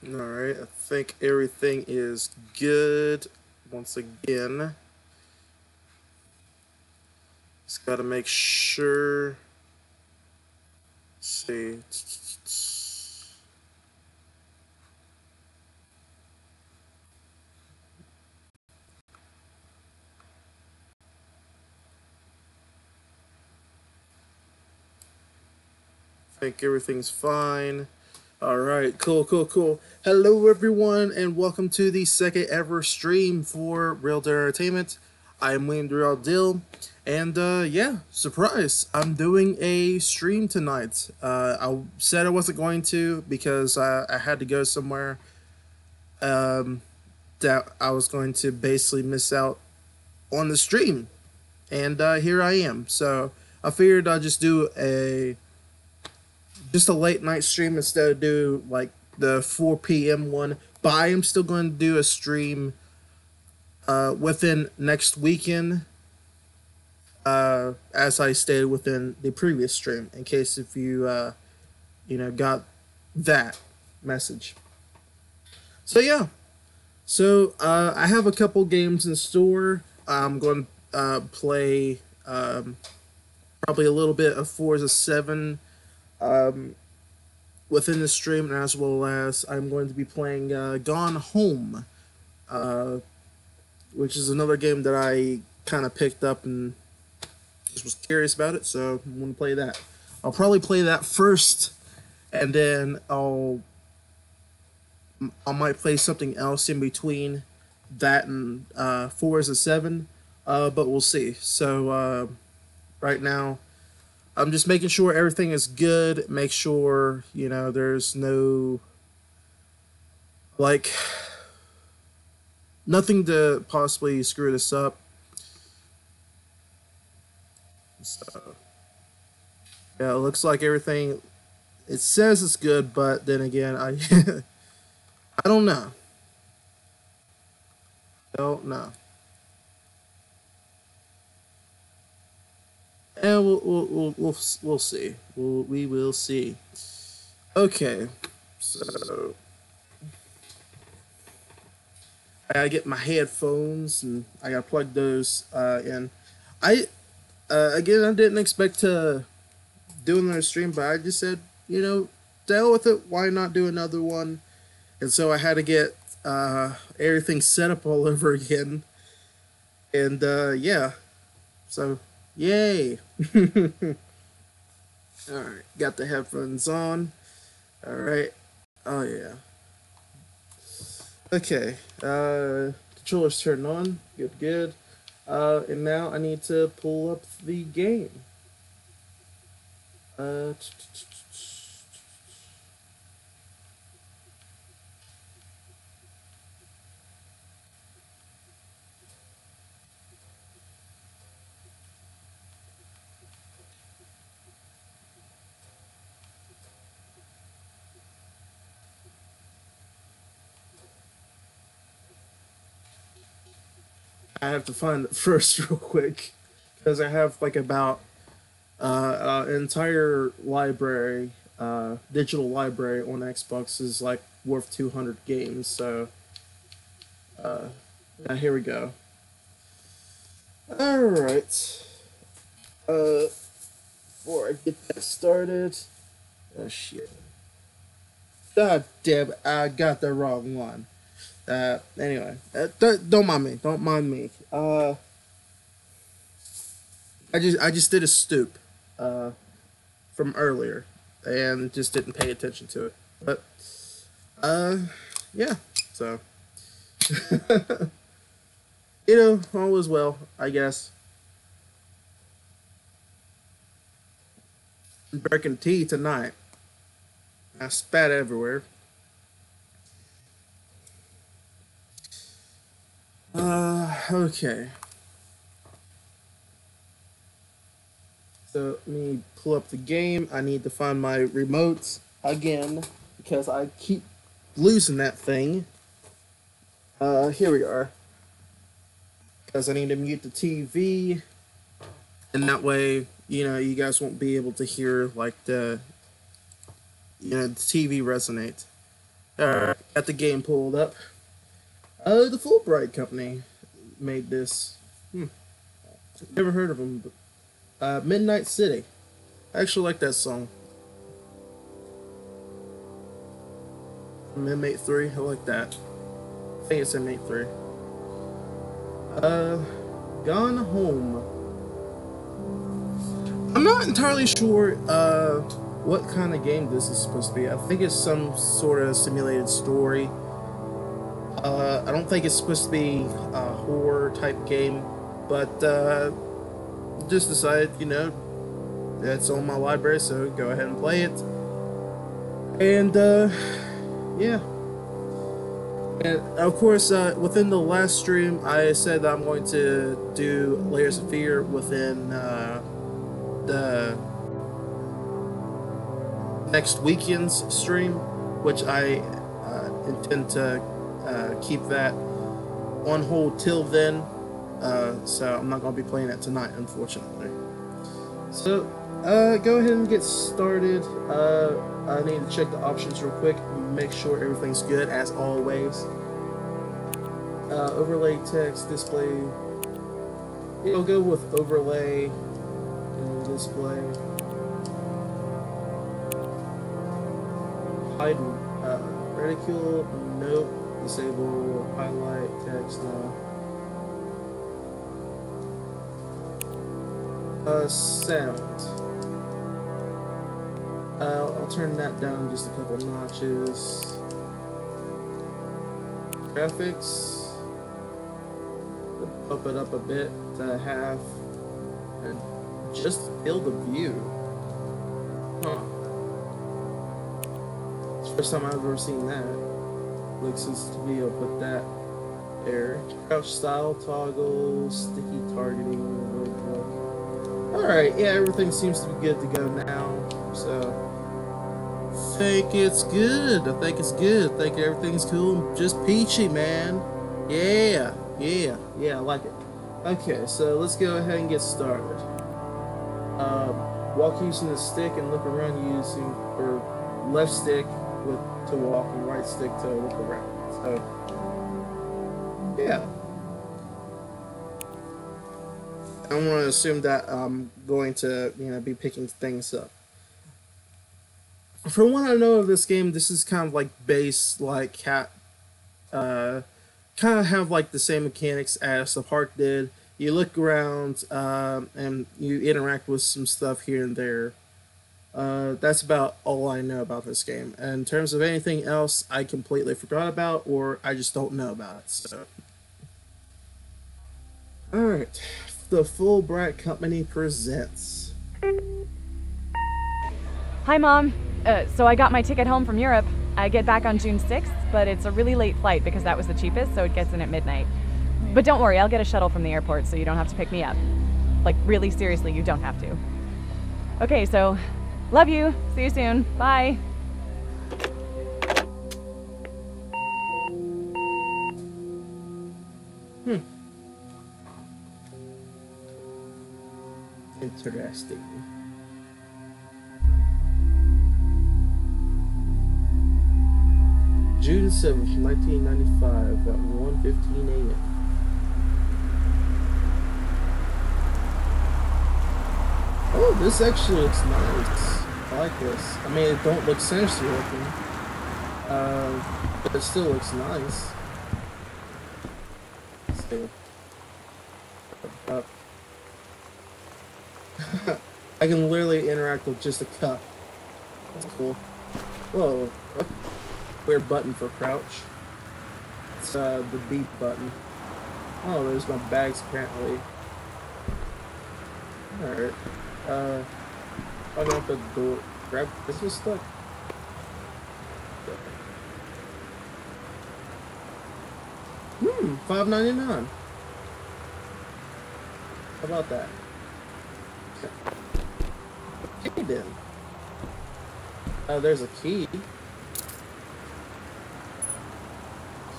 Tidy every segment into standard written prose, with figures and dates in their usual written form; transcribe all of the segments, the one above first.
Alright, I think everything is good once again. Just gotta make sure. Let's see. I think everything's fine. Alright, cool. Hello everyone and welcome to the second ever stream for Real Dead Entertainment. I am William Dill, and yeah, surprise! I'm doing a stream tonight. I said I wasn't going to because I had to go somewhere. That I was going to basically miss out on the stream, and here I am. So I figured I'd just do a late night stream instead of do like the 4 p.m. one. But I am still going to do a stream within next weekend, as I stated within the previous stream. In case if you got that message. So yeah, so I have a couple games in store. I'm going to play probably a little bit of Forza 7 within the stream, as well as I'm going to be playing Gone Home, which is another game that I kind of picked up and just was curious about it, so I'm going to play that. I'll probably play that first, and then I might play something else in between that and Forza 7, but we'll see. So right now, I'm just making sure everything is good. Make sure, there's no, like, nothing to possibly screw this up. So, yeah, it looks like everything, it says it's good, but then again, I don't know. Don't know. And we'll see. We will see. Okay, so I gotta get my headphones and I gotta plug those in. I again, I didn't expect to do another stream, but I just said, deal with it. Why not do another one? And so I had to get everything set up all over again. And yeah, so yay! All right, got the headphones on. All right. Oh yeah. Okay. Controller's turned on. Good. And now I need to pull up the game. I have to find it first real quick because I have like about an entire library, digital library on Xbox is like worth 200 games. So here we go. All right. Before I get that started, oh shit. God damn it, I got the wrong one. Anyway, don't mind me. Don't mind me. I just did a stoop, from earlier, and just didn't pay attention to it. But, yeah. So, all is well, I guess. I'm drinking tea tonight. I spat everywhere. Okay. So let me pull up the game. I need to find my remotes again because I keep losing that thing. Here we are. Because I need to mute the TV, and that way, you guys won't be able to hear like the TV resonate. Alright, got the game pulled up. The Fulbright Company made this. Never heard of them, but Midnight City. I actually like that song. Inmate 3, I like that. I think it's Inmate 3. Gone Home. I'm not entirely sure what kind of game this is supposed to be. I think it's some sort of simulated story. I don't think it's supposed to be a horror type game, but just decided, you know, it's on my library, so go ahead and play it. And yeah. And of course, within the last stream, I said that I'm going to do Layers of Fear within the next weekend's stream, which I intend to keep that on hold till then. So I'm not going to be playing it tonight, unfortunately. So go ahead and get started. I need to check the options real quick, make sure everything's good as always. Overlay text, display. It'll go with overlay and display. Hide reticule, nope. Disable highlight text. Sound. I'll turn that down just a couple notches. Graphics. Up it up a bit to half. And just field of view. Huh. It's the first time I've ever seen that. Looks to be able to put that there. Crouch style toggle, sticky targeting. Alright, yeah, everything seems to be good to go now. So, I think it's good. I think it's good. I think everything's cool. Just peachy, man. Yeah, I like it. Okay, so let's go ahead and get started. Walk using the stick and look around using, or left stick to walk and right stick to look around. So, yeah. I'm going to assume that I'm going to, be picking things up. From what I know of this game, this is kind of like base, like kind of have like the same mechanics as the park did. You look around and you interact with some stuff here and there. That's about all I know about this game. And in terms of anything else, I completely forgot about, or I just don't know about it. So, all right, the Fulbright Company presents. Hi, Mom. So I got my ticket home from Europe. I get back on June 6th, but it's a really late flight because that was the cheapest, so it gets in at midnight. But don't worry, I'll get a shuttle from the airport so you don't have to pick me up. Like, really, seriously, you don't have to. Okay, so, love you. See you soon. Bye. Interesting. June 7th, 1995 at 1:15 a.m. Oh, this actually looks nice. I like this. I mean, it don't look sinister looking, but it still looks nice. Let's see. Up. I can literally interact with just a cup. That's cool. Whoa. Weird button for crouch. It's the B button. Oh, there's my bags apparently. Alright. Open up the door. Grab. This was stuck. $5.99. How about that? Okay then. There's a key.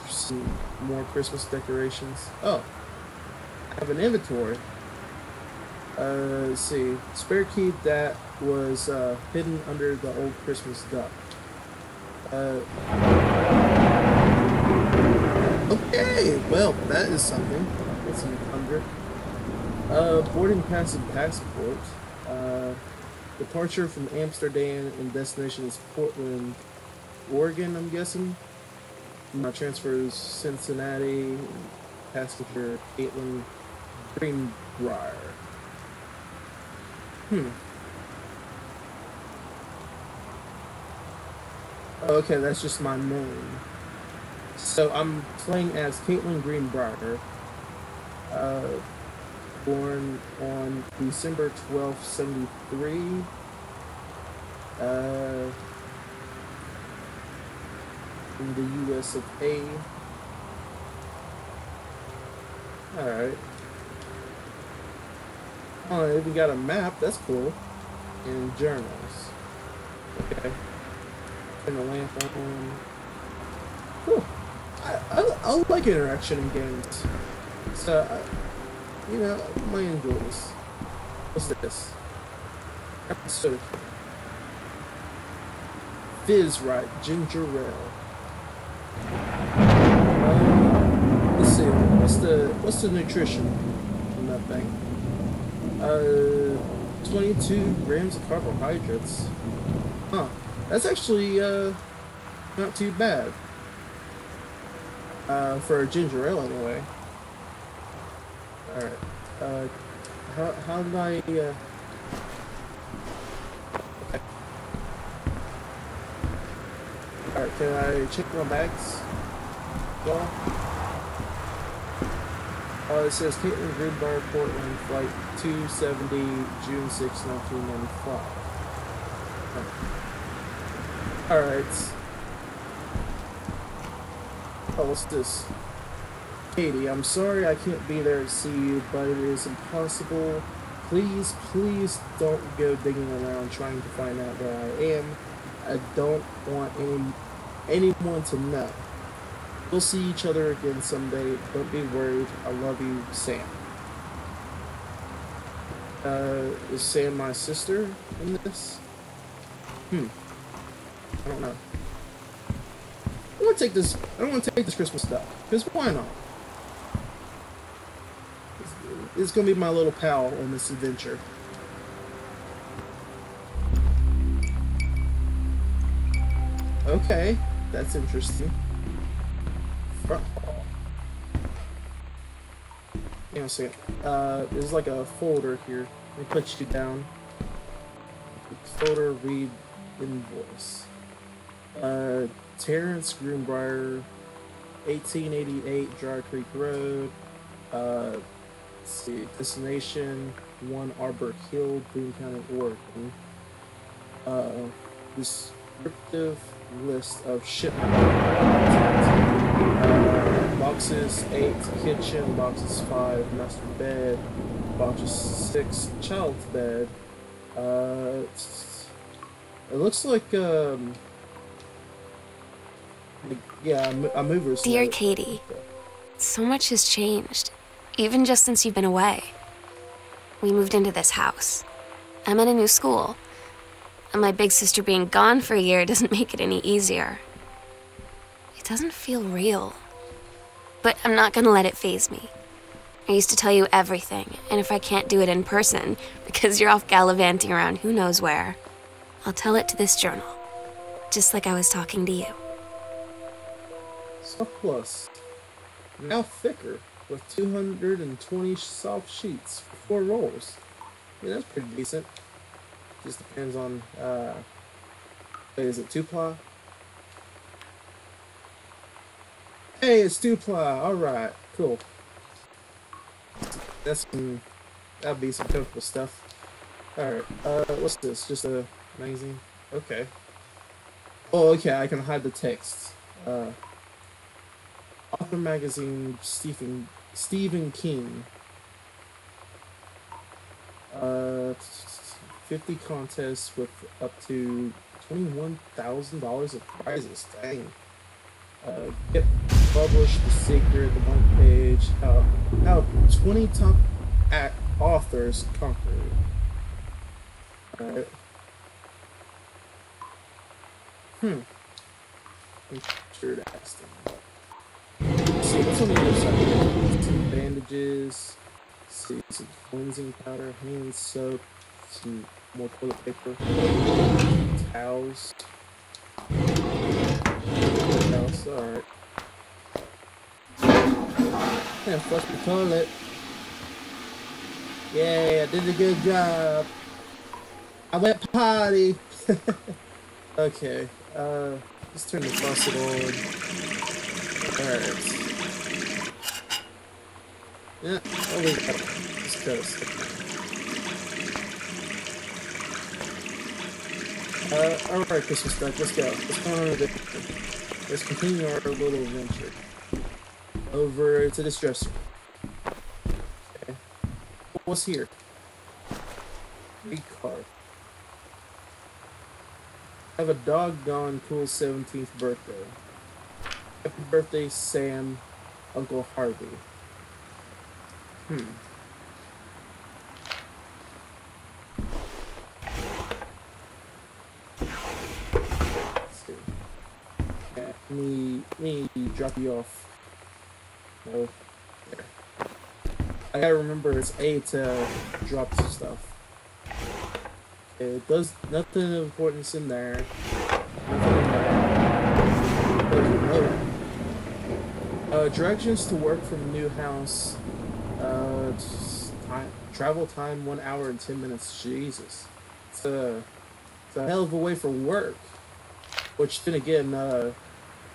Some more Christmas decorations. Oh, I have an inventory. Let's see. Spare key that was hidden under the old Christmas duck. Uh, okay, well, that is something. It's 100. Boarding pass and passport. Departure from Amsterdam and destination is Portland, Oregon, I'm guessing. My transfer is Cincinnati. Passenger Caitlin Greenbrier. Okay, that's just my name. So I'm playing as Caitlin Greenbrier, born on December 12th, 73. In the US of A. Alright. Oh, I even got a map, that's cool. And journals. Okay. Turn the lamp on. Cool. I like interaction in games. So, I might enjoy this. What's this? Episode. Fizz right, ginger ale. Let's see. What's the nutrition in that thing? 22 grams of carbohydrates. Huh. That's actually not too bad. For a ginger ale anyway. Alright. How did I okay. Alright, can I check my bags? Well, it says Caitlin Greenbrier, Portland, flight 270, June 6, 1995. Alright. Oh, what's this? Katie, I'm sorry I can't be there to see you, but it is impossible. Please don't go digging around trying to find out where I am. I don't want anyone to know. We'll see each other again someday. Don't be worried. I love you, Sam. Is Sam my sister in this? I don't know. I don't want to take this Christmas stuff. Because why not? It's gonna be my little pal on this adventure. Okay, that's interesting. Front hall. Hang on a second. There's like a folder here. Let me put you down. Folder, read invoice. Terrence Greenbrier, 1888 Dry Creek Road. Let's see, destination 1 Arbor Hill, Boone County, Oregon. Descriptive list of shipment. Boxes 8, kitchen. Boxes 5, master bed. Boxes 6, child's bed. It looks like yeah, a mover's Dear note. Katie, so much has changed, even just since you've been away. We moved into this house. I'm at a new school, and my big sister being gone for a year doesn't make it any easier. It doesn't feel real, but I'm not gonna let it faze me. I used to tell you everything, and if I can't do it in person, because you're off gallivanting around who knows where, I'll tell it to this journal, just like I was talking to you. Soft Plus, now thicker, with 220 soft sheets for 4 rolls. Yeah, that's pretty decent. Just depends on, wait, is it 2-ply? Hey, it's 2-ply, alright, cool. That'll be some comfortable stuff. Alright, what's this? Just a magazine? Okay. Oh, okay, I can hide the text. Author magazine, Stephen King. 50 contests with up to $21,000 of prizes. Dang. Get published, The Secret, The Blank Page. How 20 top authors conquered. Alright. Make sure to ask them. Let's see, what's on the other side? Some bandages. Let's see, some cleansing powder, hand soap, some more toilet paper, towels. Towels, alright. Yeah, flush the toilet. Yeah, I did a good job. I went potty. Okay, let's turn the faucet on. Alright. Yeah, I'll leave that on. Just cause. Alright, Christmas duck, let's go. Let's go on an adventure. Let's continue our little adventure. Over to this dresser. Okay. What's here? Read card. Have a doggone cool 17th birthday. Happy birthday, Sam, Uncle Harvey. Let's see. Yeah, let me drop you off. Oh, there. I gotta remember it's A to drop some stuff. It does nothing of importance in there. Directions to work from the new house. Travel time 1 hour and 10 minutes. Jesus, it's a hell of a way for work. Which then again,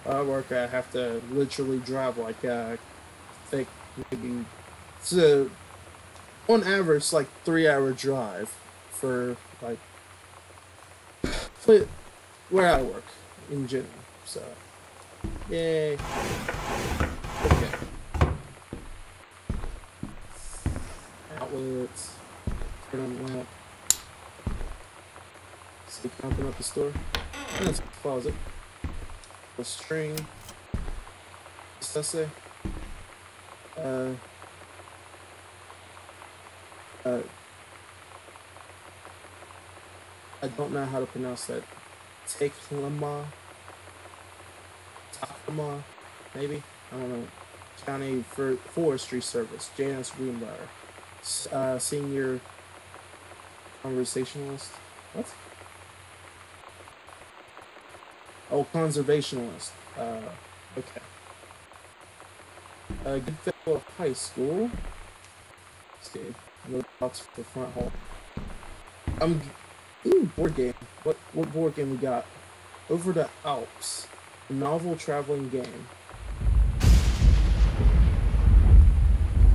work I have to literally drive like I think maybe it's on average like 3-hour drive for like where I work in general. So yay. Okay. Outlets. Turn on the lamp. See, open up the store. And that's a closet. A string. What's that say? I don't know how to pronounce that. Takema, maybe? I don't know. County Forestry Service. Janice Greenbrier. Senior conversationalist. What? Oh, conservationalist. Okay. Goodfellow High School. Let's see. No box for the front hall. Ooh, board game. What board game we got? Over the Alps. A novel traveling game.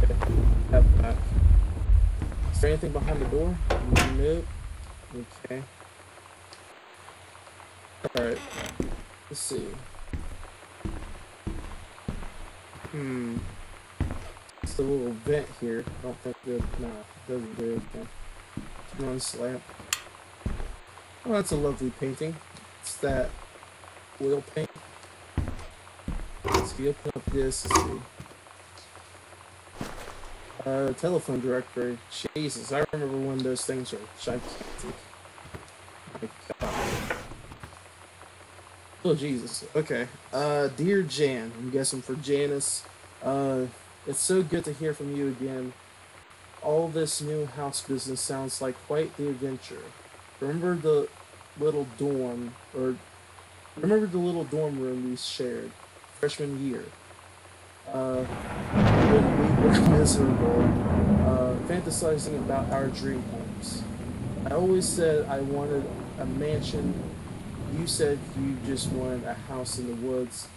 Okay. Have that. Is there anything behind the door? Nope. Okay. Alright. Let's see. It's a little vent here. I don't think it doesn't do anything. Turn on this lamp. Oh, that's a lovely painting. It's that oil paint. Let's see, open up this. Let's see. Telephone directory. Jesus, I remember when those things were gigantic. My God. Oh, Jesus. Okay. Dear Jan, I'm guessing for Janice. It's so good to hear from you again. All this new house business sounds like quite the adventure. Remember the little dorm room we shared freshman year? When we were miserable, fantasizing about our dream homes. I always said I wanted a mansion. You said you just wanted a house in the woods.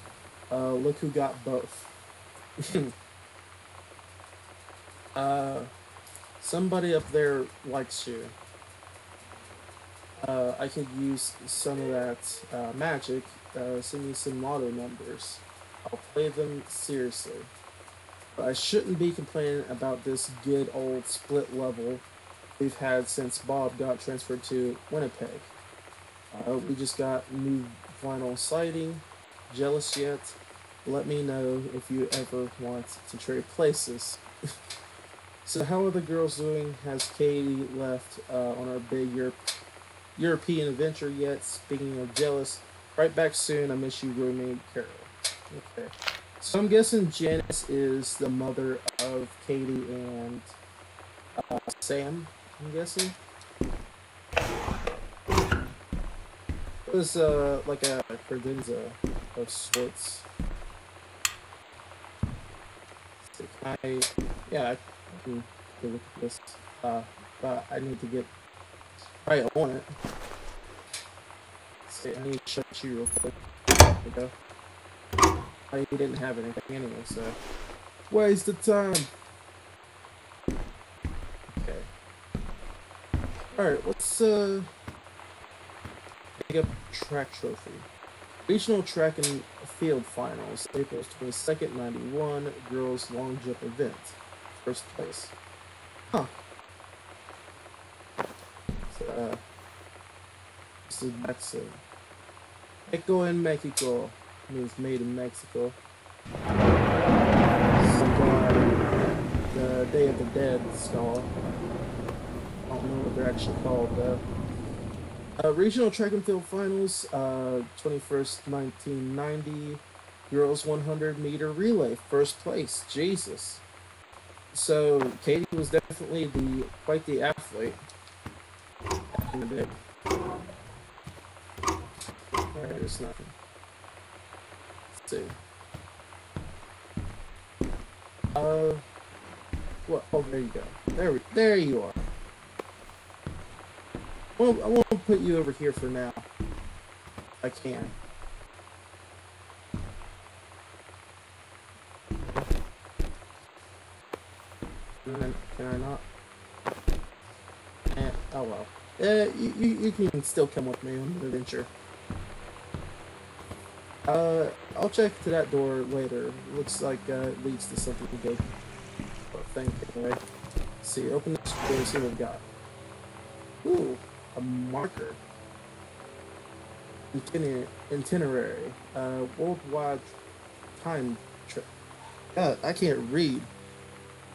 Look who got both. Somebody up there likes you. I could use some of that magic. Send me some lotto numbers. I'll play them seriously. But I shouldn't be complaining about this good old split level we've had since Bob got transferred to Winnipeg. We just got new vinyl siding. Jealous yet? Let me know if you ever want to trade places. So how are the girls doing? Has Katie left on our big European adventure yet? Speaking of jealous, Right back soon. I miss you, Romy, Carol. Okay. So I'm guessing Janice is the mother of Katie and Sam. I'm guessing. It was like a credenza of sorts. So yeah, I can look at this. But I need to get right on it. See, I need to shut you real quick. There we go. Oh, you didn't have anything anyway, so waste of time. Okay. Alright, let's pick up track trophy. Regional track and field finals, April 22nd, 91, girls long jump event. First place. Huh. So, this is Mexico. Mexico in Mexico means made in Mexico. The Day of the Dead skull. I don't know what they're actually called though. Regional track and field finals, 21st, 1990, girls 100-meter relay, first place. Jesus. So Katie was definitely quite the athlete back in the day. Alright, there's nothing. Let's see. What? Oh, there you go. There you are. Well, I won't put you over here for now. I can. Can I not? Oh well. You can still come with me on the adventure. I'll check to that door later. Looks like it leads to something good. I think anyway. Let's see, open this door, see what we've got. Ooh, a marker. Itinerary. Worldwide time trip. God, I can't read.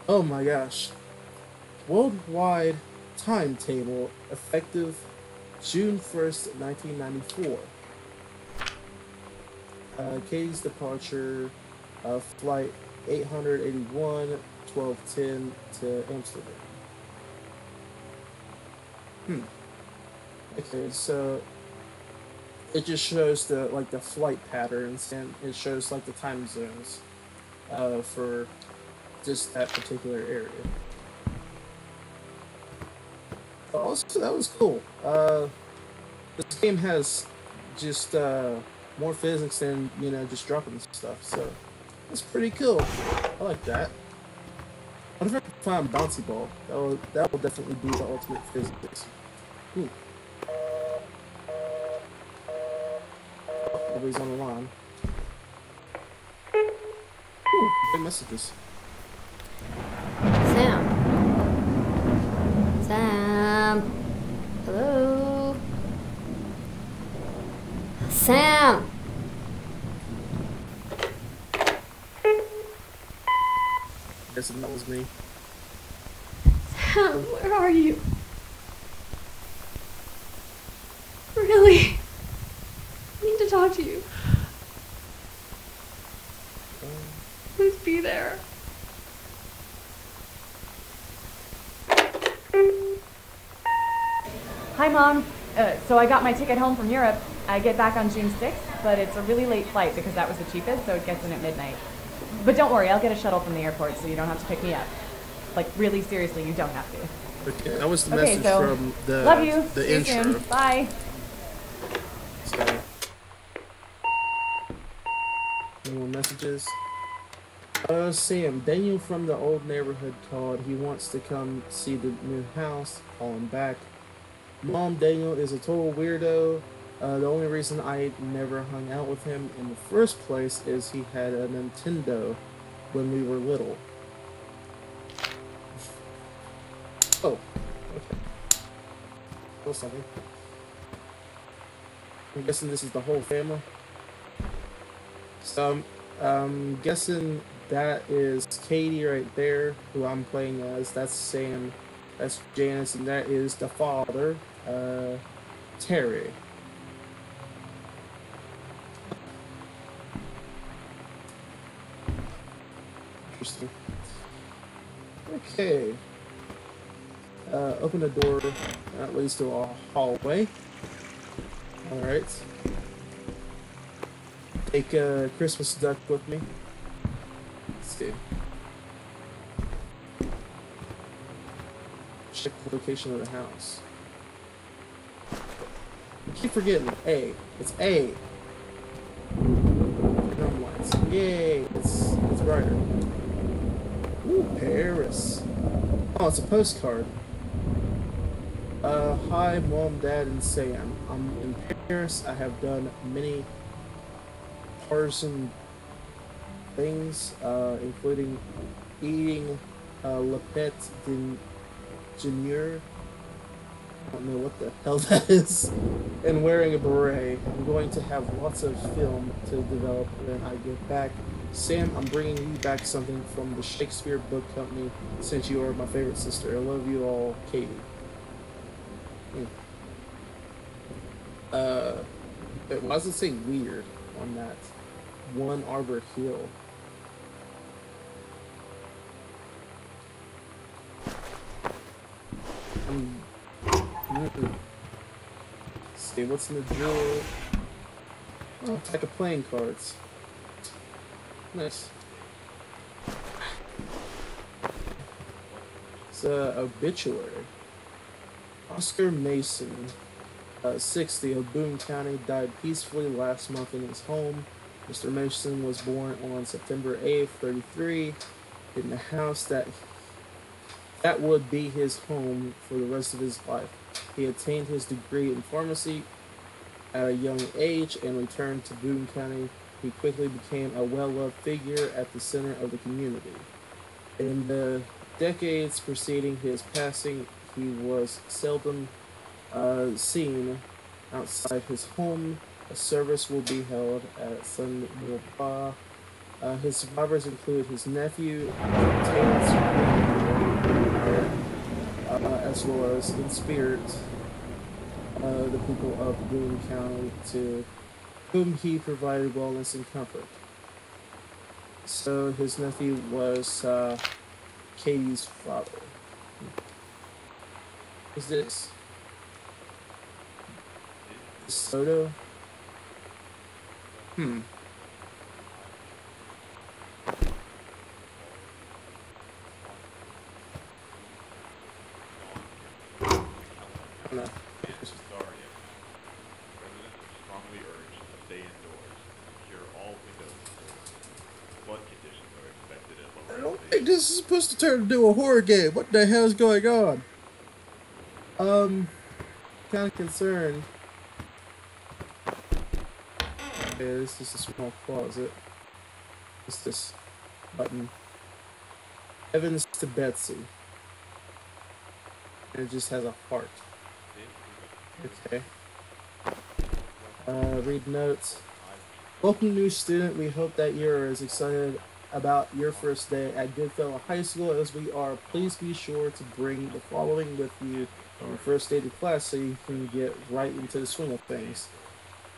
Oh my gosh. Worldwide timetable effective June 1st, 1994. Katie's departure, flight 881, 1210 to Amsterdam. Okay, so it just shows the flight patterns, and it shows like the time zones for just that particular area. Also, that was cool. This game has just more physics than just dropping stuff, so that's pretty cool. I like that. What if I can find a bouncy ball? That will definitely be the ultimate physics. Ooh. Everybody's on the line. Ooh, big messages. Sam. Hello. Sam. Guessing that was me. Sam, where are you? Really? I need to talk to you. Please be there. Hi, Mom. So I got my ticket home from Europe. I get back on June 6th, but it's a really late flight because that was the cheapest, so it gets in at midnight. But don't worry, I'll get a shuttle from the airport so you don't have to pick me up. Like, really seriously, you don't have to. Okay, that was the message from the love you. the See intro. you soon. Bye. So, any more messages? Sam, Daniel from the old neighborhood called. He wants to come see the new house. Call him back. Mom, Daniel is a total weirdo. The only reason I never hung out with him in the first place is he had a Nintendo when we were little. Oh, okay. Or something. I'm guessing this is the whole family. So I'm guessing that is Katie right there, who I'm playing as. That's Sam. That's Janice, and that is the father, Terry. Interesting. Okay. Open the door. That leads to a hallway. Alright. Take a Christmas duck with me. Let's see. Check the location of the house. I keep forgetting. A. It's A. Drum lights. Yay! It's brighter. Ooh, Paris. Oh, it's a postcard. Hi, Mom, Dad, and Sam. I'm in Paris. I have done many partisan things, including eating Le Pet de Junior. I don't know what the hell that is. And wearing a beret. I'm going to have lots of film to develop when I get back. Sam, I'm bringing you back something from the Shakespeare Book Company since you are my favorite sister. I love you all, Katie. Why does it say weird on that? One Arbor Hill. See what's in the drawer. Oh, it's like a playing cards. Nice. It's a obituary. Oscar Mason, 60, of Boone County, died peacefully last month in his home. Mr. Mason was born on September 8th, 33, in the house that would be his home for the rest of his life. He attained his degree in pharmacy at a young age and returned to Boone County. He quickly became a well-loved figure at the center of the community. In the decades preceding his passing, he was seldom seen outside his home. A service will be held at Saint Maurepas. His survivors include his nephew, as well as in spirit, the people of Boone County, to whom he provided wellness and comfort. So his nephew was Katie's father. What's this? Soto? Hmm. I don't know. I don't think this is supposed to turn into a horror game. What the hell is going on? Kind of concerned. Okay, this is a small closet. What's this button? Evans to Betsy. And it just has a heart. Okay. Read notes. Welcome, new student. We hope that you're as excited about your first day at Goodfellow High School as we are. Please be sure to bring the following with you on your first day to class so you can get right into the swing of things.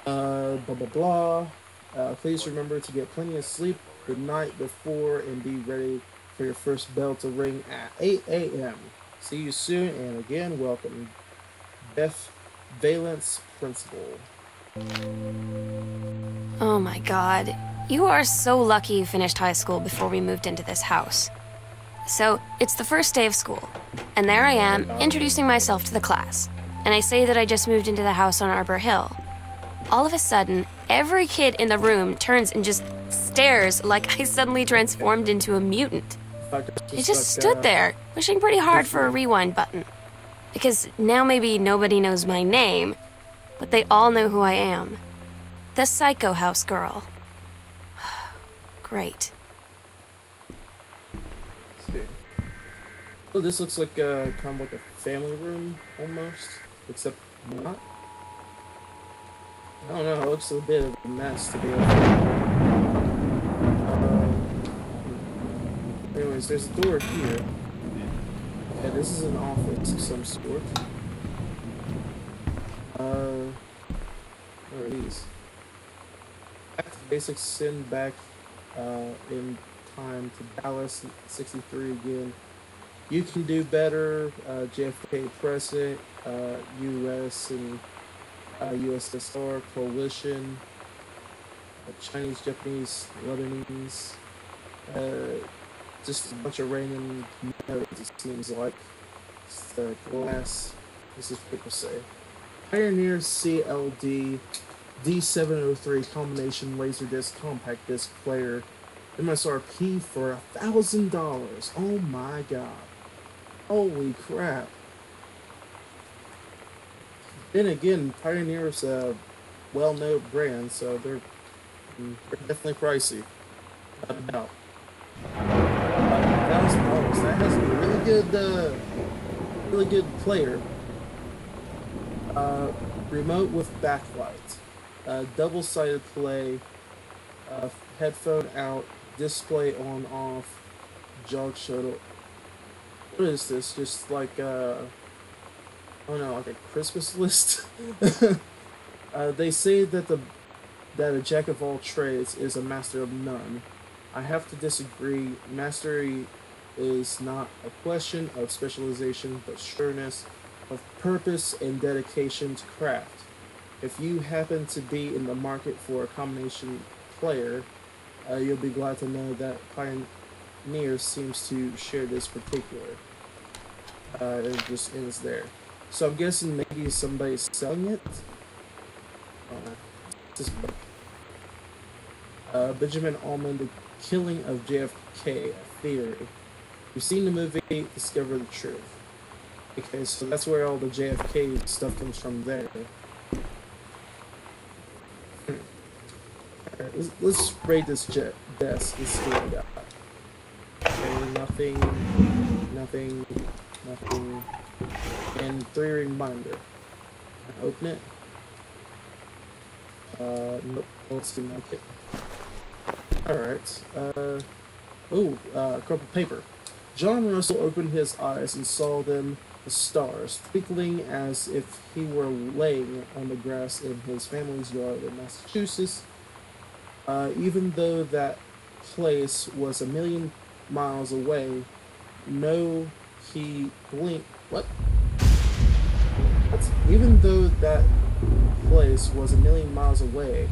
Blah blah blah. Please remember to get plenty of sleep the night before and be ready for your first bell to ring at 8 a.m. See you soon, and again, welcome, Beth Valence, Principal. Oh my god. You are so lucky you finished high school before we moved into this house. So, it's the first day of school, and there I am, introducing myself to the class. And I say that I just moved into the house on Arbor Hill. All of a sudden, every kid in the room turns and just stares like I suddenly transformed into a mutant. I just stood there, wishing pretty hard for a rewind button. Because now maybe nobody knows my name, but they all know who I am. The Psycho House girl. Great. Oh, this looks like kind of like a family room, almost. Except not. I don't know, it looks a bit of a mess to be honest. Anyways, there's a door here. Yeah, this is an office of some sort. What are these? Back to basics, send back in time to Dallas, 63 again. You can do better. JFK President, U.S. and USSR coalition, Chinese, Japanese, Lebanese, just a bunch of random nodes, it seems like. It's the glass, this is what people say. Pioneer CLD D703 combination laserdisc compact disc player, MSRP for $1,000. Oh my god. Holy crap. Then again, Pioneer's a well-known brand, so they're definitely pricey. Without a doubt. $1,000. That has a really good player. Remote with backlight. Double-sided play. Headphone out. Display on off. Jog shuttle. What is this? Just like oh no, like a Christmas list. They say that a jack of all trades is a master of none. I have to disagree. Mastery is not a question of specialization, but sureness of purpose and dedication to craft. If you happen to be in the market for a combination player, you'll be glad to know that Pioneer seems to share this particular. It just ends there. So I'm guessing maybe somebody's selling it. Benjamin Allman, The Killing of JFK, a theory. You've seen the movie, discover the truth. Okay, so that's where all the JFK stuff comes from there. Alright, let's raid this desk. Let's see what we got. Okay, nothing. And 3 reminder. Can I open it? Nope, let's see like it. Alright, crumpled paper. John Russell opened his eyes and saw them, the stars, twinkling as if he were laying on the grass in his family's yard in Massachusetts. Even though that place was 1,000,000 miles away, he blinked. What? Even though that place was 1,000,000 miles away,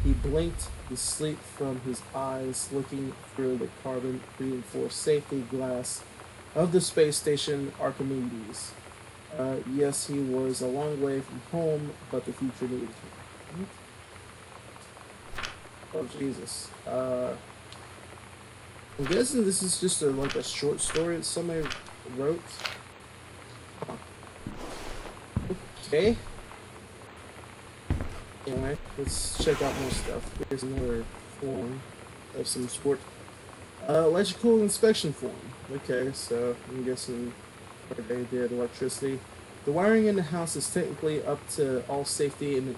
he blinked the sleep from his eyes, looking through the carbon-reinforced safety glass of the space station Archimedes. Yes, he was a long way from home, but the future needed him. Oh, Jesus. I'm guessing this is just like a short story that somebody wrote. Okay. Anyway, let's check out more stuff. Here's another form of some sort. Electrical inspection form. Okay, so I'm guessing they did electricity. The wiring in the house is technically up to all safety and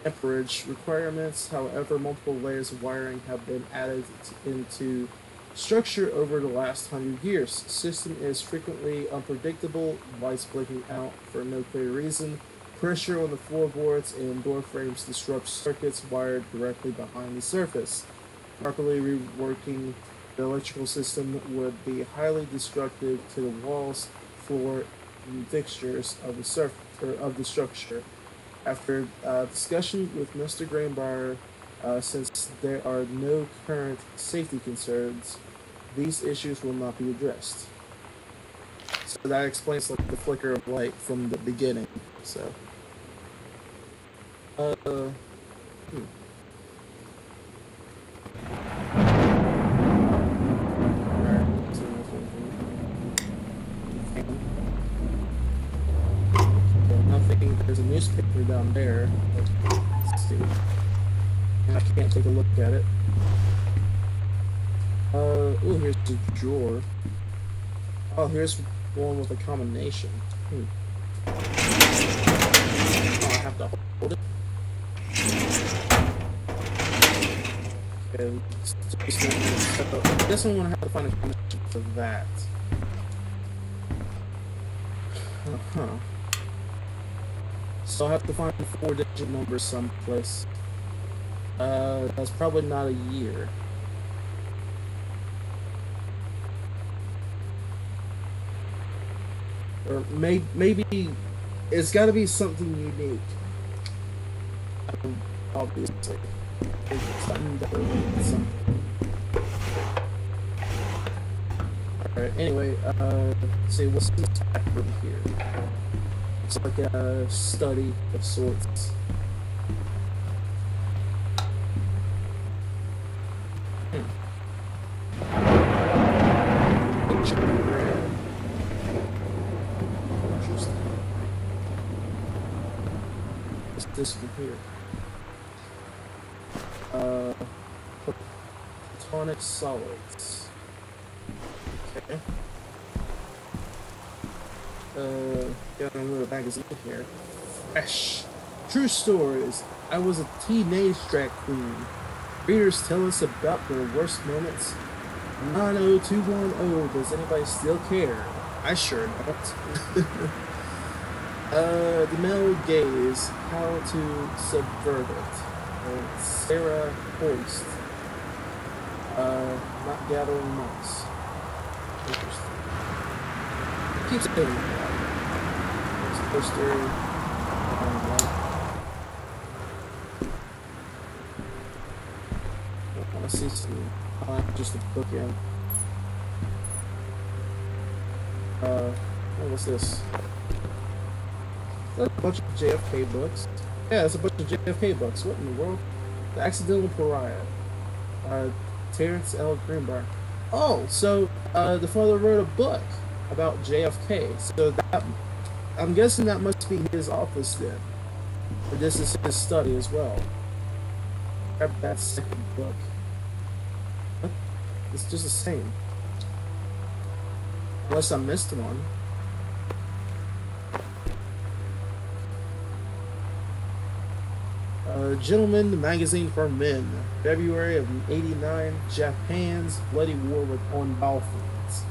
amperage requirements. However, multiple layers of wiring have been added into structure over the last 100 years. The system is frequently unpredictable, lights blinking out for no clear reason. Pressure on the floorboards and door frames disrupts circuits wired directly behind the surface. Properly reworking the electrical system would be highly destructive to the walls, floor, and fixtures of the structure. After discussion with Mr. Grainbauer, since there are no current safety concerns, these issues will not be addressed. So that explains like the flicker of light from the beginning. So. Nothing. There's a newspaper down there. Let's see. And I can't take a look at it. Oh, here's the drawer. Oh, here's one with a combination. Oh, I have to hold it. Okay, I guess I'm gonna have to find a combination for that. So I'll have to find a 4-digit number someplace. That's probably not a year. Or maybe it's got to be something unique. Obviously. Something. Alright, anyway, let's see, what's in this pack over here? It's like a study of sorts. What's this from here? Platonic solids. Okay. Got another magazine here. Fresh. True stories. I was a teenage drag queen. Readers tell us about their worst moments. 90210. Does anybody still care? I sure don't. The male gaze. How to subvert it. Sarah Hoist. Not gathering moss. Interesting. Keeps saying that. Poster. I want to see some. Just a book in. What's this? That's a bunch of JFK books. Yeah, it's a bunch of JFK books. What in the world? The Accidental Pariah. Terrence L. Greenbrier. Oh, so the father wrote a book about JFK. So that, I'm guessing that must be his office then. Or this is his study as well. Grab that second book. What? It's just the same. Unless I missed one. Gentleman, the magazine for men. February of '89. Japan's bloody war on dolphins.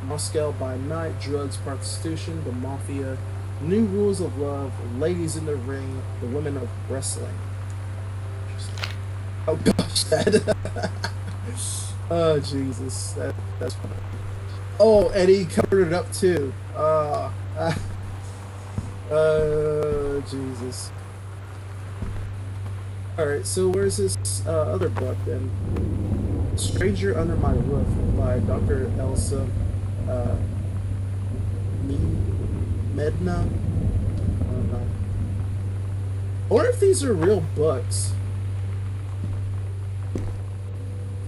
Moscow by night. Drugs, prostitution, the mafia. New rules of love. Ladies in the ring. The women of wrestling. Oh gosh, that. Oh Jesus, that's funny. Oh, and he covered it up too. Jesus. Alright, so where's this other book then? Stranger Under My Roof by Dr. Elsa Medna. I don't know. I wonder if these are real books.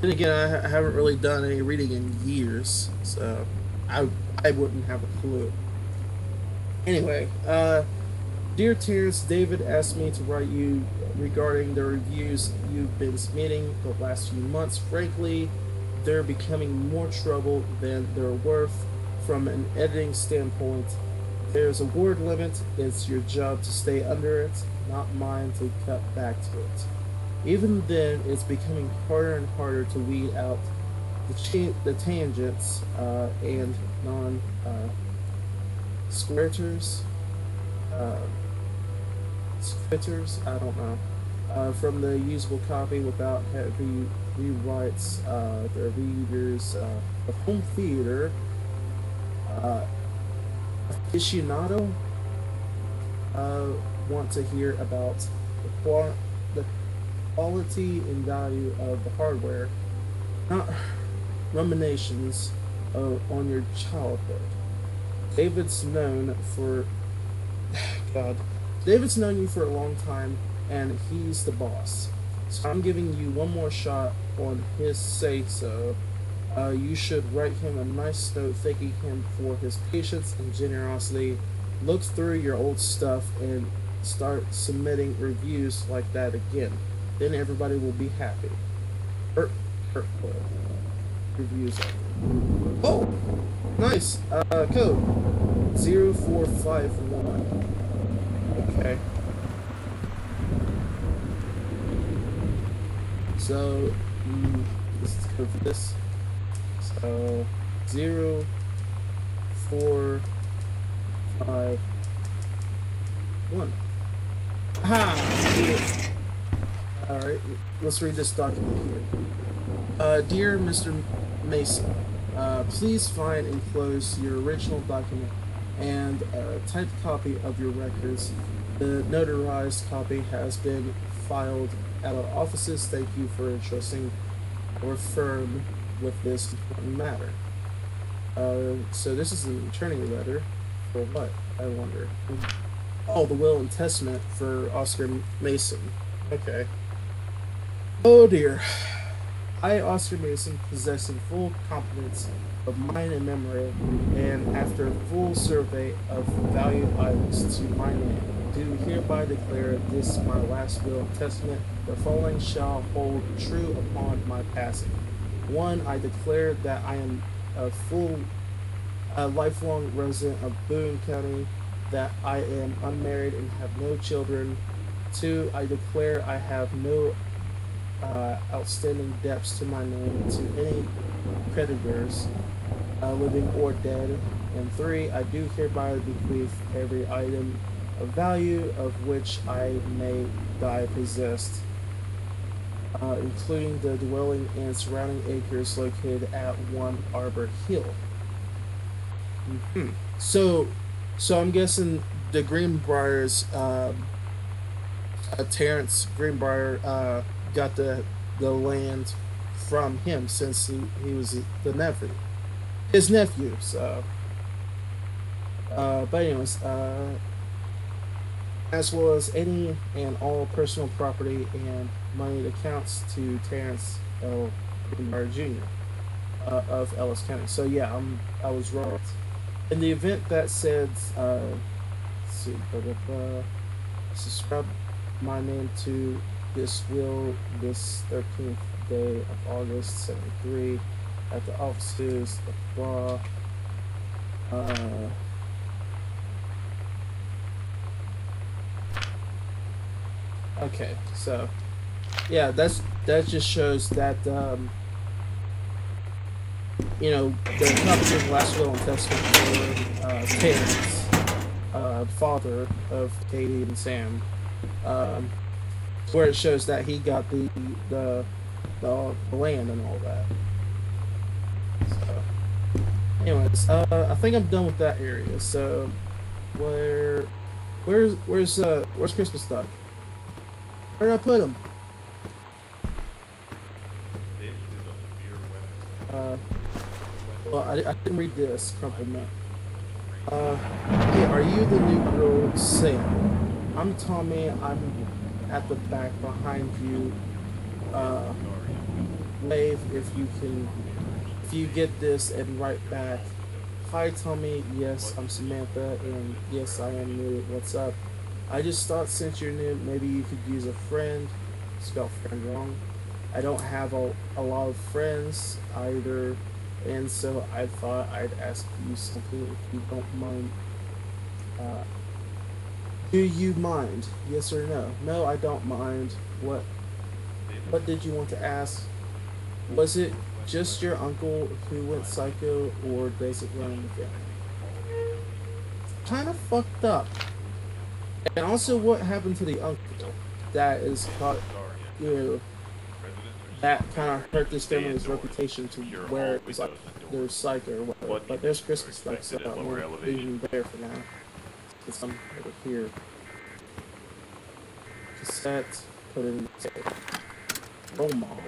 Then again, I haven't really done any reading in years, so I wouldn't have a clue. Anyway, dear Terrence, David asked me to write you regarding the reviews you've been submitting the last few months. Frankly, they're becoming more trouble than they're worth from an editing standpoint. There's a word limit. It's your job to stay under it, not mine to cut back to it. Even then, it's becoming harder and harder to weed out the tangents and non-squirters. Squitters, I don't know, from the usable copy without heavy rewrites. The readers of home theater aficionado want to hear about the quality and value of the hardware, not ruminations on your childhood. David's known you for a long time, and he's the boss. So I'm giving you one more shot on his say-so. You should write him a nice note thanking him for his patience and generosity. Look through your old stuff and start submitting reviews like that again. Then everybody will be happy. Reviews. Oh! Nice! Code 0451. Okay. So, let's go for this. So, 0, 4, 5, 1. Aha! Alright, let's read this document here. Dear Mr. Mason, please find and close your original document and a typed copy of your records. The notarized copy has been filed at our offices. Thank you for entrusting our firm with this important matter. So this is an attorney letter for what, I wonder? Oh, the will and testament for Oscar Mason. Okay. Oh dear. I, Oscar Mason, possessing full competence of mind and memory, and after a full survey of valued items to my name, do hereby declare this my last will and testament. The following shall hold true upon my passing. 1. I declare that I am a lifelong resident of Boone County, that I am unmarried and have no children. 2. I declare I have no outstanding debts to my name to any creditors, living or dead. And 3. I do hereby bequeath every item of value of which I may die possessed, including the dwelling and surrounding acres located at 1 Arbor Hill. So I'm guessing the Greenbriers, Terrence Greenbrier, got the land from him since he was the nephew, his nephew. So, but anyways, as well as any and all personal property and money that counts to Terrence L. Greenbrier Jr. Of Ellis County. So yeah, I was right. In the event that said, let's see, subscribe my name to this will this 13th day of August 73 at the offices of law. Okay, so yeah, that just shows that you know, the copy of last will and testament for Terrence, father of Katie and Sam, where it shows that he got the land and all that. So, anyways, I think I'm done with that area. So, where's Christmas Duck? Where did I put him? Well, I didn't read this compliment. Hey, are you the new girl, Sam? I'm Tommy. I'm at the back behind you. Wave if you get this, and write back. Hi, Tommy. Yes, I'm Samantha, and yes, I am new. What's up? I just thought since you're new, maybe you could use a friend. Spelled friend wrong. I don't have a lot of friends either. And so I thought I'd ask you something if you don't mind. Do you mind? Yes or no? No, I don't mind. What did you want to ask? Was it just your uncle who went psycho, or does it run in the family? Kind of fucked up. And also, what happened to the uncle that is caught, you know, that kind of hurt this family's reputation to where it was like there's psycho or whatever. But there's Christmas stuff, so I'm leaving there for now. Because I'm over here. Cassette, put it in the tape. Role model.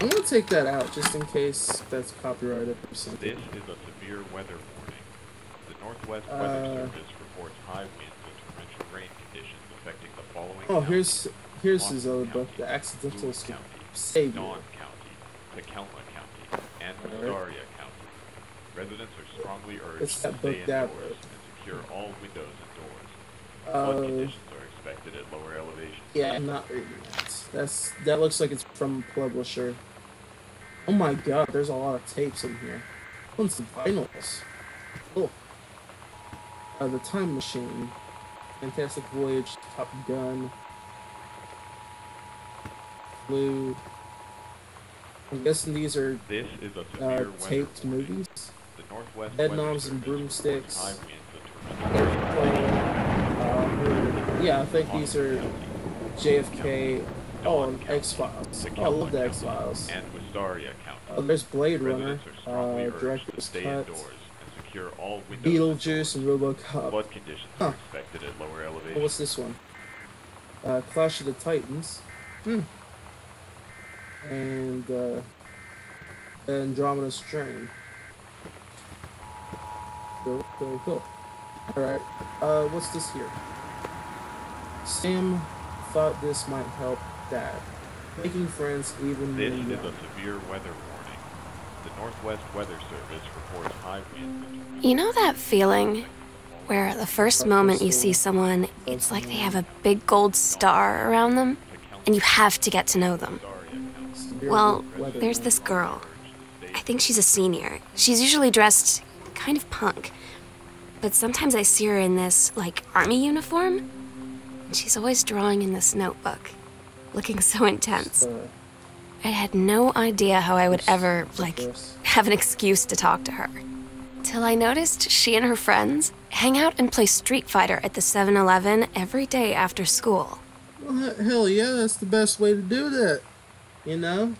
I'm gonna take that out just in case that's copyrighted or something. This is a severe weather warning. The Northwest Weather Service reports high winds and torrential rain conditions affecting the following here's counties: his other book, The Accidental Savior. Dawn County, Tacoma County, and Astoria County. Residents are strongly urged It's to that book stay that indoors and secure all windows and doors. Flood conditions are expected at lower elevations. Yeah, I'm not reading that. That looks like it's from a publisher. Oh my god, there's a lot of tapes in here. And some vinyls. Oh. The Time Machine. Fantastic Voyage, Top Gun. Blue. I'm guessing these are This is a severe taped weather warning. movies. The Northwest Head Weather knobs and Service broomsticks. reports high winds and torrential rain. Yeah, I think these are JFK Oh, Dawn and County, X-Files. the Oh, I love the County, X-Files. and Wistaria County. Oh, there's Blade Runner, Residents are strongly urged to Director's stay Cut, indoors and secure all windows Beetlejuice, and and doors. RoboCop. Flood conditions Huh. are expected at lower Oh, elevations. what's this one? Clash of the Titans. And Andromeda Strain. Cool. Alright, what's this here? Sam thought this might help Dad. Making friends even This when is a young. severe weather warning. The Northwest Weather Service reports high winds. You know that feeling where the first moment you see someone, it's like they have a big gold star around them, and you have to get to know them? Well, there's this girl. I think she's a senior. She's usually dressed kind of punk. But sometimes I see her in this, like, army uniform. And she's always drawing in this notebook, looking so intense. I had no idea how I would ever, like, have an excuse to talk to her. Till I noticed she and her friends hang out and play Street Fighter at the 7-Eleven every day after school. Well, hell yeah, that's the best way to do that. You know?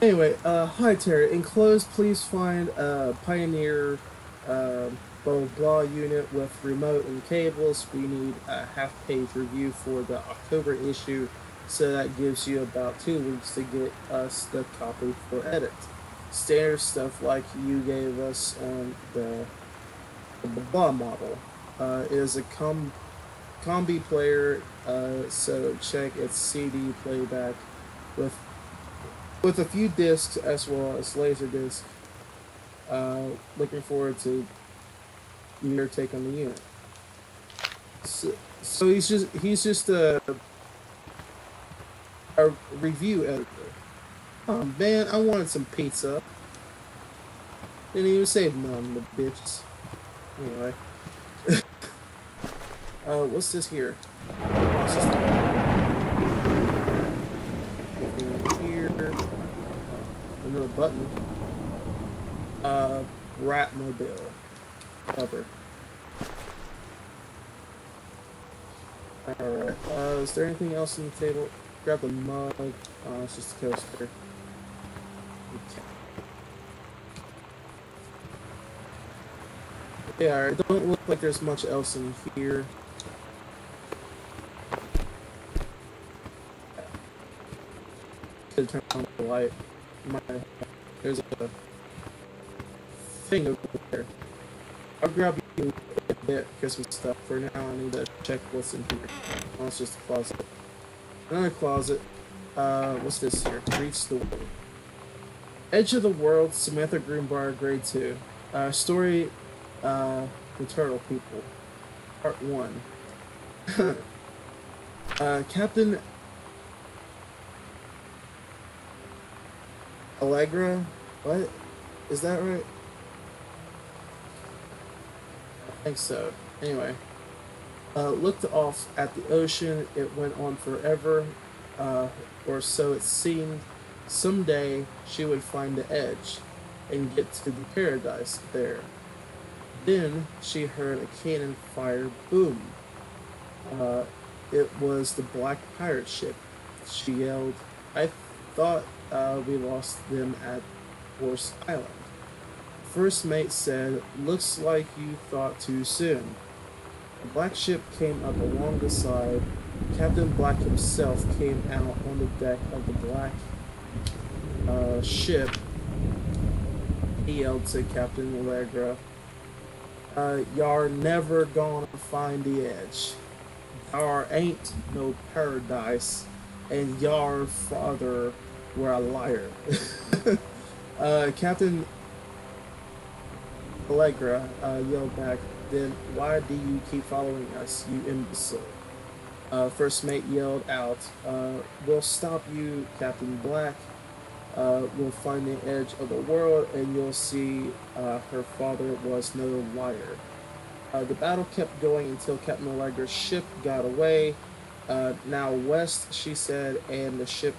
Anyway, hi Terry. Enclosed, please find a Pioneer blah blah blah unit with remote and cables. We need a half-page review for the October issue, so that gives you about 2 weeks to get us the copy for edit. Standard stuff like you gave us on the blah model. Is a combi player, so check its CD playback with a few discs as well as laser disc. Looking forward to your take on the unit. So he's just a review editor. Oh man, I wanted some pizza. Didn't even save none, the bitches. Anyway. What's this here? What's this here? Another button. Ratmobile. Cover. Alright. Is there anything else on the table? Grab the mug. Oh, it's just a coaster. Okay. Yeah, alright. Don't look like there's much else in here. Turn on the light. There's a thing over there. I'll grab you a bit Christmas stuff. For now, I need to check what's in here. Oh, it's just a closet. Another closet. What's this here? Reach the World. Edge of the World, Samantha Greenbrier, Grade 2. Story, The Turtle People. Part 1. Captain Allegra? What? Is that right? I think so. Anyway. Looked off at the ocean. It went on forever, or so it seemed. Someday she would find the edge and get to the paradise there. Then she heard a cannon fire boom. It was the black pirate ship. She yelled, "I thought we lost them at Horse Island." First mate said, "Looks like you thought too soon." The black ship came up along the side. Captain Black himself came out on the deck of the black ship. He yelled to Captain Allegra, "Y'are never gonna find the edge. Y'are ain't no paradise, and y'are father were a liar." Captain Allegra yelled back, "Then why do you keep following us, you imbecile?" First mate yelled out, "We'll stop you, Captain Black. We'll find the edge of the world, and you'll see her father was no liar." The battle kept going until Captain Allegra's ship got away. Now west, she said, and the ship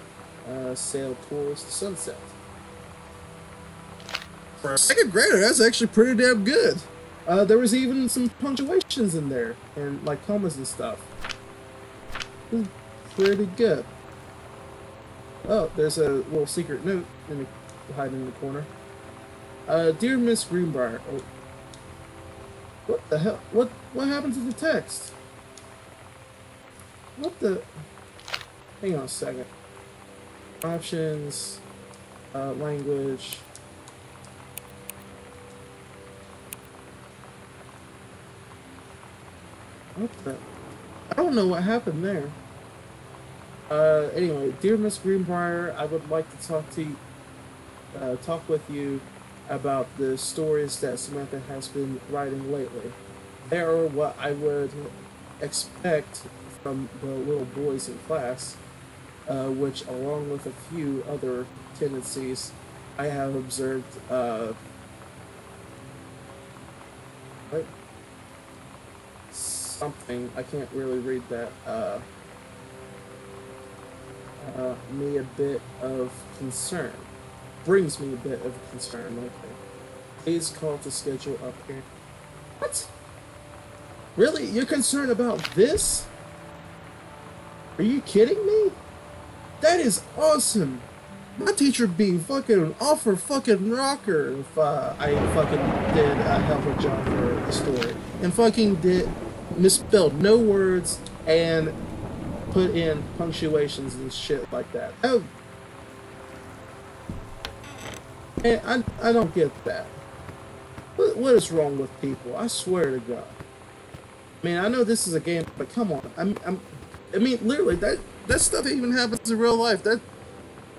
sailed towards the sunset. For a second grader, that's actually pretty damn good. There was even some punctuations in there, and like commas and stuff. pretty good. Oh, there's a little secret note hiding in the corner. Dear Miss Greenbrier. Oh, what the hell? What happened to the text? What the? Hang on a second. Options, language. What the? I don't know what happened there. Anyway, dear Miss Greenbrier, I would like to talk with you about the stories that Samantha has been writing lately. They are what I would expect from the little boys in class, which, along with a few other tendencies, I have observed. What? Something, I can't really read that. Me a bit of concern. Brings me a bit of concern. Okay. Please call to schedule up here. What? Really? You're concerned about this? Are you kidding me? That is awesome! My teacher being fucking off her fucking rocker if I fucking did a hell of a job for the story. And fucking did misspelled no words and put in punctuations and shit like that. Oh, man, I don't get that. What is wrong with people? I swear to God. I mean, I know this is a game, but come on. I mean, literally, that stuff even happens in real life.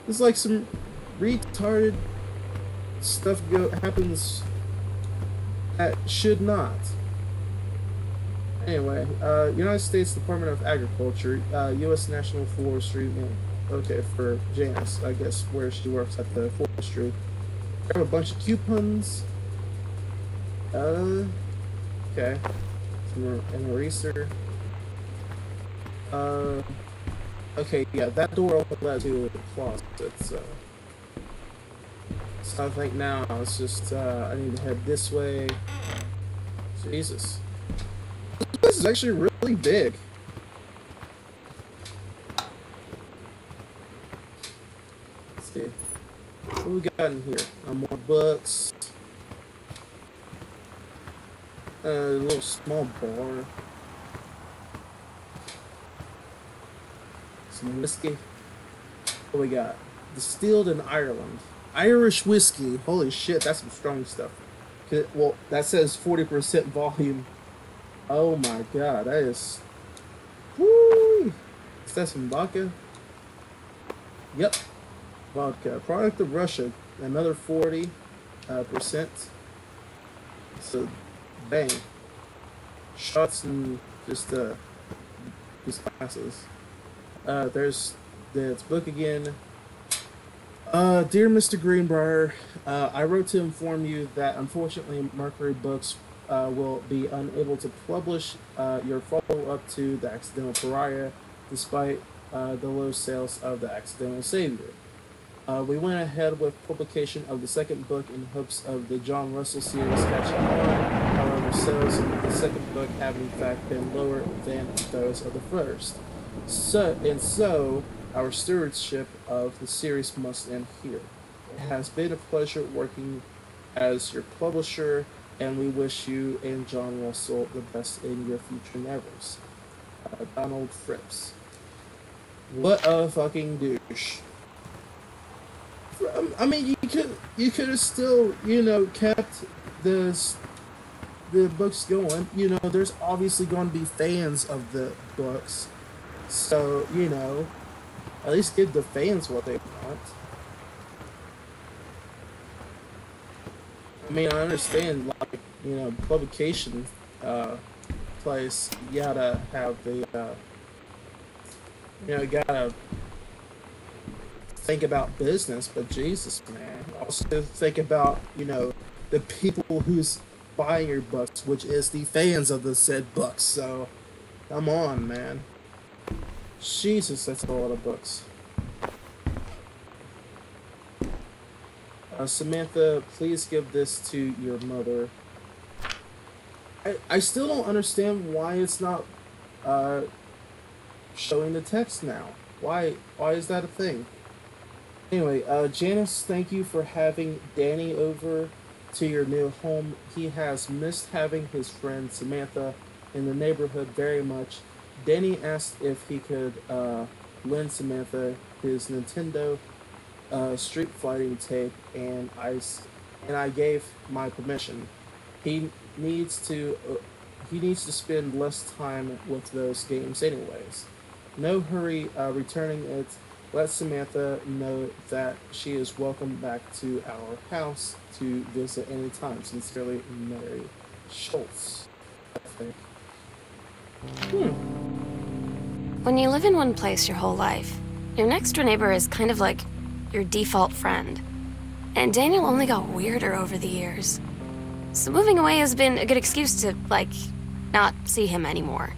It's like some retarded stuff happens that should not. Anyway, United States Department of Agriculture, U.S. National Forestry, okay, for Janice, I guess, where she works at the forestry. I have a bunch of coupons. Okay. An eraser. Okay, yeah, that door only led to the closet, so I think now it's just, I need to head this way. Jesus. This is actually really big. Let's see. What we got in here? More books. A little small bar. Some whiskey. What we got? Distilled in Ireland. Irish whiskey. Holy shit, that's some strong stuff. Well, that says 40% volume. Oh my god, that is... Woo! Is that some vodka? Yep. Vodka. Product of Russia. Another 40%. So, bang. Shots and just glasses. There's this book again. Dear Mr. Greenbrier, I wrote to inform you that unfortunately Mercury Books will be unable to publish your follow-up to The Accidental Pariah despite the low sales of The Accidental Savior. We went ahead with publication of the second book in hopes of the John Russell series catching on. However, sales of the second book have in fact been lower than those of the first. So our stewardship of the series must end here. It has been a pleasure working as your publisher, and we wish you and John Russell the best in your future endeavors. Donald Phipps. What a fucking douche. I mean, you could have still, kept the books going. There's obviously going to be fans of the books, so at least give the fans what they want. I mean, I understand, like, publication place, you gotta have the, you gotta think about business, but Jesus, man. Also think about, the people who's buying your books, which is the fans of the said books, so, come on, man. Jesus, that's a lot of books. Samantha, please give this to your mother. I still don't understand why it's not showing the text now. Why is that a thing? Anyway, Janice, thank you for having Danny over to your new home. He has missed having his friend Samantha in the neighborhood very much. Danny asked if he could lend Samantha his Nintendo Street Fighting tape, and I gave my permission. He needs to he needs to spend less time with those games anyways. No hurry returning it. Let Samantha know that she is welcome back to our house to visit anytime. Sincerely, Mary Schultz. I think. When you live in one place your whole life, your next door neighbor is kind of like your default friend. And Daniel only got weirder over the years. So moving away has been a good excuse to, like, not see him anymore.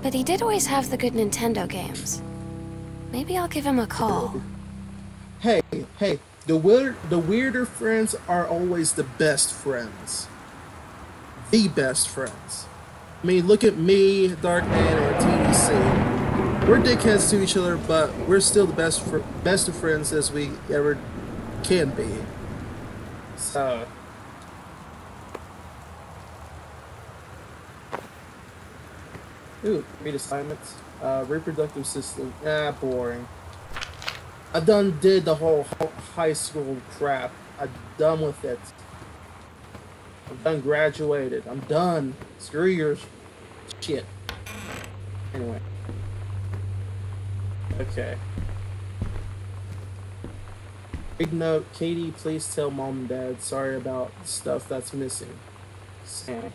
But he did always have the good Nintendo games. Maybe I'll give him a call. Hey, the weirder friends are always the best friends. The best friends. I mean, look at me, Darkman, and TDC. We're dickheads to each other, but we're still the best of friends as we ever can be. So... Ooh, read assignments. Reproductive system. Boring. I done did the whole high school crap. I'm done with it. I'm done graduated. I'm done. Screw your shit. Anyway. Okay. Big note, Katie, please tell Mom and Dad sorry about stuff that's missing. Sam.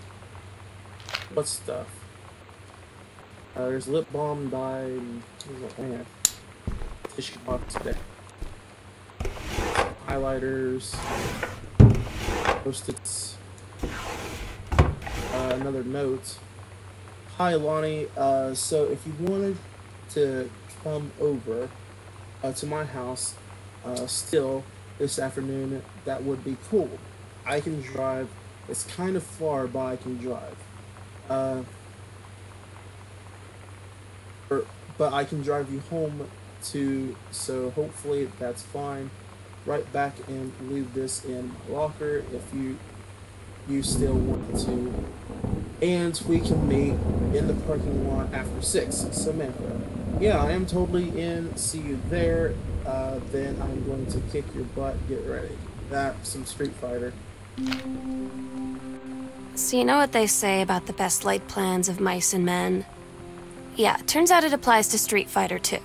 What stuff? There's lip balm dye and tissue box there. Highlighters, post-its. Another note. Hi Lonnie. So if you wanted to come over to my house still this afternoon, that would be cool. I can drive. It's kind of far, but I can drive. But I can drive you home too, so hopefully that's fine. Right back and leave this in my locker if you still want to. And we can meet in the parking lot after 6. Samantha. Yeah, I am totally in. See you there. Then I'm going to kick your butt. Get ready. Some Street Fighter. So you know what they say about the best laid plans of mice and men? Yeah, turns out it applies to Street Fighter too.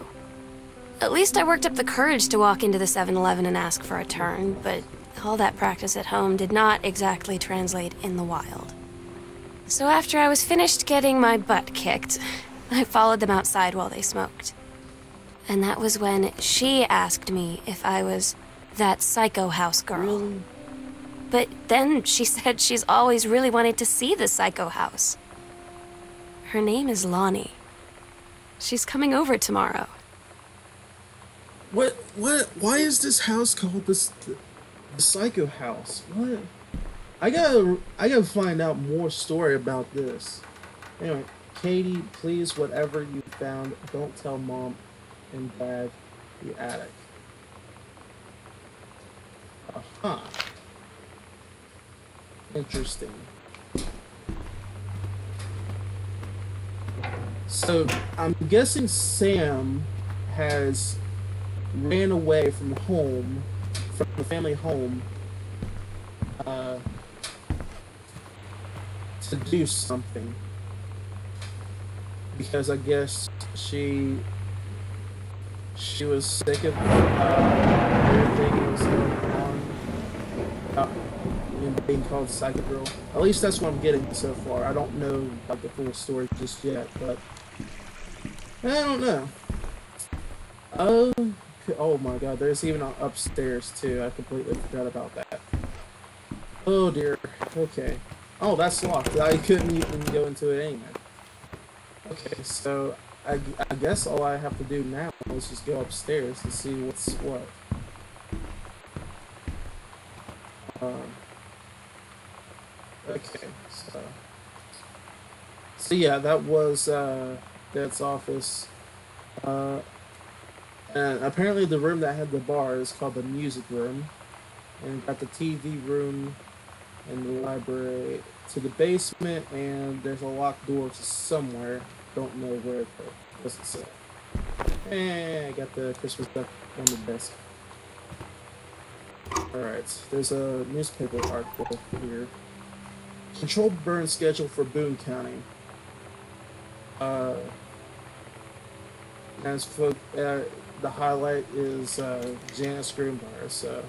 At least I worked up the courage to walk into the 7-Eleven and ask for a turn, but all that practice at home did not exactly translate in the wild. So after I was finished getting my butt kicked, I followed them outside while they smoked. And that was when she asked me if I was that psycho house girl. Really? But then she said she's always really wanted to see the psycho house. Her name is Lonnie. She's coming over tomorrow. What? Why is this house called the Psycho House? What? I gotta find out more story about this. Anyway, Katie, please, whatever you found, don't tell Mom and Dad the attic. Uh-huh. Interesting. So, I'm guessing Sam has ran away from home, from the family home, to do something. Because I guess she was sick of everything that was going on about being called Psycho Girl. At least that's what I'm getting so far. I don't know about the full story just yet, but I don't know. Oh my god, there's even an upstairs too. I completely forgot about that. Oh dear. Okay. Oh, that's locked. I couldn't even go into it anyway. Okay, so I guess all I have to do now is just go upstairs to see what's what. Okay, so yeah, that was Dad's office. And apparently the room that had the bar is called the music room. And got the TV room and the library to the basement, and there's a locked door to somewhere. Don't know where though. Doesn't say. And I got the Christmas duck on the desk. Alright, there's a newspaper article here. Controlled burn schedule for Boone County. As for the highlight is Janice Greenbrier, so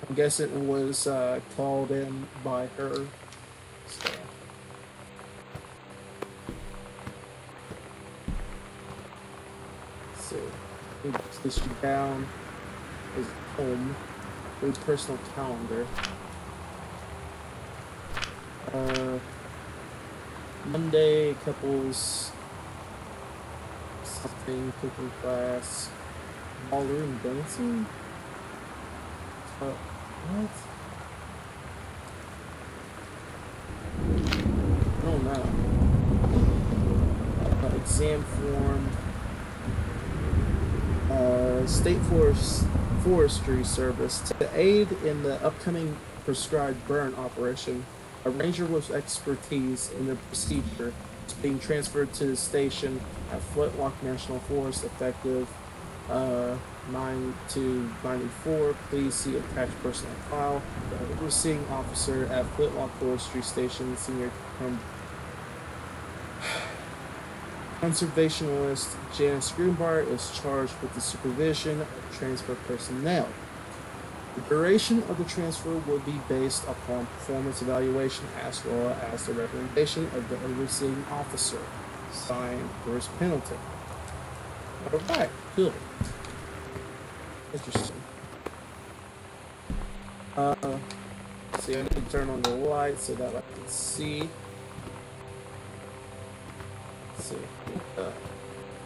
I'm guessing it was called in by her. So. So, this down is home. A personal calendar. Monday, couples, something, cooking class, ballroom dancing. What? I don't know. Exam form. State Forestry Service to aid in the upcoming prescribed burn operation. A ranger with expertise in the procedure is being transferred to the station at Flintlock National Forest effective 9/2/94. Please see attached personnel file. The overseeing officer at Flintlock Forestry Station, Senior Conservationist Janice Greenbrier is charged with the supervision of transfer personnel. The duration of the transfer will be based upon performance evaluation as well as the recommendation of the overseeing officer. Signed, Bruce Pendleton. Alright, good. Interesting. See, I need to turn on the light so that I can see. Let's see.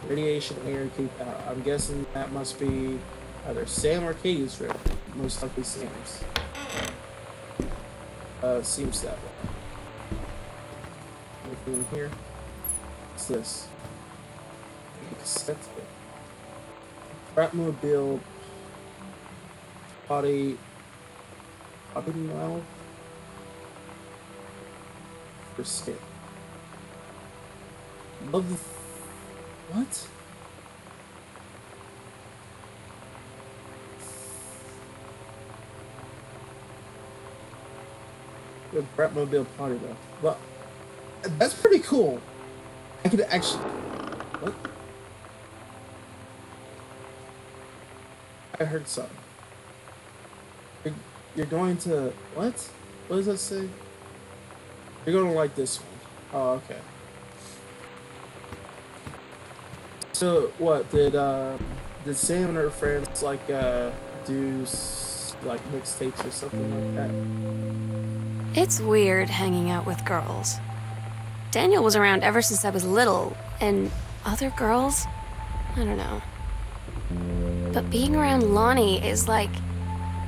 Radiation air keep out. I'm guessing that must be either Sam or Katie's room. Most likely Sam's. Seems that way. Anything in here? What's this? Cassette tape. Bratmobile potty mouth for skin. Love the what? The Bratmobile potty mouth. Well, that's pretty cool. I could actually. What? I heard something. You're going to what? What does that say? You're gonna like this one. Oh, okay. So what did Sam and her friends like do like mixtapes or something like that? It's weird hanging out with girls. Daniel was around ever since I was little, and other girls, I don't know. But being around Lonnie is like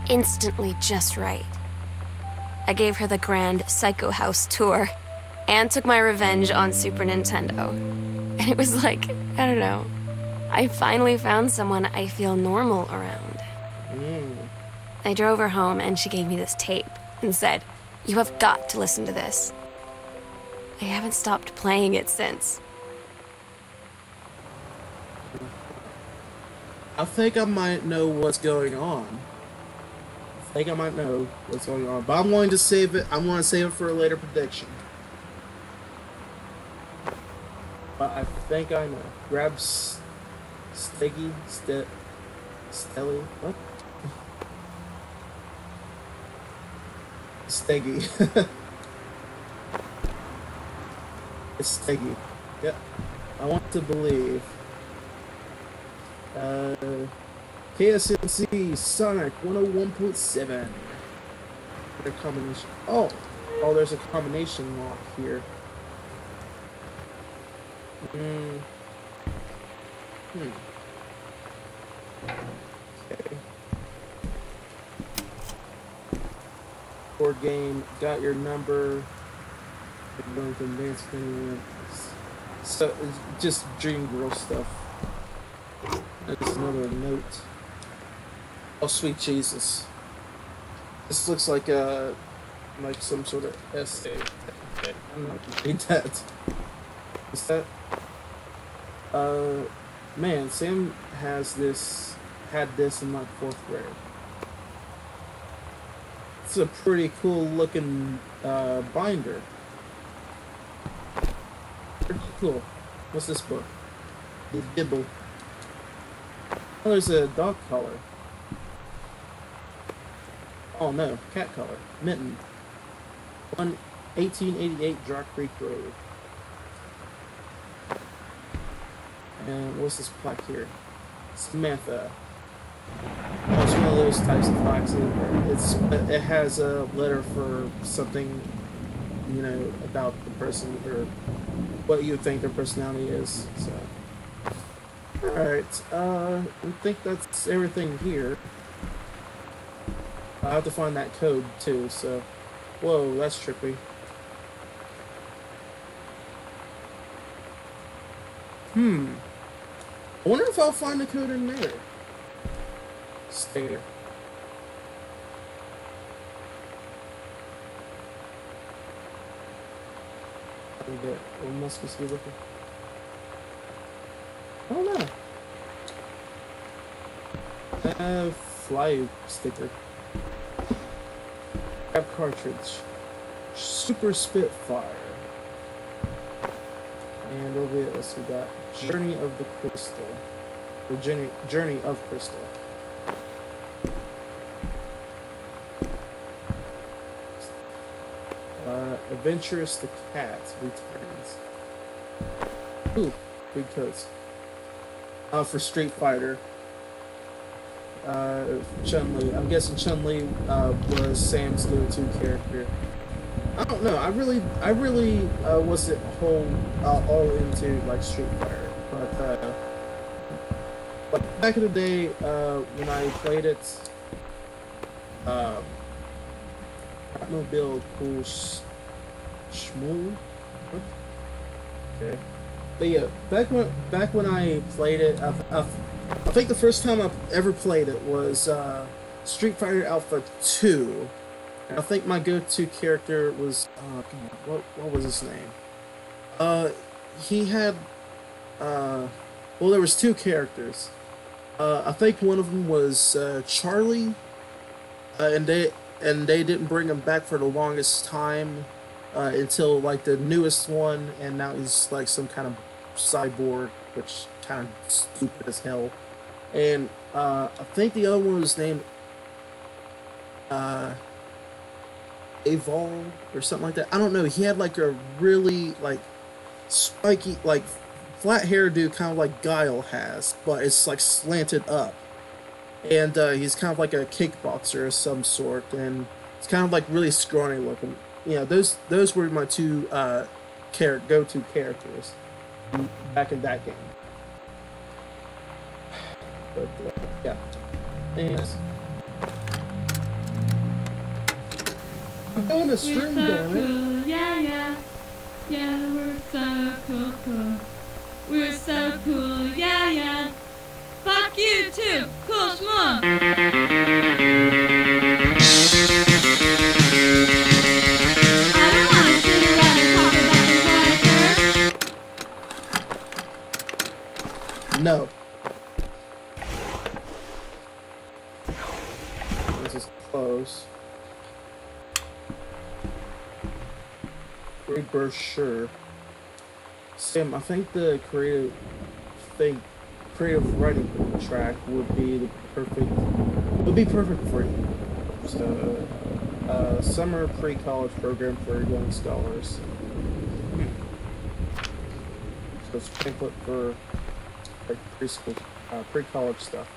instantly just right. I gave her the grand Psycho House tour and took my revenge on Super Nintendo. And it was like, I don't know, I finally found someone I feel normal around. I drove her home and she gave me this tape and said, "You have got to listen to this." I haven't stopped playing it since. I think I might know what's going on. But I'm going to save it. I'm going to save it for a later prediction. But I think I know. Grab Steggy, Stelly, what? Steggy. It's Steggy. Yep. I want to believe. KSNC Sonic 101.7. Their combination. Oh, there's a combination lock here. Okay. Board game. Got your number. Going to advance So it's just dream girl stuff. There's another note. Oh, sweet Jesus! This looks like some sort of essay. I'm not gonna read that. Is that? Man, Sam had this in like 4th grade. It's a pretty cool looking binder. Pretty cool. What's this book? The Dibble. Oh, there's a dog collar. Oh no, cat collar. Mitten. 1888 Dry Creek Road. And what's this plaque here? Samantha. Oh, it's one of those types of plaques. It has a letter for something, you know, about the person or what you think their personality is. So, all right. I think that's everything here. I have to find that code too. So, whoa, that's trippy. I wonder if I'll find the code in there. Stay there. What must we be looking? I don't know. Fly sticker. Grab cartridge. Super Spitfire. And over here, we got Journey of the Crystal. The Journey of Crystal. Adventurous the Cat returns. Ooh, big coats. For Street Fighter. Chun-Li. I'm guessing Chun-Li was Sam's go-to character. I don't know. I really wasn't all into like Street Fighter, but back in the day when I played it, Batmobile cool Shmoo. Okay, but yeah, back when I played it, I think the first time I ever played it was Street Fighter Alpha 2. And I think my go-to character was what was his name? He had well, there was 2 characters. I think one of them was Charlie, and they didn't bring him back for the longest time until like the newest one, and now he's like some kind of cyborg, which kind of stupid as hell. And I think the other one was named Evolve or something like that. I don't know. He had like a really like spiky, like flat hairdo, kind of like Guile has, but it's like slanted up. And he's kind of like a kickboxer of some sort, and it's kind of like really scrawny looking. You know, those were my 2 go-to characters back in that game. But yeah. Anyways. I'm doing a stream, damn it. Cool. Yeah, we're so cool. We're so cool, yeah. Fuck you too, cool schmuck. I don't want to sit around and talk about the water. No. This is close. Great brochure. Sam, I think the creative writing track would be perfect for you. So, summer pre-college program for young scholars. So it's pamphlet for like preschool, pre-college stuff.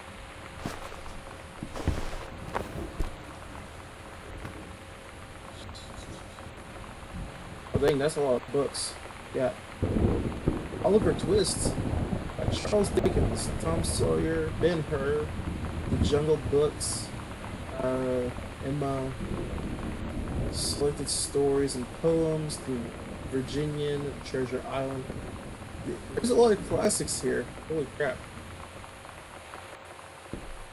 Oh dang, that's a lot of books. Yeah. Oliver Twist, by Charles Dickens, Tom Sawyer, Ben-Hur, The Jungle Books, Emma, Selected Stories and Poems, The Virginian, Treasure Island. There's a lot of classics here. Holy crap.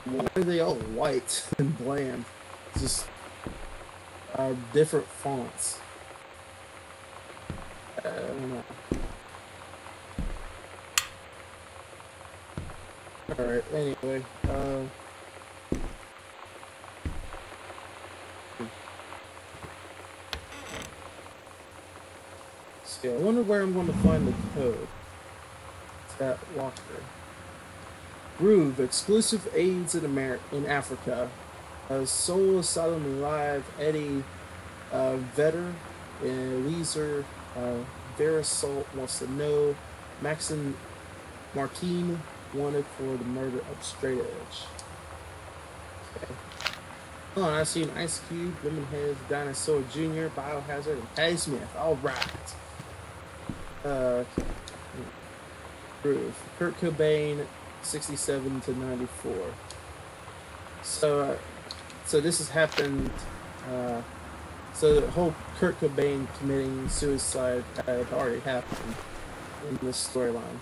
Why are they all white and bland? It's just different fonts. I don't know. Alright, anyway. See, I wonder where I'm going to find the code. It's that locker. Groove, exclusive aids in Africa. Soul Asylum Live, Eddie Vetter, Weezer, Vera Salt wants to know. Maxine Martine wanted for the murder of Straight Edge. Okay. Oh, and I've seen Ice Cube, Lemonheads, Dinosaur Jr., Biohazard, and Patty Smith. Alright. Groove. Kurt Cobain, 67 to 94. So this has happened. So the whole Kurt Cobain committing suicide had already happened in this storyline.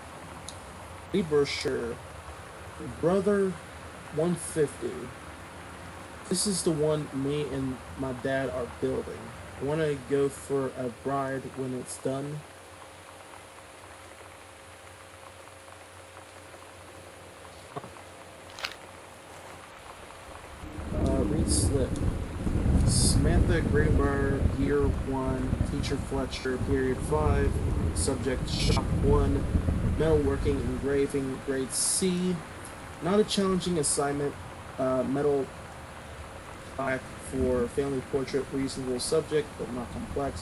Lee Brochure, Brother 150. This is the one me and my dad are building. Want to go for a bride when it's done? Read slip. Samantha Greenbrier, Year 1, Teacher Fletcher, Period 5, Subject Shop 1, Metalworking, Engraving, Grade C. Not a challenging assignment. Metal plaque for family portrait, reasonable subject, but not complex.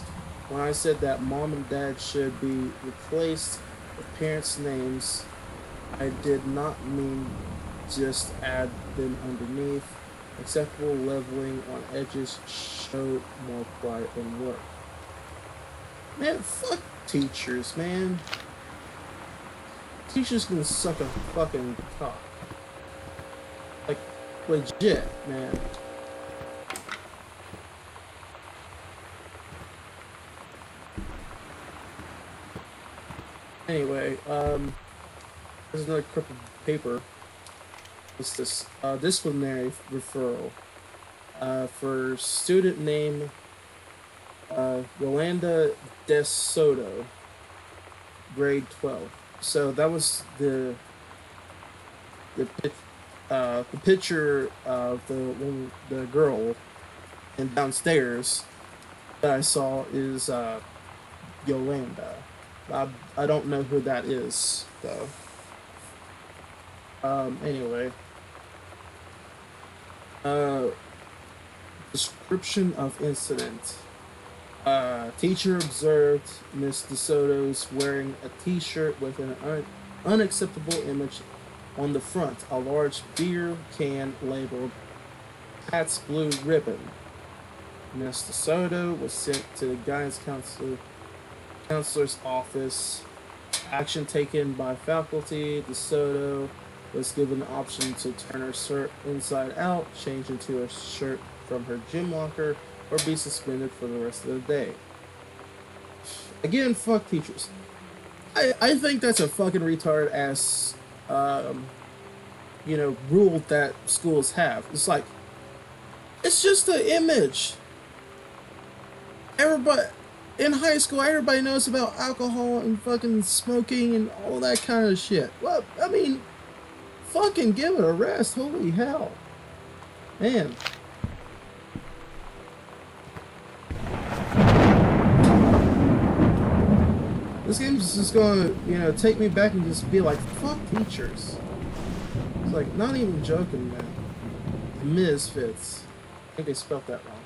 When I said that mom and dad should be replaced with parents' names, I did not mean just add them underneath. Acceptable leveling on edges show more quiet than work. Man, fuck teachers, man. Teachers can suck a fucking cock. Like, legit, man. Anyway, there's another crippled paper. What's this? Disciplinary referral. For student name, Yolanda De Soto, grade 12. So that was the picture of the girl, and downstairs that I saw is Yolanda. I don't know who that is though. Anyway. Description of incident. Teacher observed Miss DeSoto's wearing a t-shirt with an unacceptable image on the front, a large beer can labeled Pat's Blue Ribbon. Miss DeSoto was sent to the guidance counselor's office. Action taken by faculty. DeSoto was given the option to turn her shirt inside out, change into a shirt from her gym locker, or be suspended for the rest of the day. Again, fuck teachers. I think that's a fucking retarded ass, rule that schools have. It's like, it's just an image. Everybody in high school, everybody knows about alcohol and fucking smoking and all that kind of shit. Well, I mean, fucking give it a rest. Holy hell. Man. This game's just gonna, take me back and just be like, fuck teachers. It's like, not even joking, man. Misfits. I think they spelled that wrong.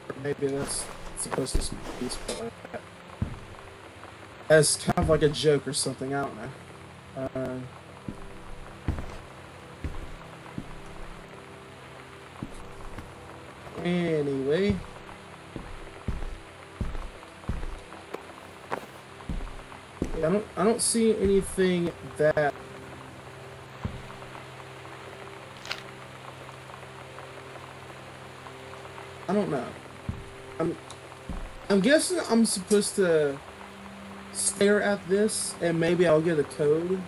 Or maybe that's supposed to be spelled like that. As kind of like a joke or something, I don't know. Anyway. Yeah, I don't see anything that I don't know. I'm guessing I'm supposed to stare at this and maybe I'll get a code.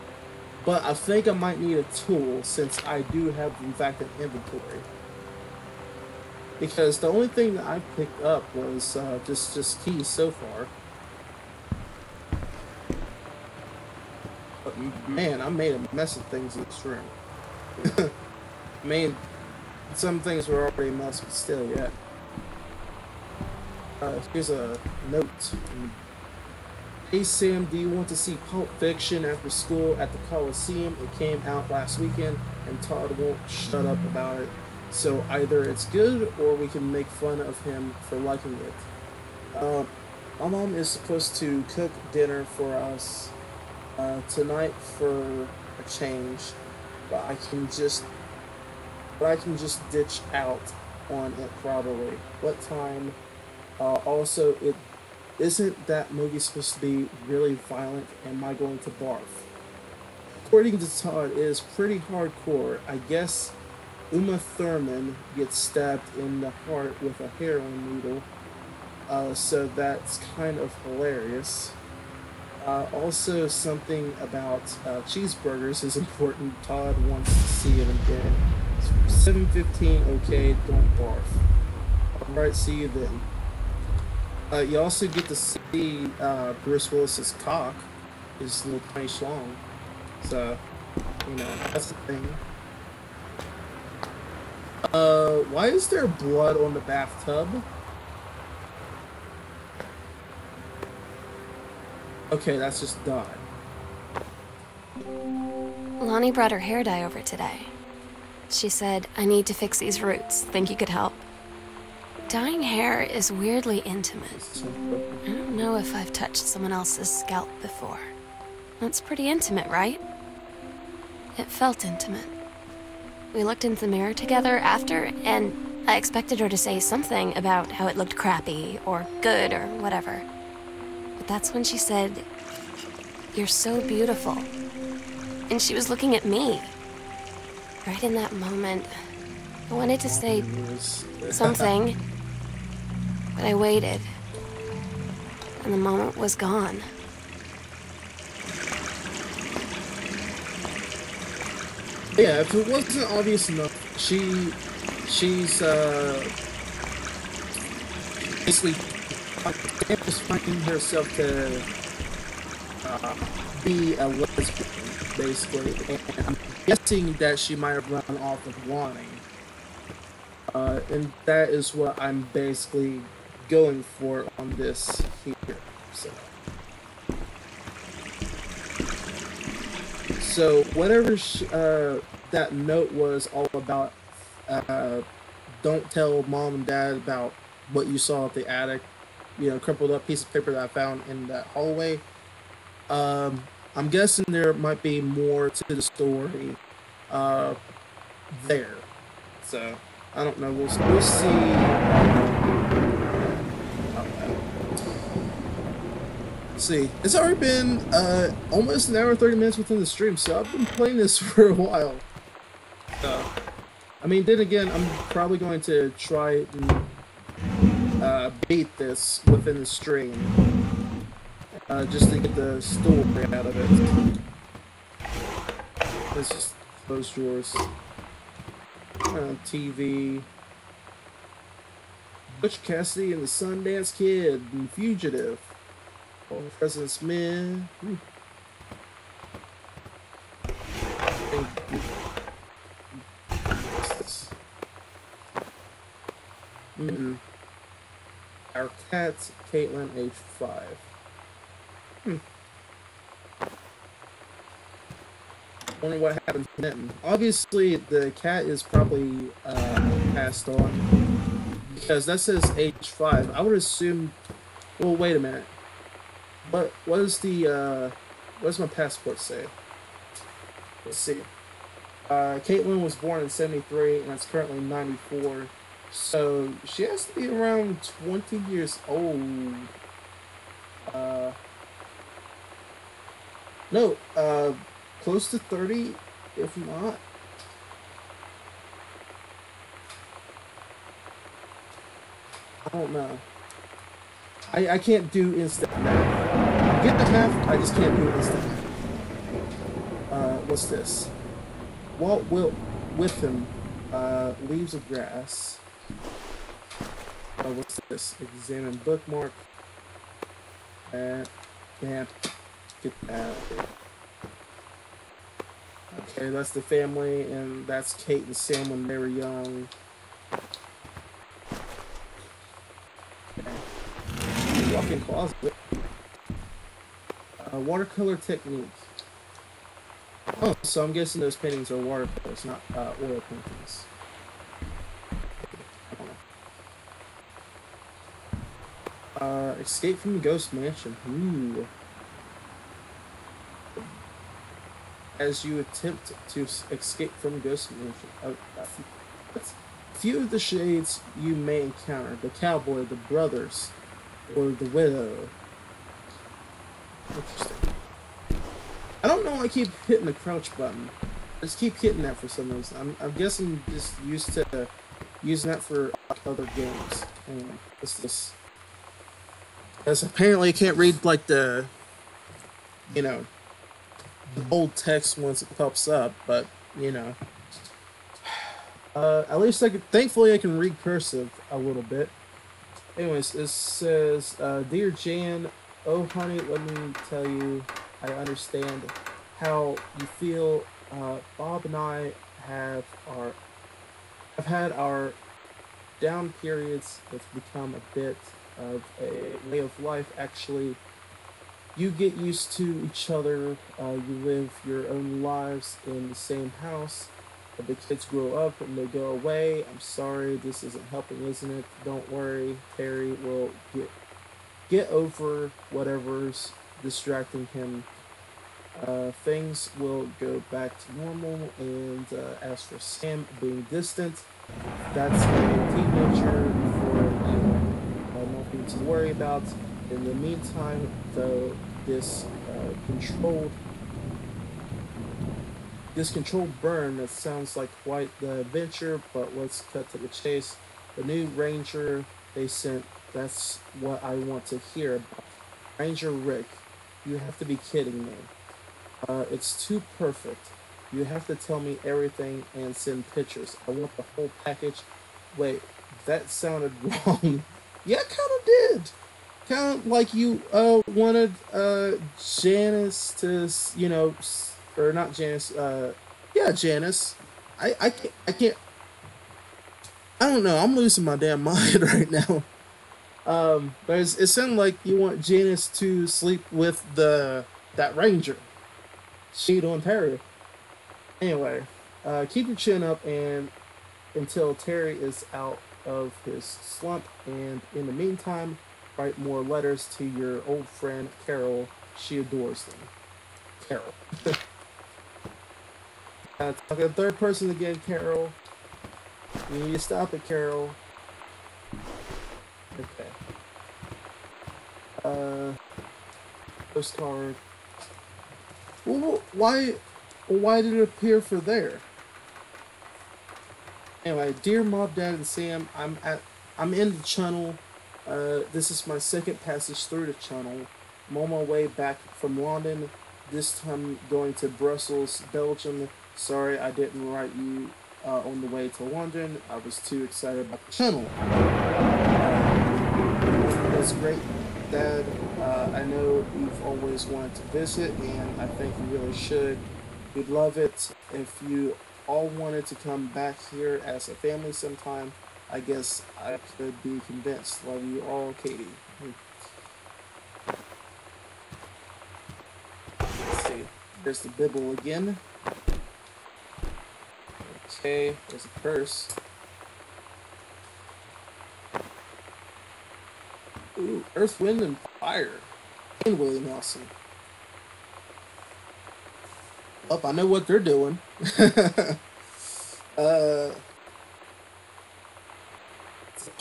But I think I might need a tool since I do have, in fact, an inventory. Because the only thing that I picked up was just keys so far. But man, I made a mess of things in this room. I mean, some things were already a mess, but still, yeah. Here's a note. Hey Sam, do you want to see Pulp Fiction after school at the Coliseum? It came out last weekend and Todd won't shut up about it. So either it's good or we can make fun of him for liking it. My mom is supposed to cook dinner for us tonight for a change, but I can just ditch out on it probably. What time? Also, it isn't that movie supposed to be really violent? Am I going to barf? According to Todd, it is pretty hardcore. I guess Uma Thurman gets stabbed in the heart with a heroin needle, so that's kind of hilarious. Also, something about cheeseburgers is important. Todd wants to see it again. 7:15, okay, don't barf. Alright, see you then. You also get to see Bruce Willis's cock, his little tiny schlong. So, you know, that's the thing. Why is there blood on the bathtub? Okay, that's just dye. Lonnie brought her hair dye over today. She said, I need to fix these roots. Think you could help? Dyeing hair is weirdly intimate. I don't know if I've touched someone else's scalp before. That's pretty intimate, right? It felt intimate. We looked in the mirror together after, and I expected her to say something about how it looked crappy, or good, or whatever. But that's when she said, "You're so beautiful." And she was looking at me. Right in that moment, I wanted to say something, but I waited, and the moment was gone. Yeah, if it wasn't obvious enough, she's basically just finding herself to be a lesbian, basically, and I'm guessing that she might have run off with wanting. And that is what I'm basically going for on this here. So whatever that note was all about, don't tell mom and dad about what you saw at the attic, you know, crumpled up piece of paper that I found in that hallway. I'm guessing there might be more to the story there. So I don't know. We'll see. See, it's already been almost an hour 30 minutes within the stream, so I've been playing this for a while. I mean, then again, I'm probably going to try and beat this within the stream, just to get the story out of it. Let's just close drawers. TV. Butch Cassidy and the Sundance Kid and Fugitive. President Smith. Our cat, Caitlin, age 5. Wonder what happened to them. Obviously, the cat is probably passed on because that says age 5. I would assume. Well, wait a minute. What does my passport say? Let's see. Caitlin was born in 73 and it's currently 94. So she has to be around 20 years old. No, close to 30, if not. I don't know. I can't do instant math. get the math, I just can't do it this time. What's this? Walt with him, leaves of grass. What's this? Examine bookmark. Yeah, get out of here. Okay, that's the family, and that's Kate and Sam when they were young. Okay. Walk-in closet. Watercolor technique. Oh, so I'm guessing those paintings are watercolors, not oil paintings. Escape from the Ghost Mansion. Ooh. As you attempt to escape from Ghost Mansion, a few of the shades you may encounter: the cowboy, the brothers, or the widow. Interesting. I don't know why I keep hitting the crouch button. I just keep hitting that for some reason. I'm guessing I'm just used to using that for other games. Anyway, what's this? Because apparently I can't read like the, you know, the bold text once it pops up, but you know. At least thankfully I can read cursive a little bit. Anyways, it says, Dear Jan, oh honey, let me tell you, I understand how you feel. Bob and I have had our down periods. It's become a bit of a way of life. Actually, you get used to each other. You live your own lives in the same house. But the kids grow up and they go away. I'm sorry, this isn't helping, isn't it? Don't worry, Terry will get over whatever's distracting him. Things will go back to normal. And as for Sam being distant, that's a teenager for you. Nothing to worry about. In the meantime, though, this controlled burn, that sounds like quite the adventure, but let's cut to the chase. The new ranger they sent, that's what I want to hear about. Ranger Rick, you have to be kidding me. It's too perfect. You have to tell me everything and send pictures. I want the whole package. Wait, that sounded wrong. Yeah, it kind of did. Kind of like you wanted Janice to, you know, or not Janice, yeah, Janice. I can't, I don't know, I'm losing my damn mind right now. But it sounded like you want Janice to sleep with that ranger. Sheet on Terry. Anyway, keep your chin up and until Terry is out of his slump, and in the meantime, write more letters to your old friend Carol. She adores them. Carol. Talking third person again, Carol. You need to stop it, Carol. Okay. Postcard. Well, why did it appear for there? Anyway, dear Mom, Dad, and Sam, I'm in the channel. This is my second passage through the channel. I'm on my way back from London. This time going to Brussels, Belgium. Sorry I didn't write you on the way to London. I was too excited about the channel. That's great, Dad. I know you've always wanted to visit, and I think you really should. We'd love it if you all wanted to come back here as a family sometime. I guess I could be convinced. Love you all, Katie. Let's see. There's the Bible again. Okay, there's a purse. Ooh, Earth, Wind, and Fire. And Willie Nelson. Oh, I know what they're doing. It's a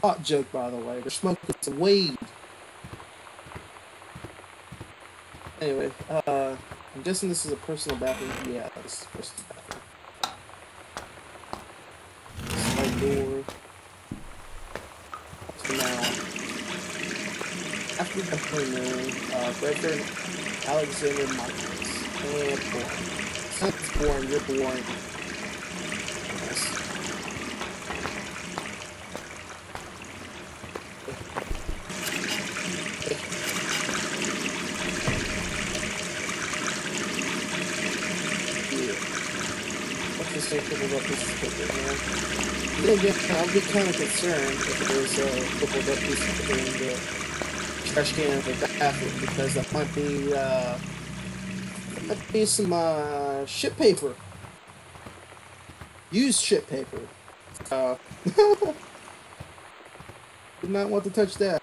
pot joke, by the way. They're smoking some weed. Anyway, I'm guessing this is a personal bathroom. Yeah, this is a personal bathroom. Slide door. For now. after the honeymoon, Reverend Alexander Michaels. And boring. Sounds boring, you're boring. Yes. This thing crippled up pieces of paper, man. Then again, I'll be kind of concerned if there's crippled up pieces of paper in the trash can of the bathroom, because that might be some shit paper. Used shit paper. Did not want to touch that.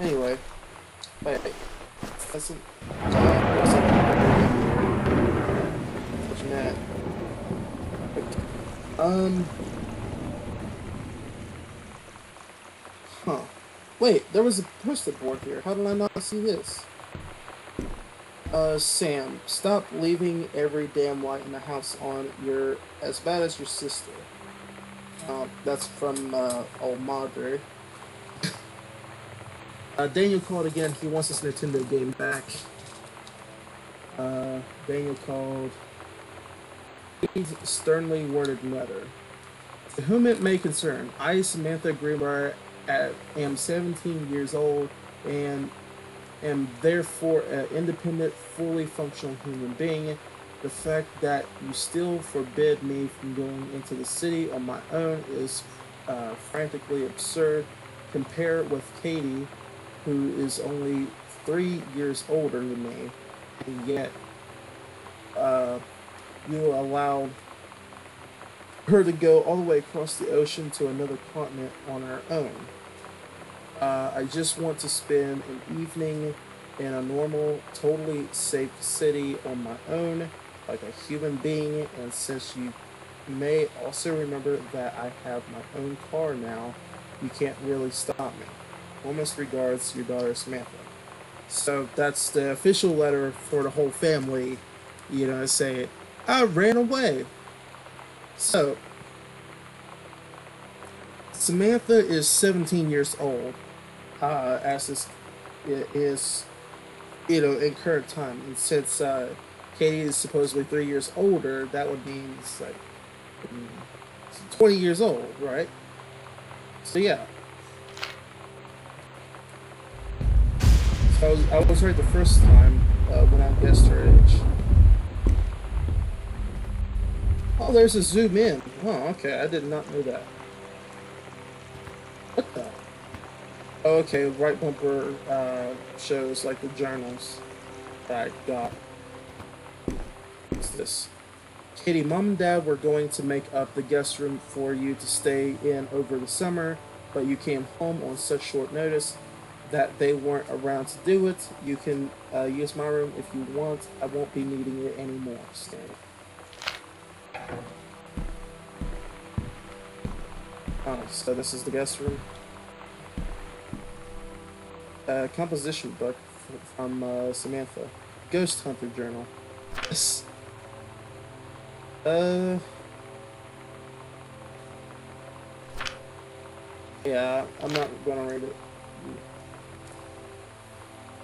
Anyway, wait. That's touching that. Huh. Wait, there was a poster board here. How did I not see this? Sam, stop leaving every damn light in the house on. You're as bad as your sister. That's from, old Madre. Daniel called again. He wants his Nintendo game back. Daniel called. Sternly worded letter. To whom it may concern, I, Samantha Greenbrier, am 17 years old and am therefore an independent, fully functional human being. The fact that you still forbid me from going into the city on my own is frantically absurd. Compare with Katie, who is only 3 years older than me, and yet you allowed her to go all the way across the ocean to another continent on her own. I just want to spend an evening in a normal, totally safe city on my own, like a human being, and since you may also remember that I have my own car now, you can't really stop me. Warmest regards, your daughter Samantha. So that's the official letter for the whole family, you know, say, I ran away. So, Samantha is 17 years old, as is, you know, in current time. And since Katie is supposedly 3 years older, that would mean it's like 20 years old, right? So, yeah. So I was right the first time when I guessed her age. Oh, there's a zoom in. Oh, okay. I did not know that. What the? Oh, okay. Right bumper shows like the journals that I got. What's this? Katie, Mom and Dad were going to make up the guest room for you to stay in over the summer, but you came home on such short notice that they weren't around to do it. You can use my room if you want. I won't be needing it anymore. Stan. Oh, so this is the guest room. Composition book from Samantha. Ghost Hunter Journal. Yes. Yeah, I'm not gonna read it.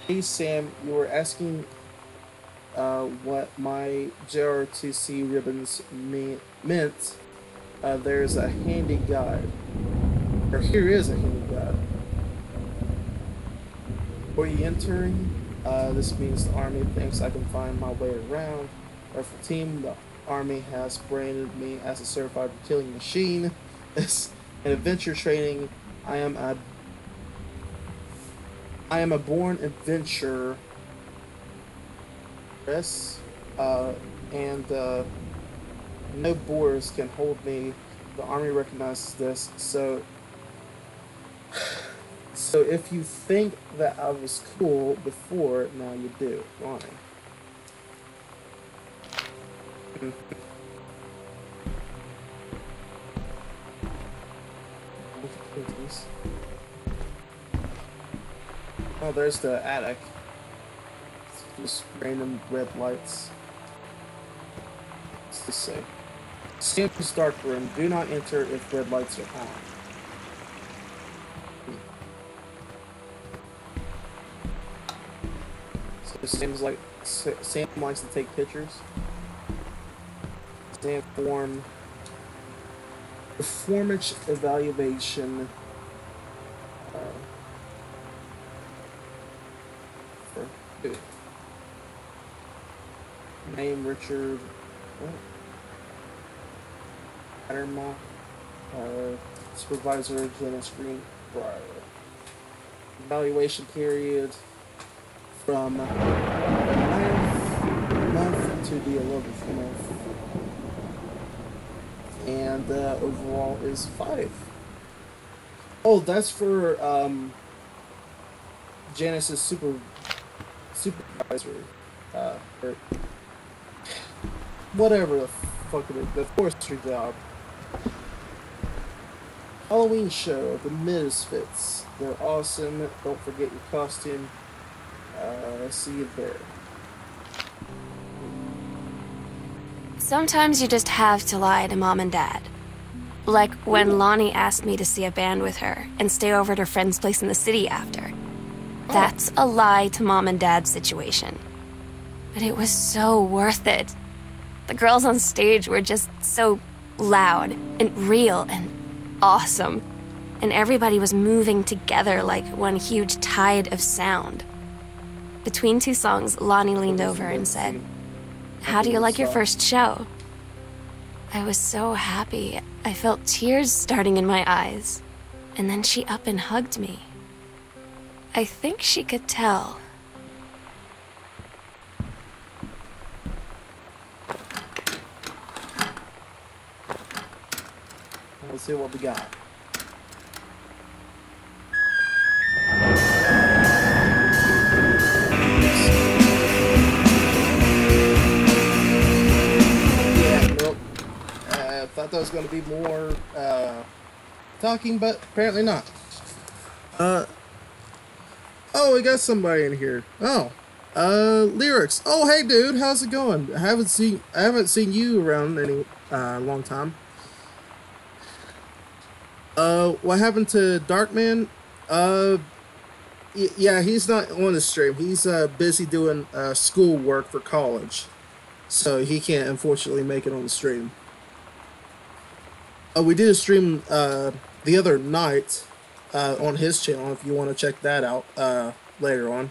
Hey Sam, you were asking what my JRTC ribbons meant. There's a handy guide. Or here is a handy guide. Orienteering. This means the Army thinks I can find my way around. Rifle team, the Army has branded me as a certified killing machine. This in adventure training, I am a born adventurer. Yes, and no borders can hold me. The Army recognizes this, so if you think that I was cool before, now you do. Why? Oh, there's the attic. Just random red lights. What's this say? Sam's dark room. Do not enter if red lights are on. Sam likes to take pictures. Sam form performance evaluation for who? Name Richard. Addermont, supervisor Janice Greenbrier. Evaluation period from the 9th month to the 11th month. And overall is 5. Oh, that's for Janice's supervisor. Or whatever the fuck it is, the forestry job. Halloween show, the Misfits. They're awesome. Don't forget your costume. See you there. Sometimes you just have to lie to Mom and Dad. Like when Lonnie asked me to see a band with her and stay over at her friend's place in the city after. That's a lie to Mom and Dad's situation. But it was so worth it. The girls on stage were just so loud and real and awesome. And everybody was moving together like one huge tide of sound. Between 2 songs, Lonnie leaned over and said, "How do you like your first show?" I was so happy. I felt tears starting in my eyes. And then she up and hugged me. I think she could tell. Let's see what we got. Thought that was going to be more talking, but apparently not. Oh, we got somebody in here. Oh, Lyrics. Oh, hey, dude, how's it going? I haven't seen you around any long time. What happened to Darkman? Yeah, he's not on the stream. He's busy doing school work for college, so he can't unfortunately make it on the stream. We did a stream the other night on his channel if you want to check that out later on.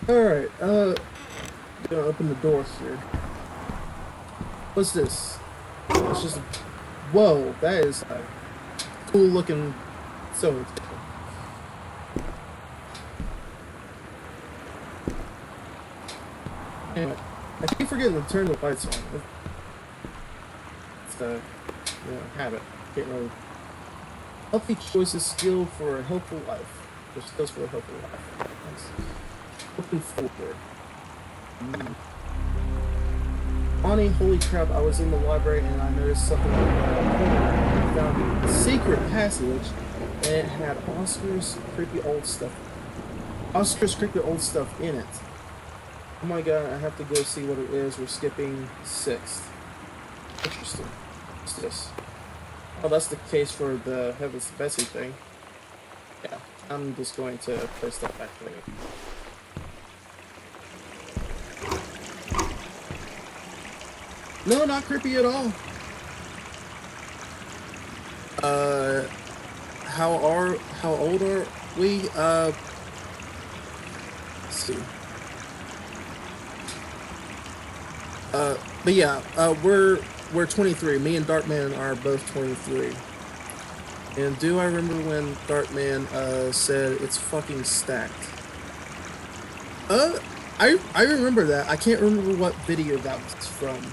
Alright, I'm gonna open the doors here. What's this? It's just whoa, that is cool looking sewing table. Anyway, I keep forgetting to turn the lights on. It's a habit. Can't really. Healthy choices, skill for a helpful life. Or skills for a helpful life. Nice. Looking forward. Bonnie, holy crap! I was in the library and I noticed something in the corner. I found a secret passage, and it had Oscar's creepy old stuff in it. Oh my god, I have to go see what it is. We're skipping 6th. Interesting. What's this? Oh, that's the case for the Heaven's Betsy thing. Yeah, I'm just going to place that back there. No, not creepy at all. How old are we? Let's see. But yeah, we're 23. Me and Darkman are both 23. And do I remember when Darkman said it's fucking stacked? I remember that. I can't remember what video that was from.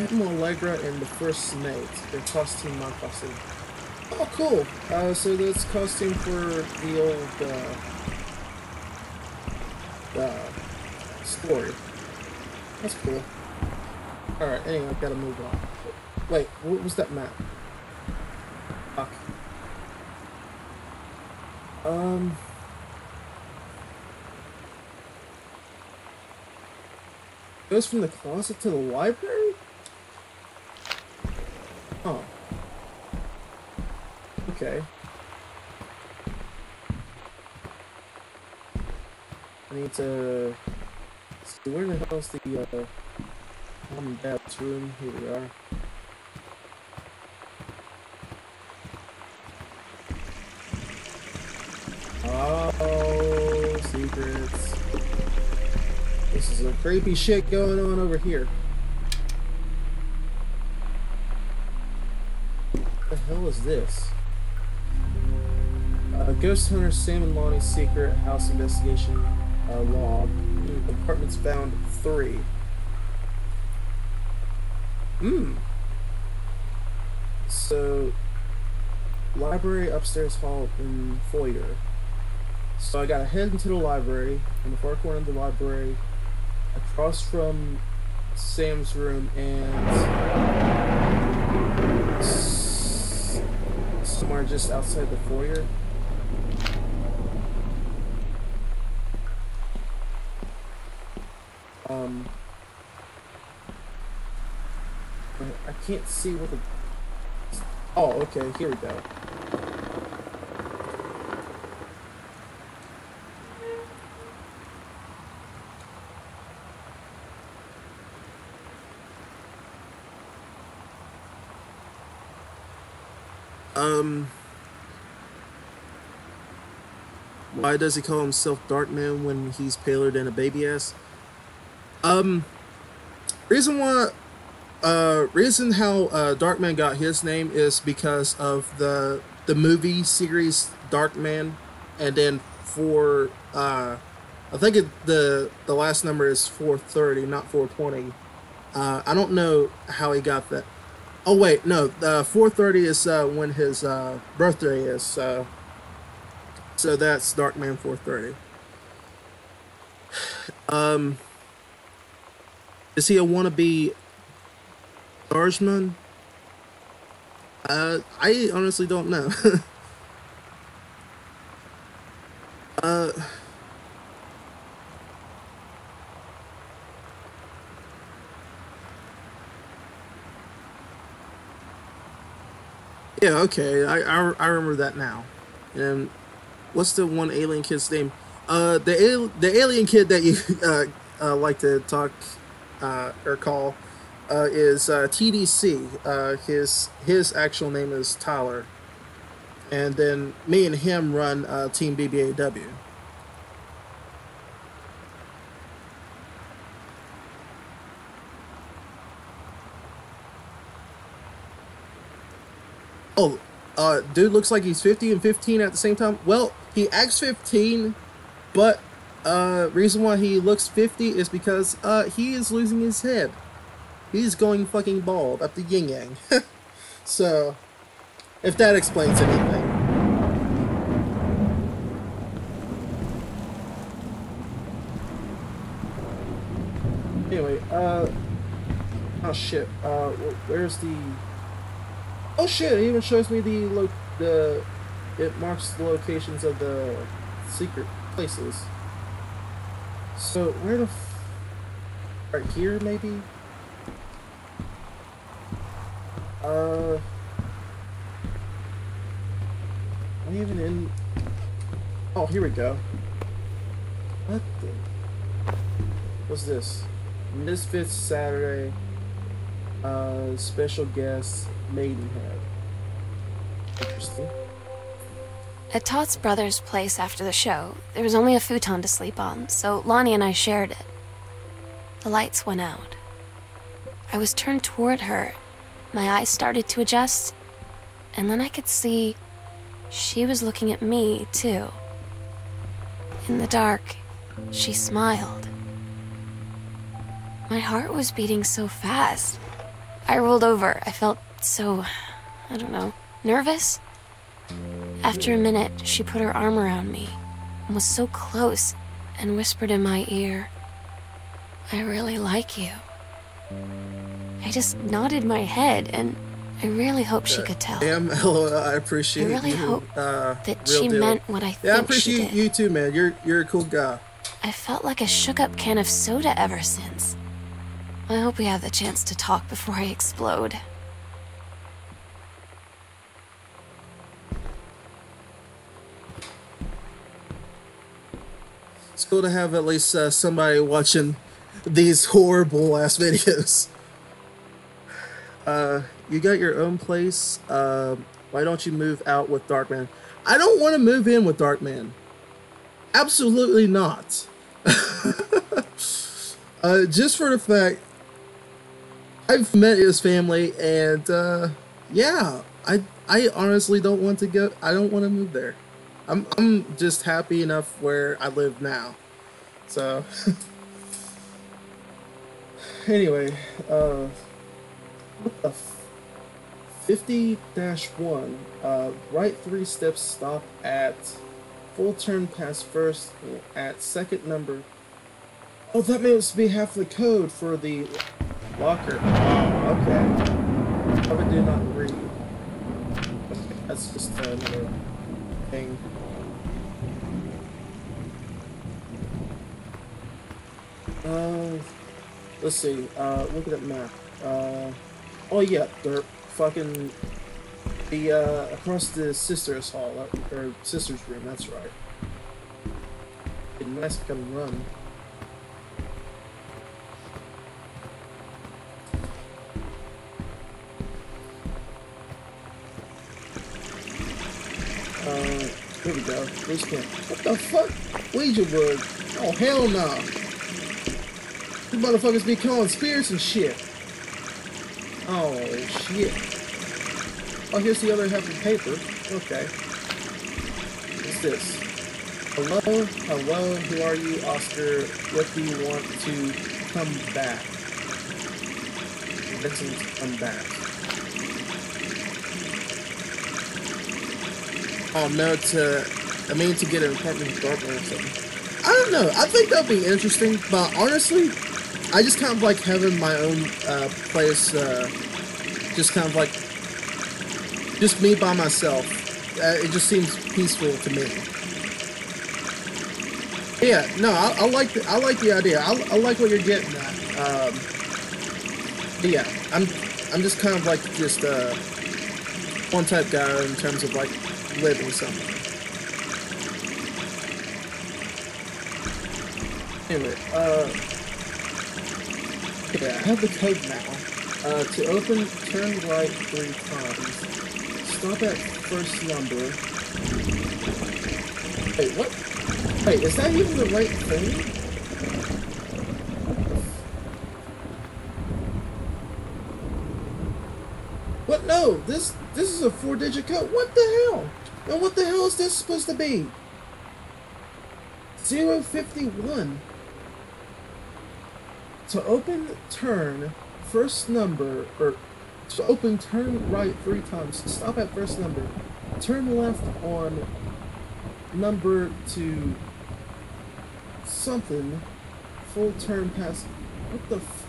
Allegra and the First Snake. Their costume, my costume. Oh, cool. So that's costume for the old story. That's cool. Alright, anyway, I've got to move on. Wait, what was that map? Fuck. Goes from the closet to the library? Oh. Okay. I need to see where the hell's the mom and dad's room. Here we are. Oh, secrets. This is a creepy shit going on over here. What the hell is this? Ghost Hunter Sam and Lonnie's secret house investigation log. Apartments found 3. So, library, upstairs hall, and foyer. So I gotta head into the library, in the far corner of the library, across from Sam's room, and somewhere just outside the foyer. I can't see what the... Oh, okay, here we go. Why does he call himself Darkman when he's paler than a baby ass? Reason how Darkman got his name is because of the movie series Darkman, and then I think the last number is 430, not 420. I don't know how he got that. Oh wait, no, 430 is when his birthday is, so that's Darkman 430. Is he a wannabe Starsman? I honestly don't know. Yeah, okay, I remember that now. And what's the one alien kid's name? The alien kid that you like to talk or call is TDC. His actual name is Tyler, and then me and him run Team BBAW. Oh, dude looks like he's 50 and 15 at the same time. Well, he acts 15, but reason why he looks 50 is because he is losing his head. He's going fucking bald up the yin yang. So, if that explains anything. Anyway, oh shit, where's the... Oh shit, it even shows me it marks the locations of the secret places. So, where the right here, maybe? Are we even in... Oh, here we go. What the... What's this? Misfits Saturday. Special guest, Maidenhead. Interesting. At Todd's brother's place after the show, there was only a futon to sleep on, so Lonnie and I shared it. The lights went out. I was turned toward her. My eyes started to adjust, and then I could see she was looking at me, too. In the dark, she smiled. My heart was beating so fast. I rolled over. I felt so, I don't know, nervous. After a minute, she put her arm around me and was so close and whispered in my ear, "I really like you." I just nodded my head, and I really hope she could tell. Damn, LOL, I appreciate you. I really hope that she deal. meant what I think she did. Yeah, I appreciate you too, man. You're a cool guy. I felt like a shook-up can of soda ever since. I hope we have the chance to talk before I explode. cool to have at least somebody watching these horrible ass videos. You got your own place. Why don't you move out with Darkman? I don't want to move in with Darkman. Absolutely not. Just for the fact I've met his family, and yeah, I honestly don't want to go. I don't want to move there. I'm just happy enough where I live now. So anyway, what the 50-1, right 3 steps, stop at full turn past first at second number. Oh, that must be half the code for the locker. Oh, okay. Probably do not read. That's just another thing. Let's see. Look at that map. Oh yeah, they're fucking across the sister's hall, or sister's room. That's right. It's nice to come run. Here we go. This camp. What the fuck? Ouija board. Oh hell no. These motherfuckers be calling spirits and shit. Oh shit. Oh, here's the other half of the paper. Okay. What's this? Hello? Hello? Who are you, Oscar? What do you want to come back? Vincent, come back. Oh no, I mean to get an apartment with Darkman or something. I don't know. I think that'd be interesting, but honestly, I just kind of like having my own place, just kind of like, just me by myself. It just seems peaceful to me. Yeah, no, I like the idea. I like what you're getting at. But yeah, I'm just kind of like just one type guy in terms of like living somewhere. Anyway, yeah, I have the code now. To open, turn right 3 times. Stop at first number. Wait, what? Wait, is that even the right thing? What? No, this is a 4-digit code. What the hell? And what the hell is this supposed to be? 051. To open, turn first number, or to open, turn right 3 times. Stop at first number. Turn left on number to something. Full turn past. What the f?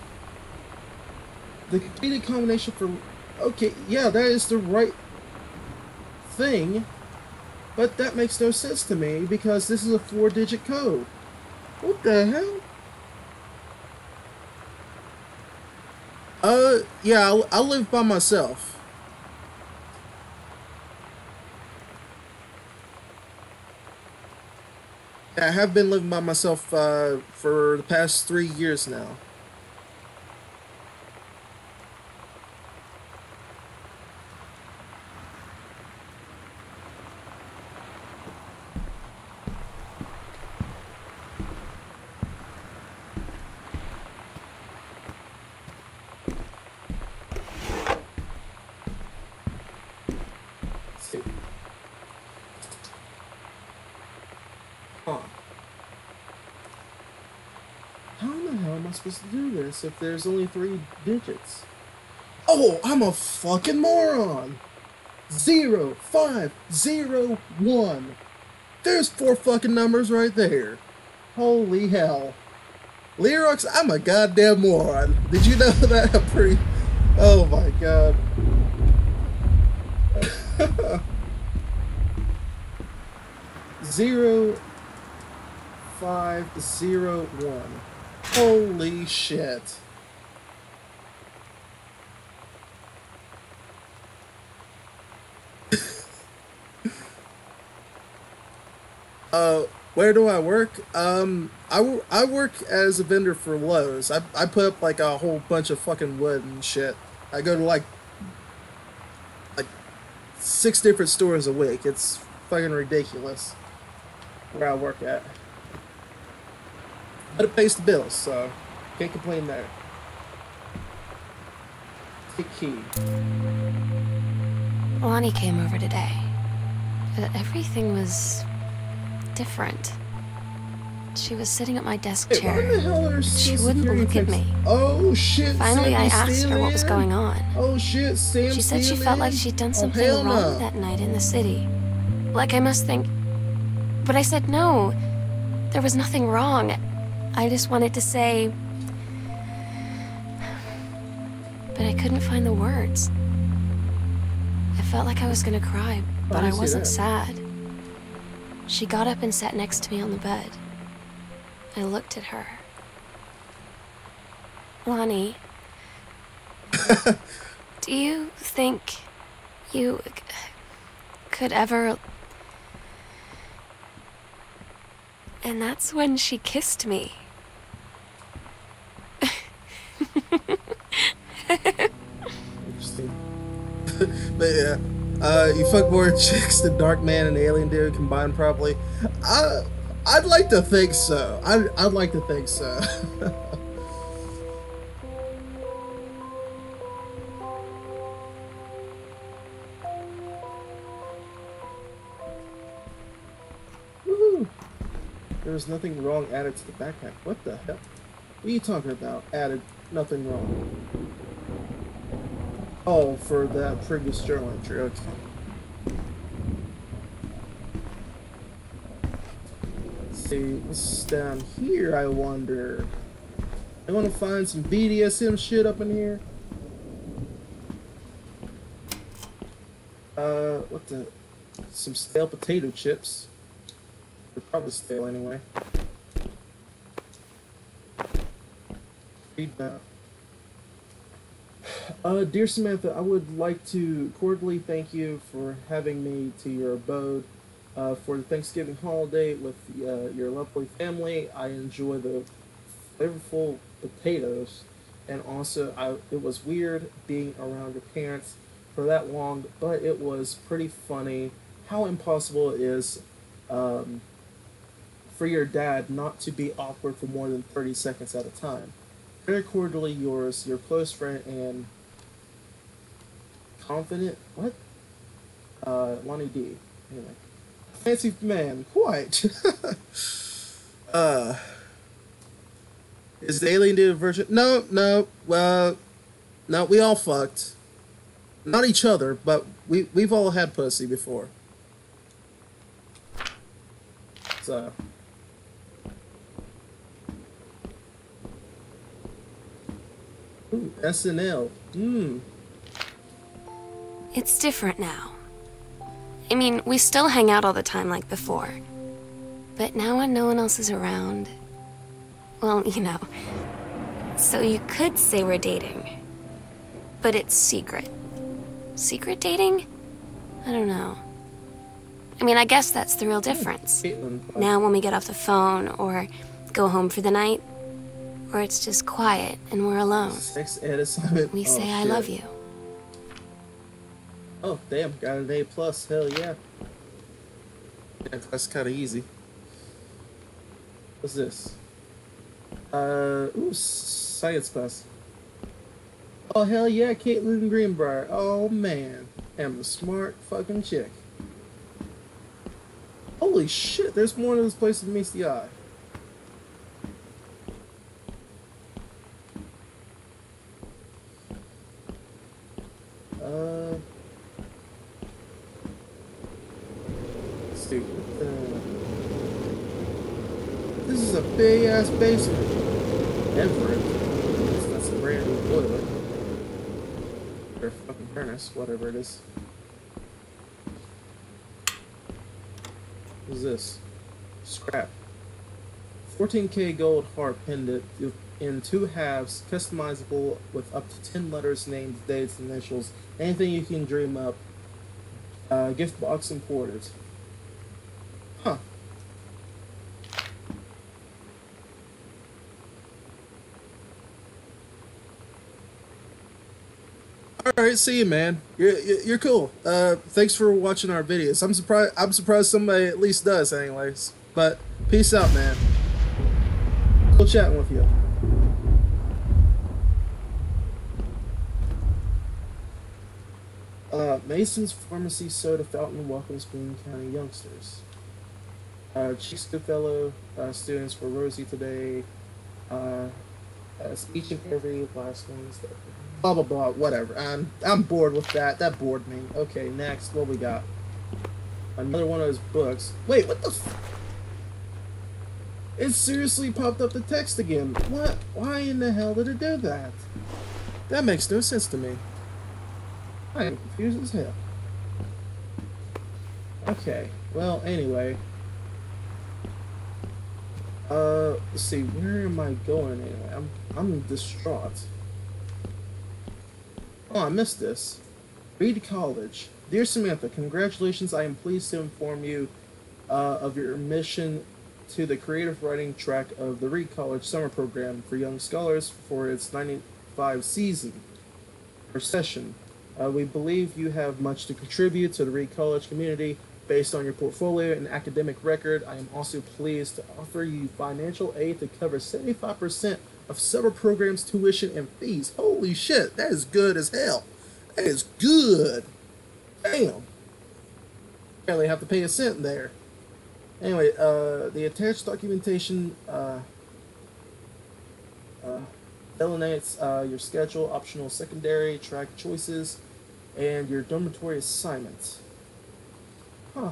The completed combination for. Okay, yeah, that is the right thing. But that makes no sense to me because this is a 4-digit code. What the hell? Yeah, I live by myself. Yeah, I have been living by myself for the past 3 years now. Supposed to do this if there's only 3 digits? Oh, I'm a fucking moron. 0501. There's 4 fucking numbers right there. Holy hell. Lerox, I'm a goddamn moron. Did you know that? I'm pretty. Oh my god. 0501. Holy shit. Where do I work? I work as a vendor for Lowe's. I put up like a whole bunch of fucking wood and shit. I go to like 6 different stores a week. It's fucking ridiculous where I work at. But it pays the bills, so can't complain there. The key. Lonnie came over today. Everything was different. She was sitting at my desk Hey, chair. why the hell are She so wouldn't security look at checks? me. Oh shit! Finally, I Sammy asked her what was stealing? going on. Oh shit! Sam She said she stealing? felt like she'd done Oh, something hell wrong no. that night in the city. Like I must think. But I said no. There was nothing wrong. I just wanted to say. But I couldn't find the words. I felt like I was gonna cry, but I see wasn't that. sad. She got up and sat next to me on the bed. I looked at her. Lonnie, do you think you could ever... And that's when she kissed me. Interesting. But yeah, you fuck more chicks than Dark Man and Alien Dude combined, probably. I'd like to think so. I'd like to think so. Woohoo! There was nothing wrong added to the backpack. What the hell? What are you talking about? Added nothing wrong. Oh, for that previous journal entry. Okay. Let's see what's down here. I wonder. I want to find some BDSM shit up in here. What the? Some stale potato chips. They're probably stale anyway. Read that. Dear Samantha, I would like to cordially thank you for having me to your abode for the Thanksgiving holiday with your lovely family. I enjoy the flavorful potatoes, and also it was weird being around your parents for that long, but it was pretty funny how impossible it is for your dad not to be awkward for more than 30 seconds at a time. Very cordially yours, your close friend and confident, what? Lonnie D. Anyway. Fancy man, quite. Is the alien dude a virgin? No, we all fucked. Not each other, but we've all had pussy before. So. Ooh, SNL. It's different now. I mean, we still hang out all the time like before. But now when no one else is around... Well, you know. So you could say we're dating. But it's secret. Secret dating? I don't know. I mean, I guess that's the real difference. Now when we get off the phone or go home for the night, or it's just quiet and we're alone, Sex ed assignment. we say I shit. love you. Oh, damn, got an A+, hell yeah. Yeah, that's kind of easy. What's this? Ooh, science class. Oh, hell yeah, Caitlin Greenbrier. Oh, man. I'm a smart fucking chick. Holy shit, there's more to this place than meets the eye. Let's see. This is a big ass basement. Everett. That's a brand new toilet. Or fucking furnace, whatever it is. What's this? Scrap. 14K gold heart pendant in 2 halves, customizable with up to 10 letters, names, dates, initials, anything you can dream up. Gift box imported. Huh. All right, see you, man. You're cool. Thanks for watching our videos. I'm surprised somebody at least does, anyways. But peace out, man. Cool chatting with you. Mason's Pharmacy Soda Fountain welcomes Boone County youngsters. Chiefs Goodfellow students for Rosie today. As each and every last Wednesday. Blah blah blah. Whatever. I'm bored with that. That bored me. Okay, next. What we got? Another one of those books. Wait, what the? It seriously popped up the text again. What? Why in the hell did it do that? That makes no sense to me. I am confused as hell. Okay. Well, anyway. Let's see. Where am I going anyway? I'm distraught. Oh, I missed this. Reed College. Dear Samantha, congratulations. I am pleased to inform you of your admission to the creative writing track of the Reed College Summer Program for Young Scholars for its 95 season or session. We believe you have much to contribute to the Reed College community based on your portfolio and academic record. I am also pleased to offer you financial aid to cover 75% of summer programs, tuition, and fees. Holy shit, that is good as hell. That is good. Damn. Barely have to pay a cent there. Anyway, the attached documentation delineates your schedule, optional secondary track choices, and your dormitory assignments. Huh.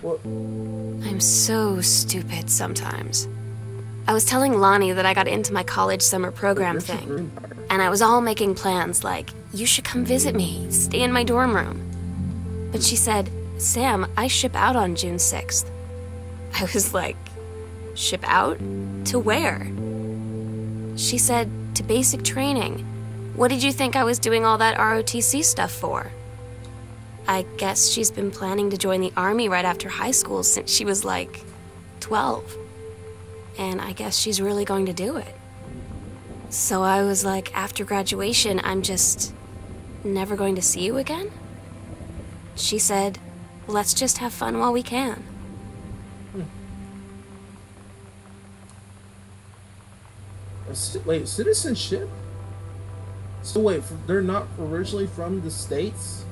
What? I'm so stupid sometimes. I was telling Lonnie that I got into my college summer program thing, and I was all making plans like, you should come visit me, stay in my dorm room. But she said, Sam, I ship out on June 6th. I was like, ship out? To where? She said, to basic training. What did you think I was doing all that ROTC stuff for? I guess she's been planning to join the Army right after high school since she was like 12. And I guess she's really going to do it. So I was like, after graduation, I'm just never going to see you again? She said, let's just have fun while we can. Wait, citizenship? So wait, they're not originally from the States?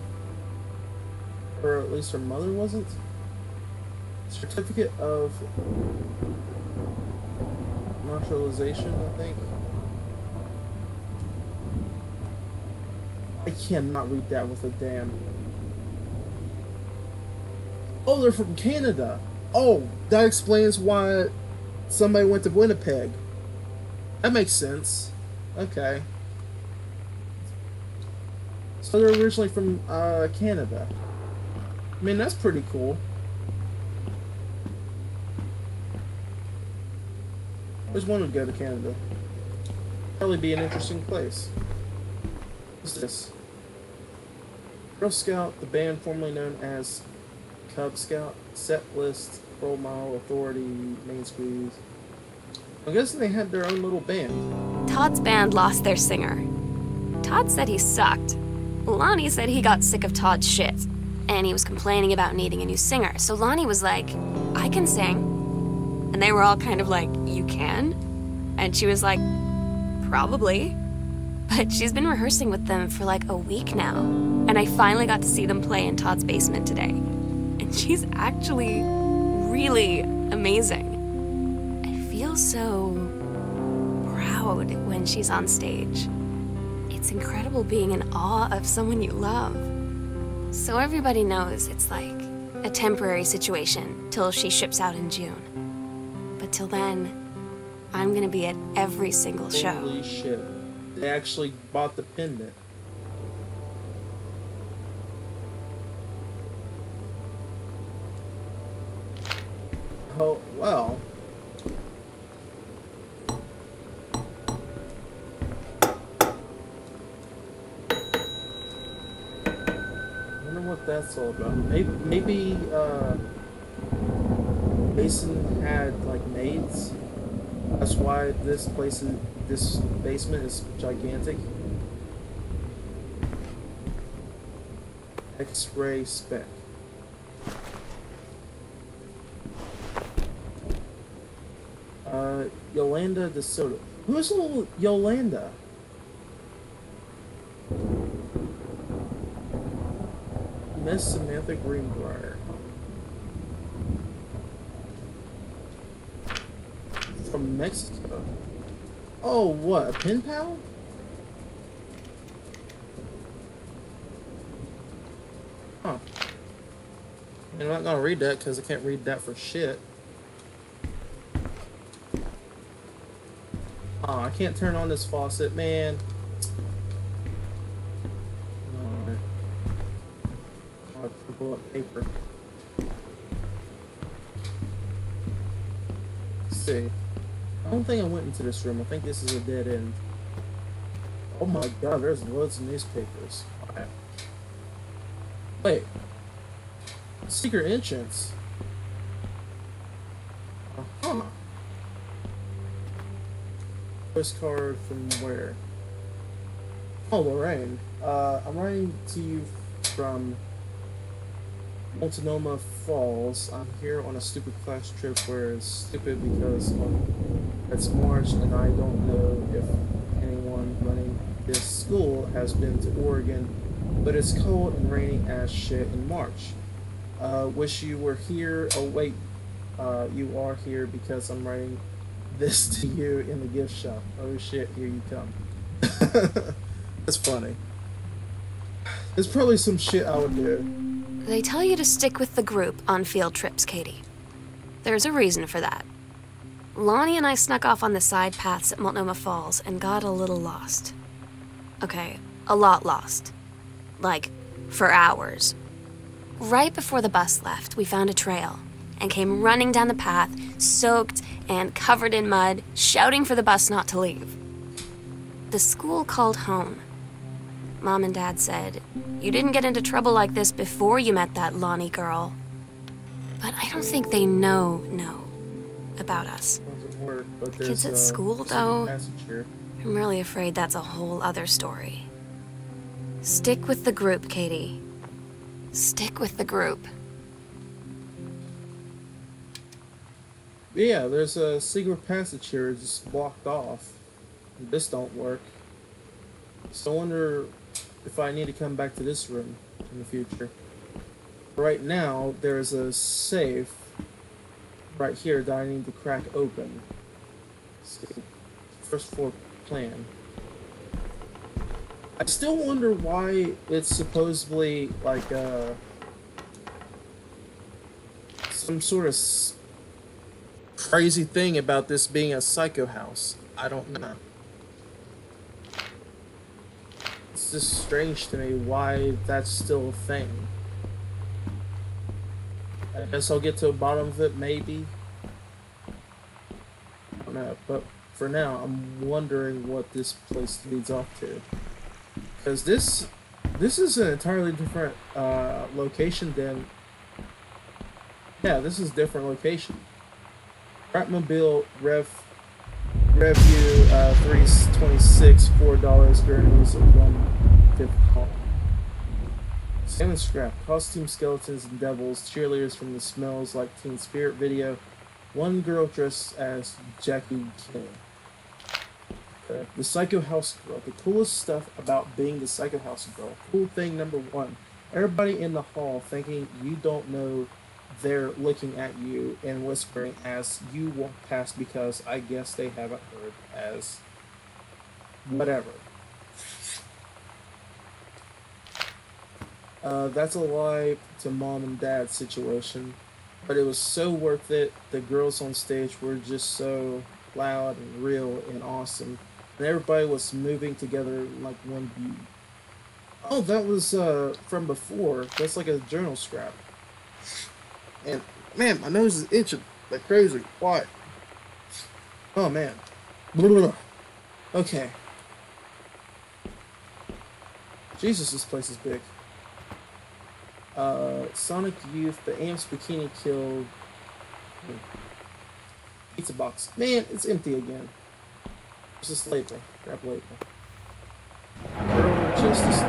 Or at least her mother wasn't? Certificate of naturalization, I think. I cannot read that with a damn... Oh, they're from Canada! Oh, that explains why somebody went to Winnipeg. That makes sense. Okay. So they're originally from Canada. I mean, that's pretty cool. I always wanted to go to Canada. Probably be an interesting place. What's this? Girl Scout, the band formerly known as Cub Scout, set list, Pro Mile, Authority, Main Squeeze. I'm guessing they had their own little band. Todd's band lost their singer. Todd said he sucked. Lonnie said he got sick of Todd's shit, and he was complaining about needing a new singer. So Lonnie was like, I can sing. And they were all kind of like, you can? And she was like, probably. But she's been rehearsing with them for like a week now. And I finally got to see them play in Todd's basement today. And she's actually really amazing. I feel so proud when she's on stage. It's incredible being in awe of someone you love. So everybody knows it's like a temporary situation till she ships out in June. But till then, I'm gonna be at every single show. Holy shit. They actually bought the pendant. Oh, well. I wonder what that's all about. Maybe Mason had like maids. That's why this basement is gigantic. X-ray spec. Yolanda DeSoto. Who's little Yolanda? Miss Samantha Greenbrier. From Mexico. Oh, what? A pen pal? Huh. I'm not gonna read that because I can't read that for shit. Oh, I can't turn on this faucet, man. Alright. I'll pull up paper. Let's see. I don't think I went into this room. I think this is a dead end. Oh my god, there's loads of newspapers. Alright. Wait. Secret entrance. Uh-huh. Postcard from where? Oh, Lorraine. I'm writing to you from Multnomah Falls. I'm here on a stupid class trip where it's stupid because it's March and I don't know if anyone running this school has been to Oregon, but it's cold and raining as shit in March. Wish you were here. Oh wait, you are here because I'm writing this to you in the gift shop. Oh shit, here you come. That's funny. There's probably some shit I would do. They tell you to stick with the group on field trips, Katie. There's a reason for that. Lonnie and I snuck off on the side paths at Multnomah Falls and got a little lost. Okay, a lot lost. Like, for hours. Right before the bus left, we found a trail and came running down the path, soaked and covered in mud, shouting for the bus not to leave. The school called home. Mom and Dad said, "You didn't get into trouble like this before you met that Lonnie girl." But I don't think they know about us. But The kids at school, though, I'm really afraid that's a whole other story. Stick with the group, Katie. Stick with the group. Yeah, there's a secret passage here just blocked off. This don't work. So I wonder if I need to come back to this room in the future. Right now, there's a safe right here that I need to crack open. Let's see. First floor plan. I still wonder why it's supposedly like some sort of crazy thing about this being a psycho house. I don't know. It's just strange to me why that's still a thing. I guess I'll get to the bottom of it, maybe. I don't know, but for now, I'm wondering what this place leads off to. Because this is an entirely different location than... Yeah, this is a different location. Ratmobile Review 326, $4, Gurney's, and 1/5 call. Salmon Scrap, costume skeletons and devils, cheerleaders from the Smells Like Teen Spirit video, one girl dressed as Jackie King. The Psycho House Girl. The coolest stuff about being the Psycho House Girl. Cool thing number one. Everybody in the hall thinking you don't know they're looking at you and whispering as you walk past because I guess they haven't heard as whatever. That's a lie to mom and dad's situation, but it was so worth it. The girls on stage were just so loud and real and awesome, and everybody was moving together like one view. Oh, that was from before. That's like a journal scrap. And man, my nose is itching like crazy. Why? Oh man. Okay. Jesus, this place is big. Sonic Youth, the Amps Bikini Kill. Pizza box. Man, it's empty again. Where's this label? Grab label. Girl Justice.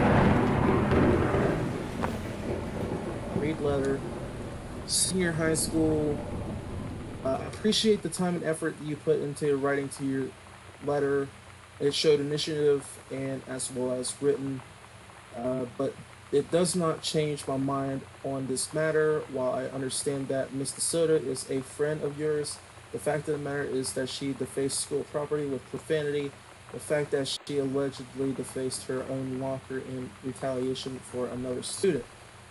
great letter. Senior high school. I appreciate the time and effort that you put into writing to your letter. It showed initiative and as well as written, but it does not change my mind on this matter. While I understand that Miss DeSoto is a friend of yours, the fact of the matter is that she defaced school property with profanity. The fact that she allegedly defaced her own locker in retaliation for another student.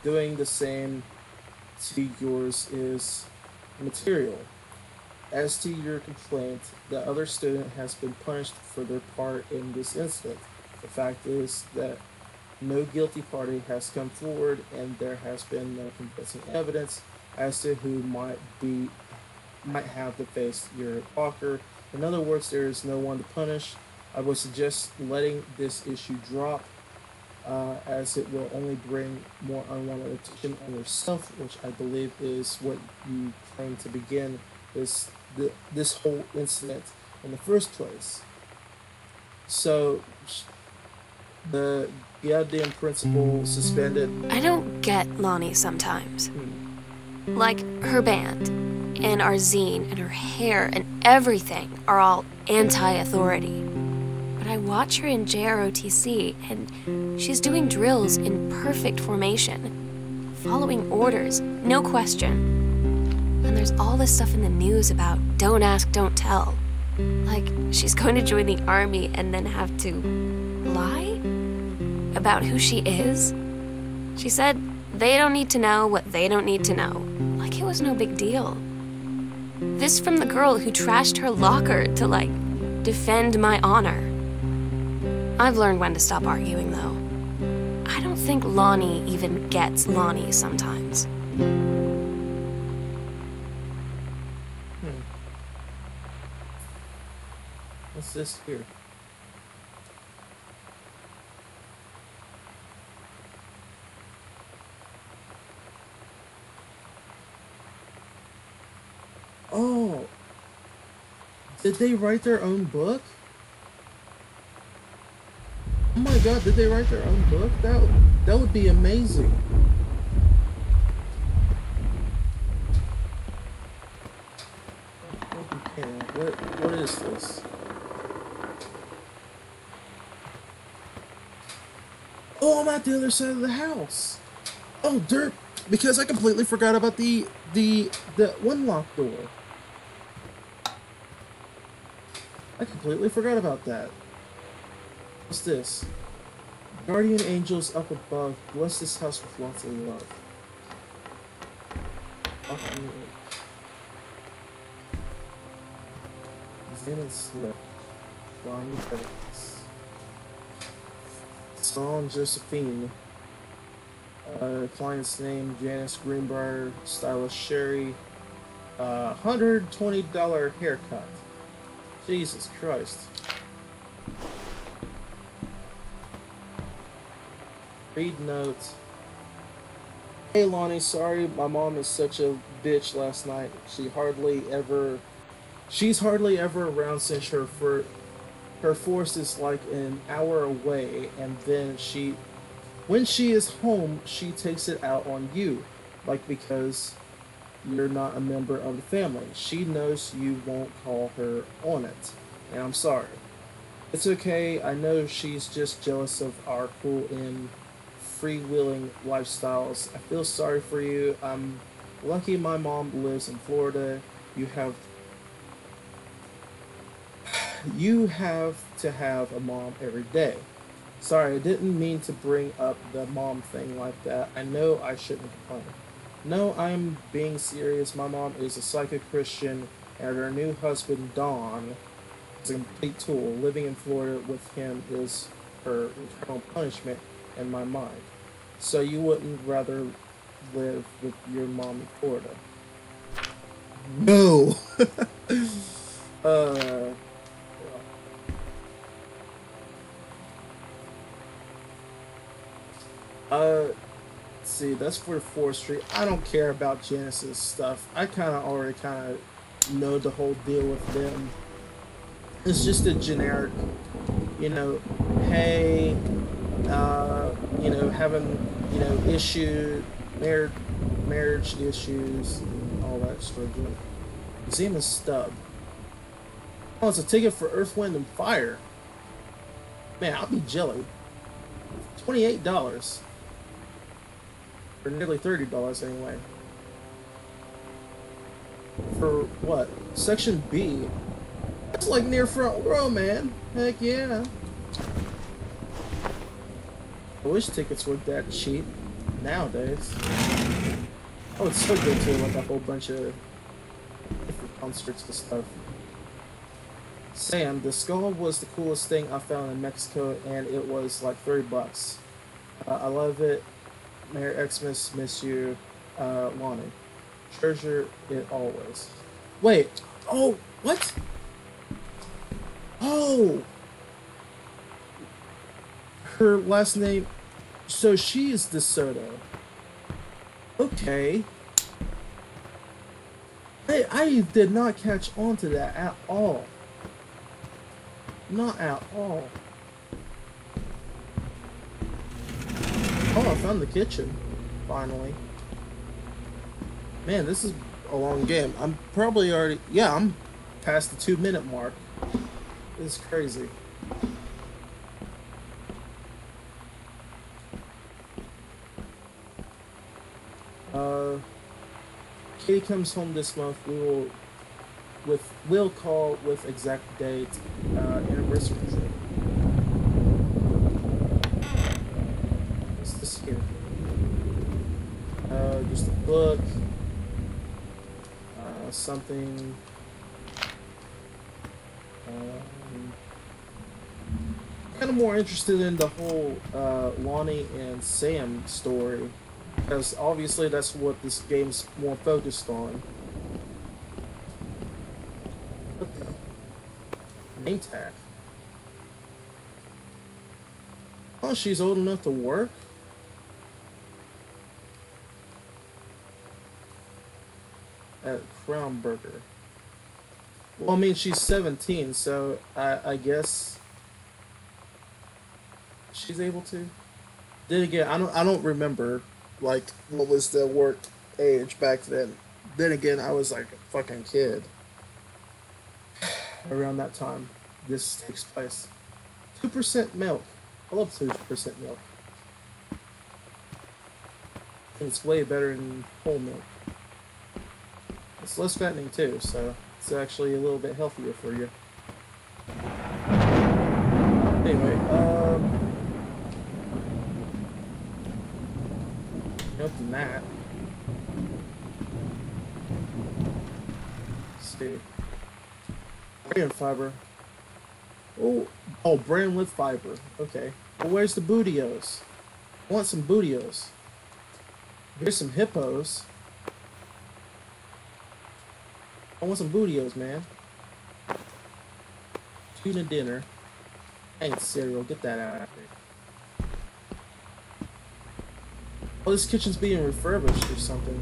Doing the same to yours is material. As to your complaint, the other student has been punished for their part in this incident. The fact is that no guilty party has come forward, and there has been no convincing evidence as to who might have defaced your locker. In other words, there is no one to punish. I would suggest letting this issue drop, as it will only bring more unwanted attention on yourself, which I believe is what you claim to begin this whole incident in the first place. So the goddamn principal suspended. I don't get Lonnie sometimes. Like, her band, and our zine, and her hair, and everything are all anti-authority. But I watch her in JROTC, and she's doing drills in perfect formation, following orders, no question. And there's all this stuff in the news about don't ask, don't tell. Like, she's going to join the army and then have to lie about who she is. She said they don't need to know what they don't need to know. Like it was no big deal. This from the girl who trashed her locker to, like, defend my honor. I've learned when to stop arguing, though. I don't think Lonnie even gets Lonnie sometimes. What's this here? Oh, did they write their own book? Oh my god, did they write their own book? That would be amazing. What is this? Oh, I'm at the other side of the house. Oh, dirt! Because I completely forgot about the one locked door. I completely forgot about that. What's this? Guardian angels up above, bless this house with lots of love. Zenith slip. Flying feathers. Song Josephine. Client's name Janice Greenbrier. Stylist Sherry. $120 haircut. Jesus Christ. Read notes. Hey Lonnie, sorry my mom is such a bitch last night. She's hardly ever around since her force is like an hour away, and then when she is home, she takes it out on you, like because you're not a member of the family. She knows you won't call her on it, and I'm sorry. It's okay, I know she's just jealous of our cool and freewheeling lifestyles. I feel sorry for you. I'm lucky my mom lives in Florida. You have to have a mom every day. Sorry, I didn't mean to bring up the mom thing like that. I know I shouldn't complain. No, I'm being serious. My mom is a psycho Christian, and her new husband, Don, is a complete tool. Living in Florida with him is her eternal punishment in my mind. So you wouldn't rather live with your mom in Florida? No! Let's see, that's for 4th Street. I don't care about Janice's stuff. I already know the whole deal with them. It's just a generic, hey, having, issue, married marriage issues, and all that sort of junk. Museum of Stub. Oh, it's a ticket for Earth, Wind, and Fire. Man, I'll be jelly. $28. Or nearly $30 anyway. For what? Section B. That's like near front row, man. Heck yeah. I wish tickets were that cheap nowadays. Oh, it's so good too, like a whole bunch of different concerts and stuff. Sam, the skull was the coolest thing I found in Mexico, and it was like $30. I love it. Merry Xmas, miss you, Lonnie. Treasure it always. Wait. Oh, what? Oh. Her last name. So she is DeSoto. Okay. Hey, I did not catch on to that at all. Not at all. Oh, I found the kitchen. Finally. Man, this is a long game. I'm probably already... Yeah, I'm past the 2-minute mark. This is crazy. Katie comes home this month. We'll call with exact date, anniversary trip. What's this here? Just a book. Something. Kind of more interested in the whole Lonnie and Sam story, because obviously that's what this game's more focused on. What the? Name tag. Oh, she's old enough to work? At Crown Burger. Well, I mean, she's 17, so I guess she's able to. Then again, I don't remember like what was the work age back then. Then again, I was like a fucking kid around that time this takes place. 2% milk. I love 2% milk. And it's way better than whole milk. It's less fattening too, so it's actually a little bit healthier for you. Anyway, open that. Let's see. Brand fiber. Oh, brand with fiber. Okay. Well, where's the bootios? I want some bootios. Here's some hippos. I want some bootios, man. Tuna dinner. Ain't cereal. Get that out of here. Oh, this kitchen's being refurbished or something.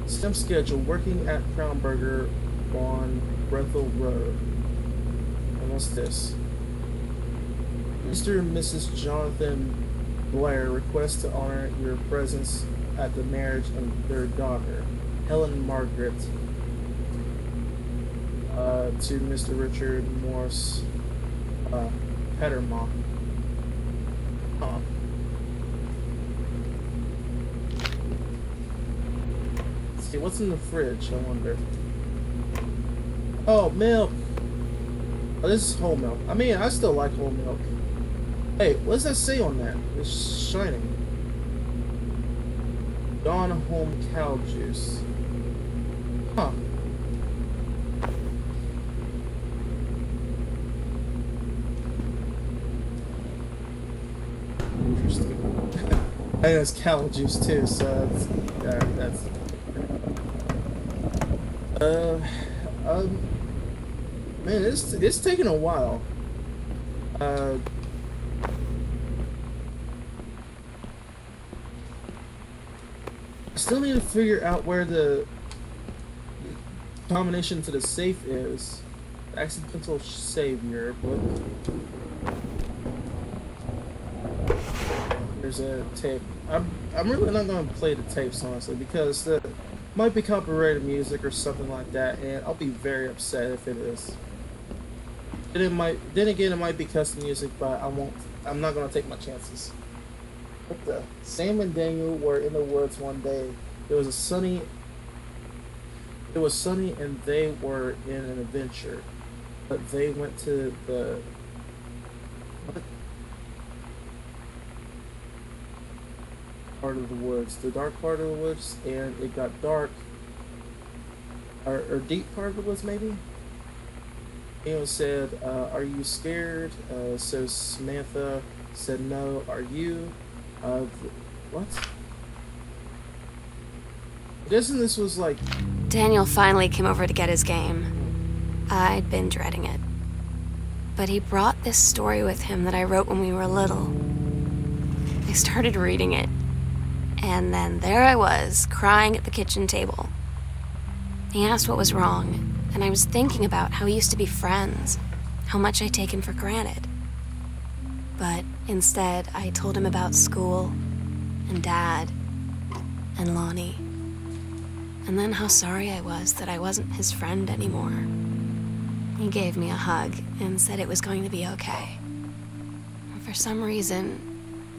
Stem schedule. Working at Crown Burger on Brethel Road. And what's this? Mr. and Mrs. Jonathan Blair request to honor your presence at the marriage of their daughter, Helen Margaret, to Mr. Richard Morris Petterma. Huh. Let's see, what's in the fridge, I wonder. Oh, milk! Oh, this is whole milk. I mean, I still like whole milk. Hey, what does that say on that? It's shining. Dawn Home Cow Juice. Huh. Interesting. I know it's cow juice too, so that's man, it's taking a while. I still need to figure out where the combination to the safe is. Accidental savior, but there's a tape. I'm really not gonna play the tapes honestly because the might be copyrighted music or something like that, and I'll be very upset if it is. Then again, it might be custom music, but I'm not gonna take my chances. What the? Sam and Daniel were in the woods one day. It was sunny, and they were in an adventure. But they went to the... What? Part of the woods. The dark part of the woods, and it got dark. Or deep part of the woods, maybe? Daniel said, are you scared? So Samantha said, no. Are you? What? I'm guessing this was like... Daniel finally came over to get his game. I'd been dreading it. But he brought this story with him that I wrote when we were little. I started reading it, and then there I was, crying at the kitchen table. He asked what was wrong, and I was thinking about how we used to be friends, how much I'd taken for granted. But instead, I told him about school, and Dad, and Lonnie. And then how sorry I was that I wasn't his friend anymore. He gave me a hug and said it was going to be okay. And for some reason,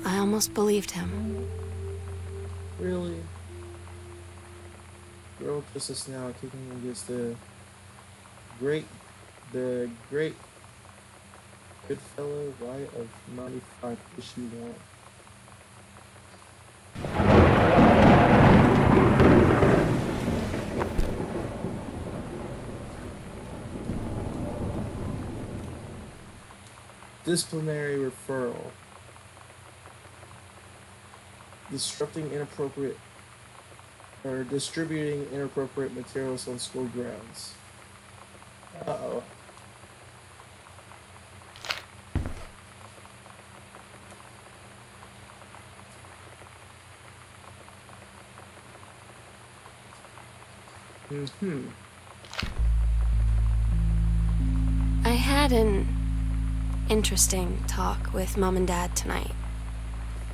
I almost believed him. Really? Girl Justice now kicking against the great good fellow White of 95 issue 1. Disciplinary referral. Distributing inappropriate materials on school grounds. Uh-oh. I had an interesting talk with Mom and Dad tonight.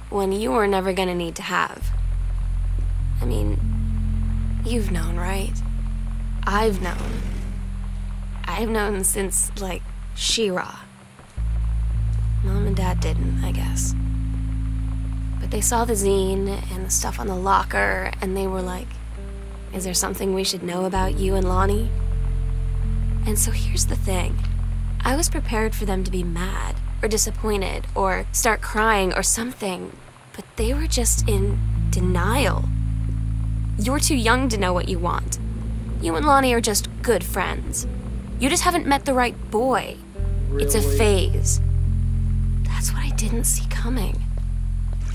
One you were never gonna need to have. I mean, you've known, right? I've known. I've known since, like, She-Ra. Mom and Dad didn't, I guess. But they saw the zine and the stuff on the locker, and they were like, is there something we should know about you and Lonnie? And so here's the thing. I was prepared for them to be mad, or disappointed, or start crying, or something, but they were just in denial. You're too young to know what you want. You and Lonnie are just good friends. You just haven't met the right boy. Really? It's a phase. That's what I didn't see coming.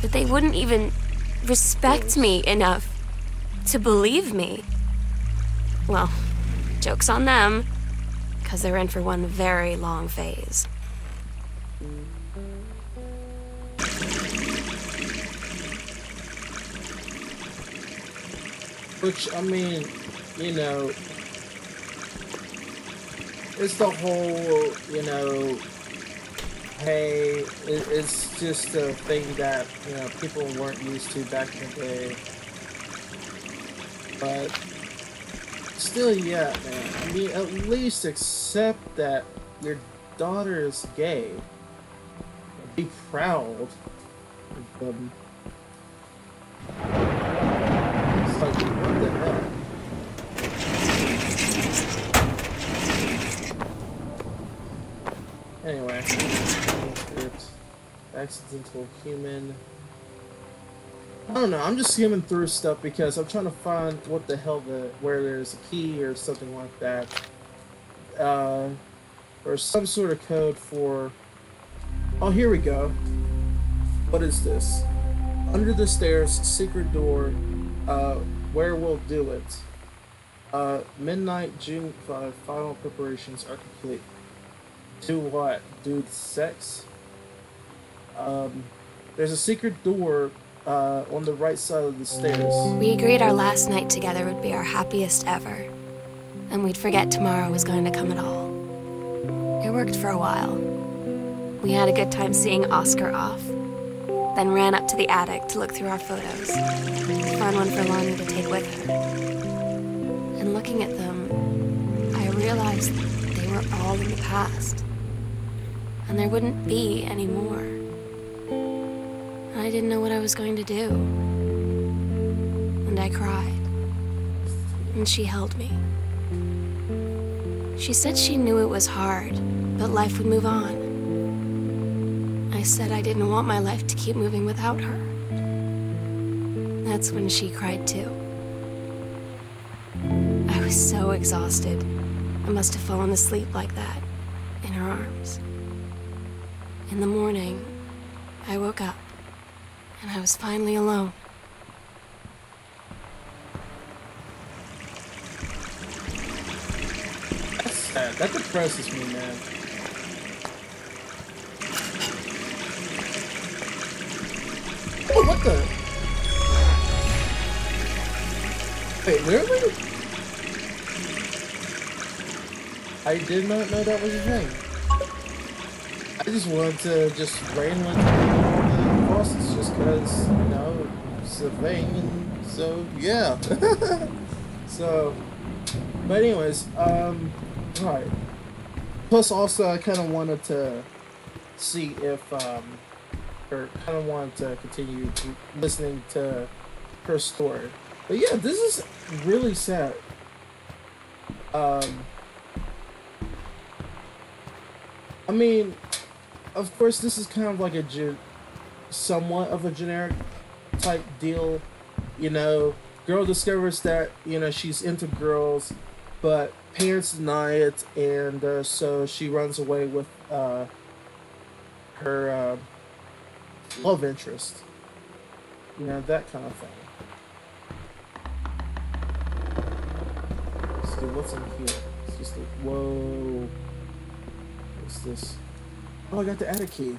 That they wouldn't even respect me enough to believe me. Well, joke's on them, because they're in for one very long phase. Which, I mean, you know, it's the whole, you know, hey, it's just a thing that, you know, people weren't used to back in the day. But still, yeah, man. I mean, at least accept that your daughter is gay. Be proud of them. It's like, what the hell? Anyway, accidental human. I don't know, I'm just skimming through stuff because I'm trying to find what the hell where there's a key or something like that. Or some sort of code for... Oh, here we go. What is this? Under the stairs, secret door, where we'll do it. Midnight, June 5, final preparations are complete. Do what? Do sex? There's a secret door on the right side of the stairs. We agreed our last night together would be our happiest ever, and we'd forget tomorrow was going to come at all. It worked for a while. We had a good time seeing Oscar off. then ran up to the attic to look through our photos, to find one for Lonnie to take with her. And looking at them, I realized they were all in the past, and there wouldn't be any more. And I didn't know what I was going to do. And I cried, and she held me. She said she knew it was hard, but life would move on. I said I didn't want my life to keep moving without her. That's when she cried too. I was so exhausted. I must have fallen asleep like that, in her arms. In the morning, I woke up, and I was finally alone. That's sad. That depresses me, man. Oh, what the? Wait, really? I did not know that was a thing. I just wanted to just randomly turn the faucets just because, you know, it's a thing, and so, yeah. So, but anyways, alright. Plus also, I kind of wanted to see if, or kind of wanted to continue listening to her story. But yeah, this is really sad. I mean, of course, this is kind of like a somewhat of a generic type deal. You know, girl discovers that, you know, she's into girls, but parents deny it, and so she runs away with her love interest. You know, that kind of thing. Let's see what's in here. It's just like, whoa. What's this? Oh, I got the attic key.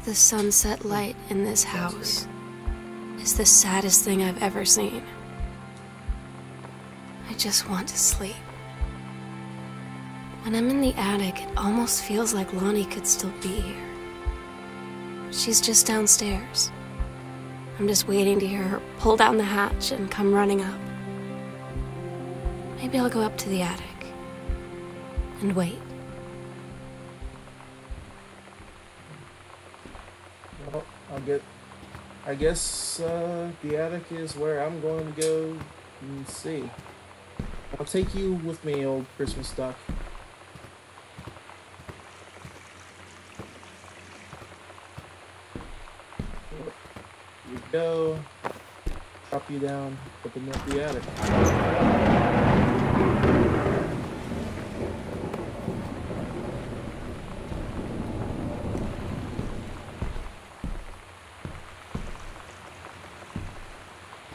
The sunset light in this house is the saddest thing I've ever seen. I just want to sleep. When I'm in the attic, it almost feels like Lonnie could still be here. She's just downstairs. I'm just waiting to hear her pull down the hatch and come running up. Maybe I'll go up to the attic and wait. Well, I guess the attic is where I'm going to go and see. I'll take you with me, old Christmas duck. Here you go. Drop you down up in the attic.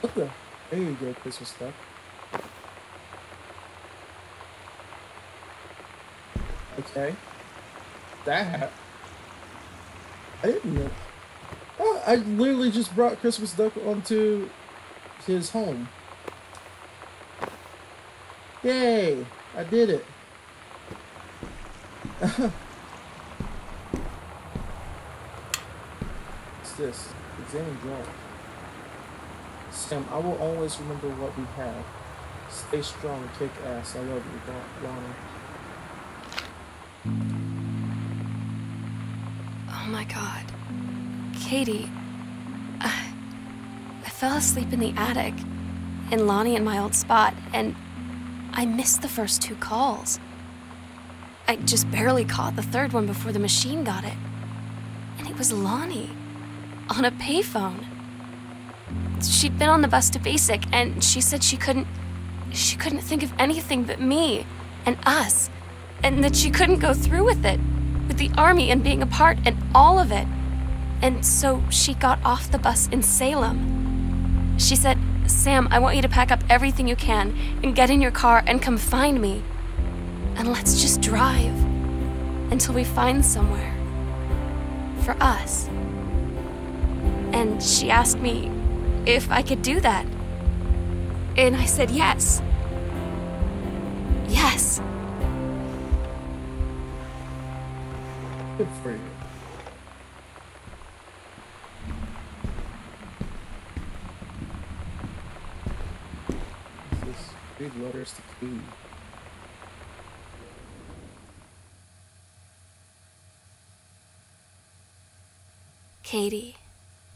What the? There you go, Christmas duck. Okay. That. I didn't know. Oh, I literally just brought Christmas duck onto his home. Yay! I did it. What's this? Examine drawing. Sam, I will always remember what we have. Stay strong, kick ass. I love you, Lonnie. Oh my God. Katie, I fell asleep in the attic, in Lonnie and my old spot, and I missed the first 2 calls. I just barely caught the third one before the machine got it. And it was Lonnie, on a payphone. She'd been on the bus to Basic, and she said she couldn't think of anything but me and us, and that she couldn't go through with it, with the army and being apart and all of it. And so she got off the bus in Salem. She said, "Sam, I want you to pack up everything you can and get in your car and come find me. And let's just drive until we find somewhere for us." And she asked me if I could do that. And I said yes. Yes. Good for you. This is big letters to Katie. Katie,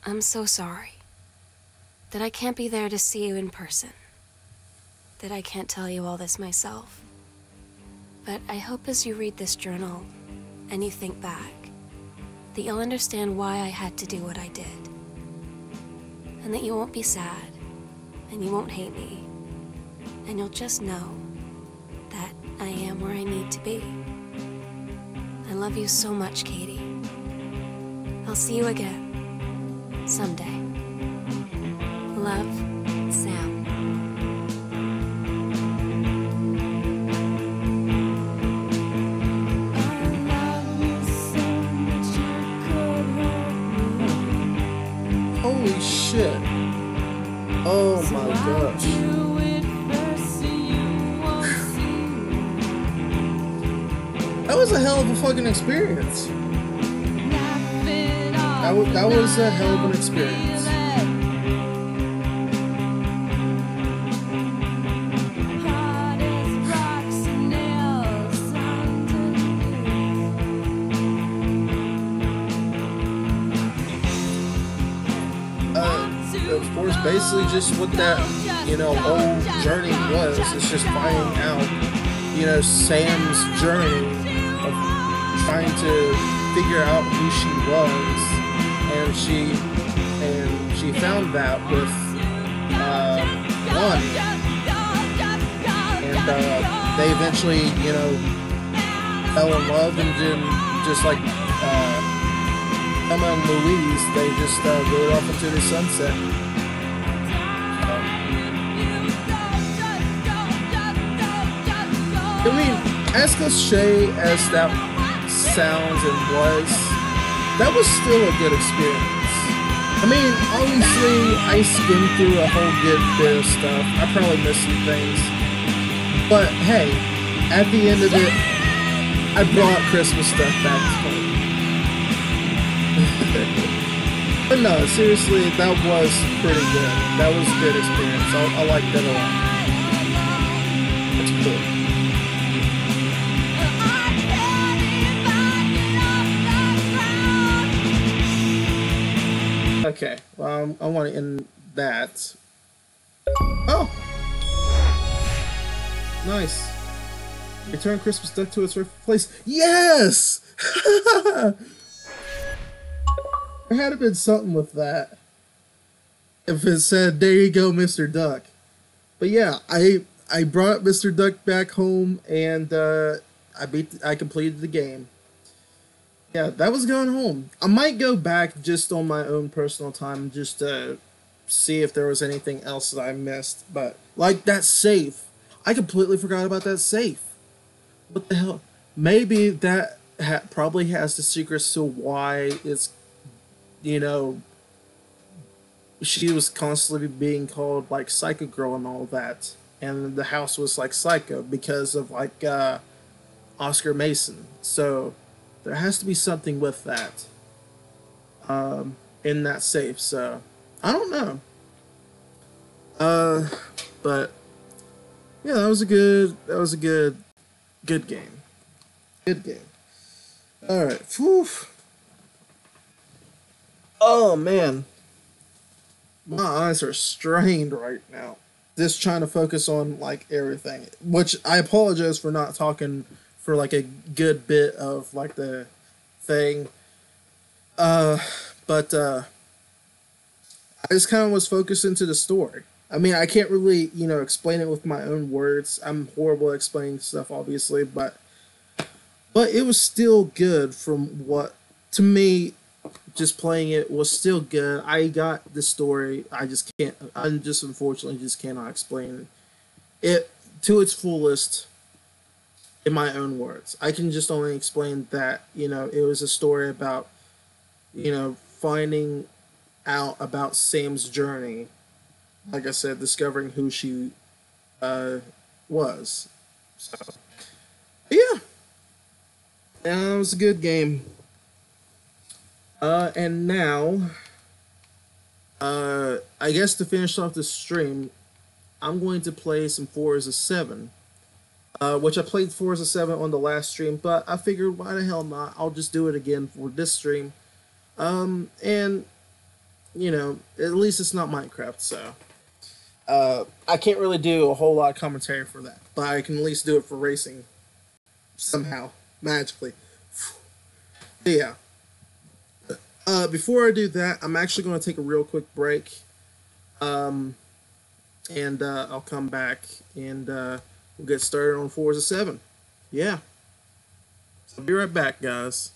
I'm so sorry that I can't be there to see you in person, that I can't tell you all this myself. But I hope as you read this journal and you think back, that you'll understand why I had to do what I did. And that you won't be sad, and you won't hate me, and you'll just know that I am where I need to be. I love you so much, Katie. I'll see you again, someday. Love, Sam. Holy shit. Oh my gosh. That was a hell of a fucking experience. That was a hell of an experience. Of course, basically just what that, whole journey was. It's just finding out, Sam's journey of trying to figure out who she was, and she found that with one, and they eventually, fell in love, and then just like Emma and Louise, they just rode off into the sunset. I mean, as cliche as that sounds and was, that was still a good experience. I mean, obviously, I skimmed through a whole good bit of stuff. I probably missed some things. But hey, at the end of it, I brought Christmas stuff back home. But no, seriously, that was pretty good. That was a good experience. I liked that a lot. It's cool. Okay, well, I want to end that. Oh! Nice. Return Christmas duck to its rightful place. Yes! There had to been something with that. If it said, there you go, Mr. Duck. But yeah, I brought Mr. Duck back home, and I completed the game. Yeah, that was going home. I might go back just on my own personal time just to see if there was anything else that I missed. But, like, that safe. I completely forgot about that safe. What the hell? Maybe that probably has the secrets to why it's, she was constantly being called, like, Psycho Girl and all that. And the house was, like, Psycho because of, like, Oscar Mason. So there has to be something with that in that safe. So I don't know. But yeah, that was a good game. Good game. All right. Whew. Oh man, my eyes are strained right now. Just trying to focus on like everything. Which I apologize for not talking for like a good bit of like the thing. But I just kind of was focused into the story. I mean, I can't really, explain it with my own words. I'm horrible at explaining stuff, obviously, but it was still good from what, to me, just playing it was still good. I got the story. I just unfortunately just cannot explain it to its fullest in my own words. I can just only explain that, it was a story about, finding out about Sam's journey. Like I said, discovering who she was. So, yeah. It was a good game. And now, I guess to finish off the stream, I'm going to play some Forza 7. Which I played Forza 7 on the last stream, but I figured why the hell not? I'll just do it again for this stream. And, you know, at least it's not Minecraft, so. I can't really do a whole lot of commentary for that, but I can at least do it for racing somehow, magically. But yeah. Before I do that, I'm actually going to take a real quick break. And I'll come back and we'll get started on Forza 7. Yeah. So I'll be right back, guys.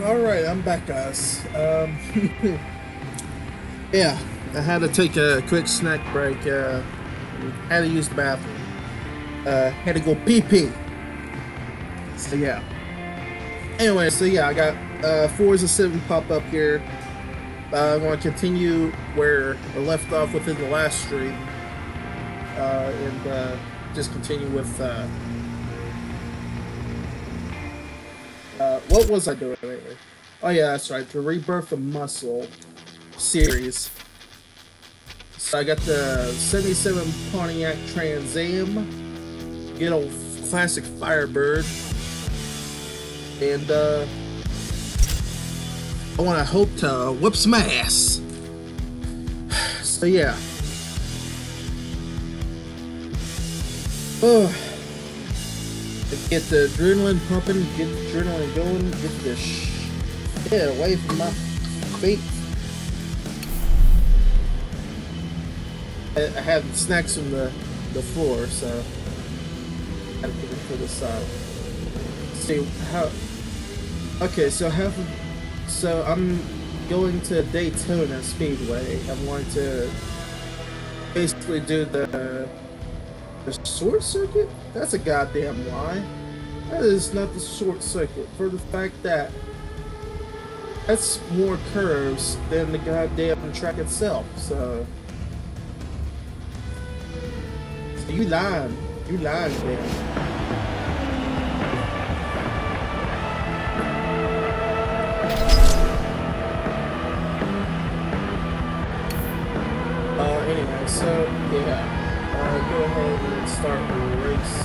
Alright, I'm back, guys. Yeah, I had to take a quick snack break. Had to use the bathroom. Had to go pee-pee. So, yeah. Anyway, so yeah, I got Forza 7 pop up here. I'm going to continue where I left off within the last stream. And just continue with... what was I doing lately? Oh yeah, that's right, the Rebirth of Muscle series. So I got the 77 Pontiac Trans Am, good old classic Firebird, and I want to hope to whip some ass. So yeah. Oh. Get the adrenaline pumping, get the adrenaline going, get the shit away from my feet. I have snacks on the floor, so I gotta put it to the side. See how. Okay, so I'm going to Daytona Speedway. I'm going to basically do the short circuit? That's a goddamn lie. That is not the short circuit, for the fact that that's more curves than the goddamn track itself. So you lying. You lying, man. Anyway, so yeah. Go ahead and start the race.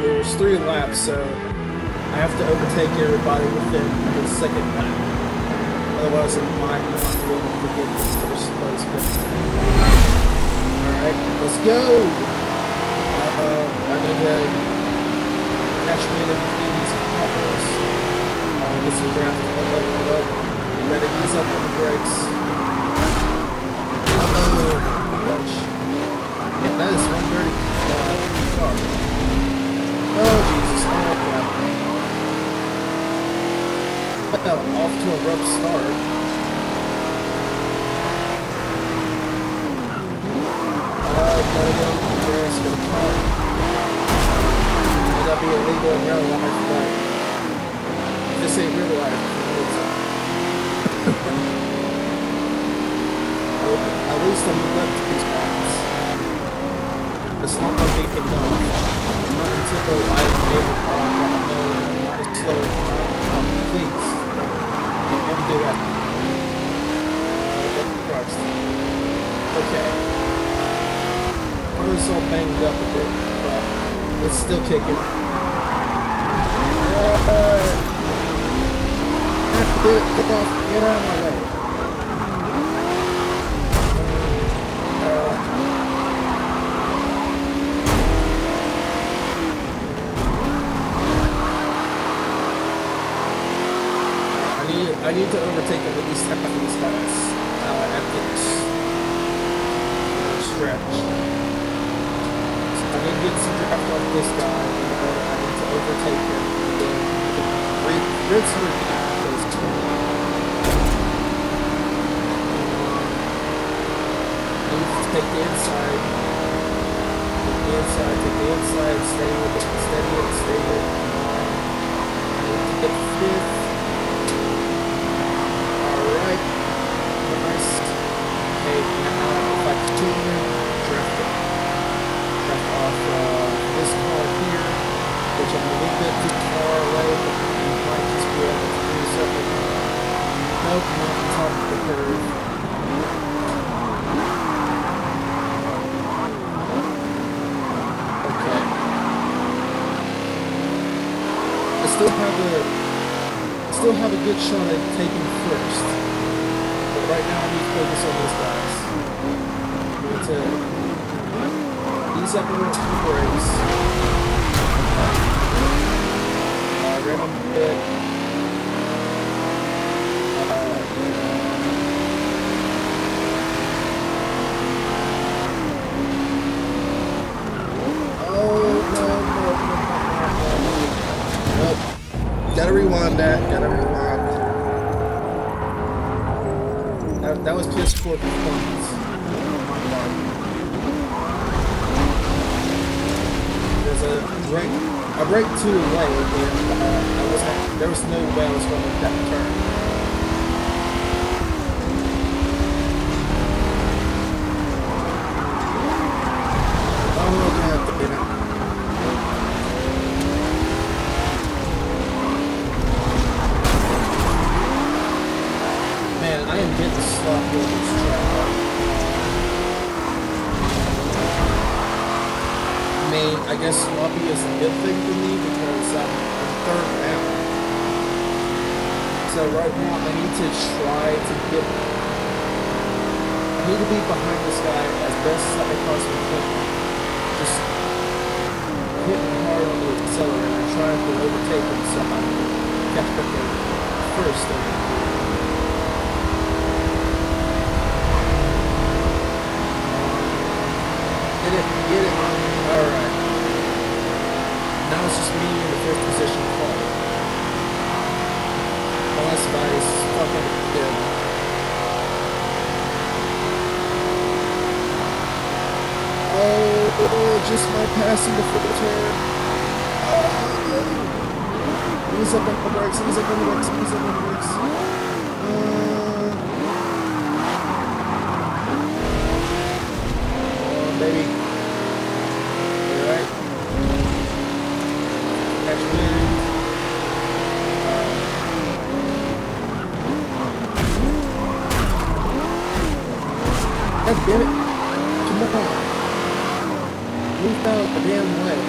There's 3 laps, so I have to overtake everybody within the second lap. Otherwise, I might not be able to get this first place. Alright, let's go! I need to catch me in between these couples. Get some draft up. Better ease up on the brakes. Yeah, that is one dirty car. Oh, Jesus. Oh, God. Well, off to a rough start. Gotta go. There's gonna car. May not be illegal in real life, but this ain't real life. At least I'm left to these spots. It's not like they can know. Not until I'm able to know how to slow down. Please. Don't do that. Christ. Okay. Car's all banged up a bit, but it's still kicking. Get off. Get out of my way. I need to overtake at least half of these guys at this stretch. So I need to get some draft off this guy, and I need to overtake him. And then rinse and repeat those two. I need to take the inside. Take the inside, stay with it, steady it, stay with it. I need to get 5th. Alright, nice. Okay, now if I continue, draft off this car here, which I'm a little bit too far away, but you might just be able to do something. Nope, not on top of the curve. Okay. I still have a good shot at taking first. But right now I need to focus on these guys. I'm going to ease up a little bit the brakes. Ram them a bit. Oh, no. Gotta rewind that. Gotta rewind. That was PS4 performance. There's a break too late, and there was no way I was going to make that turn. Oh, God, damn it. Man, I am getting sloppy with this track. I mean, I guess sloppy is a good thing for me because I'm third round. So right now I need to try to get... I need to be behind this guy as best as I possibly can. Just hitting hard on the accelerator and trying to overtake him so I can catch up there first. Get it. Alright. Now it's just me in the first position car. Oh, that's nice. Fucking good. Oh, just my passing the full turn. Oh, ease up on the brakes, ease up on the brakes, ease up on the brakes. Oh, baby. Alright. Catch wind. God damn it. Come on. Move out the damn way.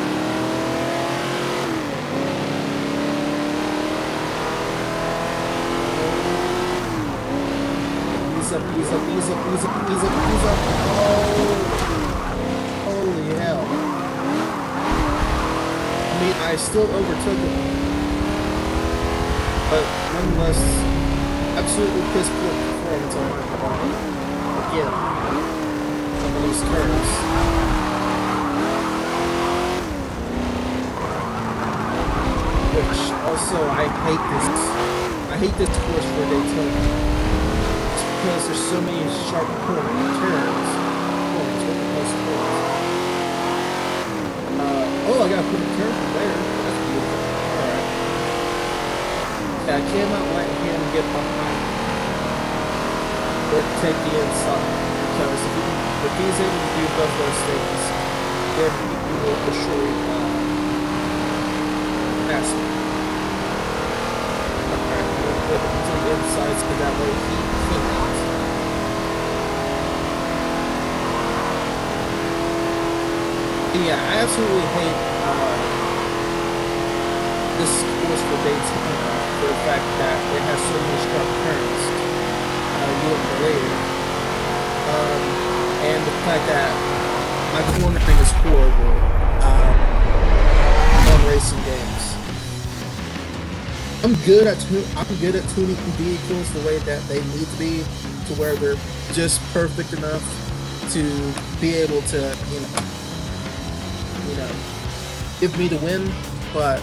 Ease up. Oh. Holy hell. I mean, I still overtook him. But nonetheless, absolutely piss poor performance on my part. Again, some of these turns. Which also, I hate this course for Daytona. It's because there's so many sharp turns. Oh, I gotta put a curve there. That's beautiful. Alright. Yeah, I cannot let him get behind me. Or take the inside. Because if he's able to do both those things, then he will for sure pass me. Alright, I'm gonna put him to the inside so that way he can't. Yeah, I absolutely hate this course for Daytona for the fact that it has so many sharp turns, related, and the fact that my cornering is horrible on racing games. I'm good at tuning vehicles the way that they need to be, to where they're just perfect enough to be able to, give me the win, but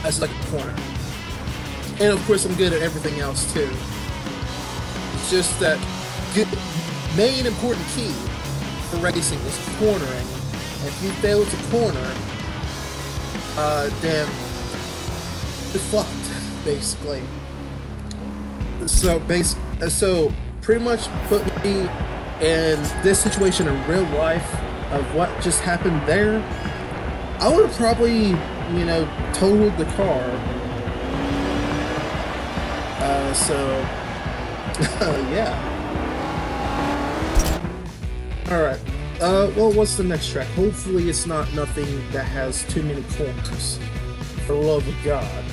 that's like a corner. And of course I'm good at everything else too. It's just that main important key for racing is cornering. And if you fail to corner, then you're fucked, basically. So pretty much put me in this situation in real life of what just happened there. I would have probably, totaled the car. Yeah. Alright. Well, what's the next track? Hopefully it's not nothing that has too many corners. For the love of God.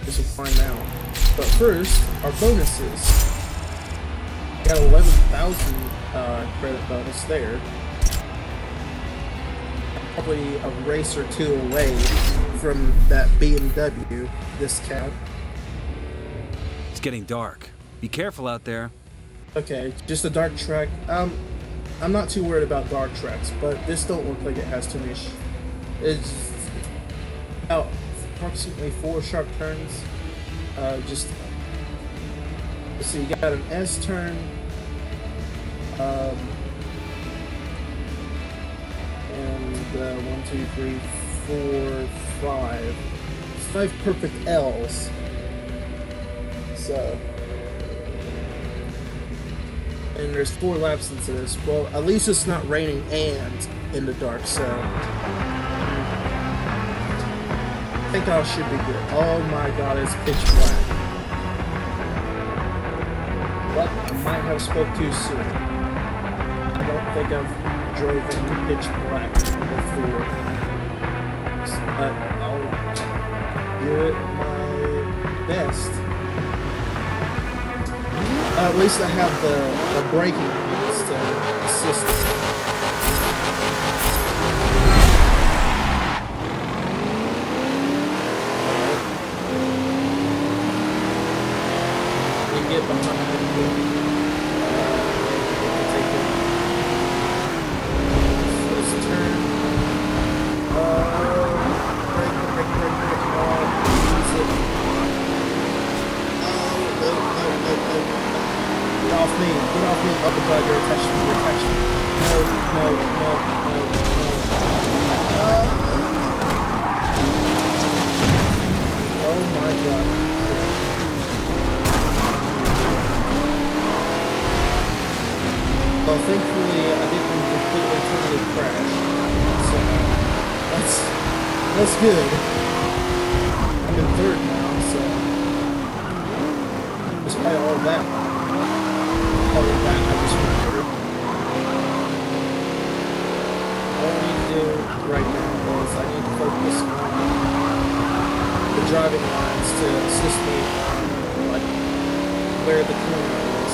Guess we'll find out. But first, our bonuses. Got 11,000 credit bonus there. Probably a race or two away from that BMW discount. It's getting dark. Be careful out there. Okay, just a dark track. I'm not too worried about dark tracks, but this don't look like it has too many. It's about approximately 4 sharp turns. Just let's see, you got an S turn. And 1, 2, 3, 4, 5. 5 perfect L's. So, and there's 4 laps into this. Well, at least it's not raining and in the dark, so I think I should be good. Oh my god, it's pitch black. But I might have spoke too soon. I don't think I've driven pitch black before. But I'll do it my best. At least I have the braking units to assist. You get behind me. Take it. First turn. Brake. Use it. Get off me, up above your attachment, No. Oh my god. Well, thankfully, I didn't completely totally crash, so that's good. I'm in 3rd now, so despite all that. I just remembered. All I need to do right now is I need to focus on the driving lines to assist me on like where the corner is.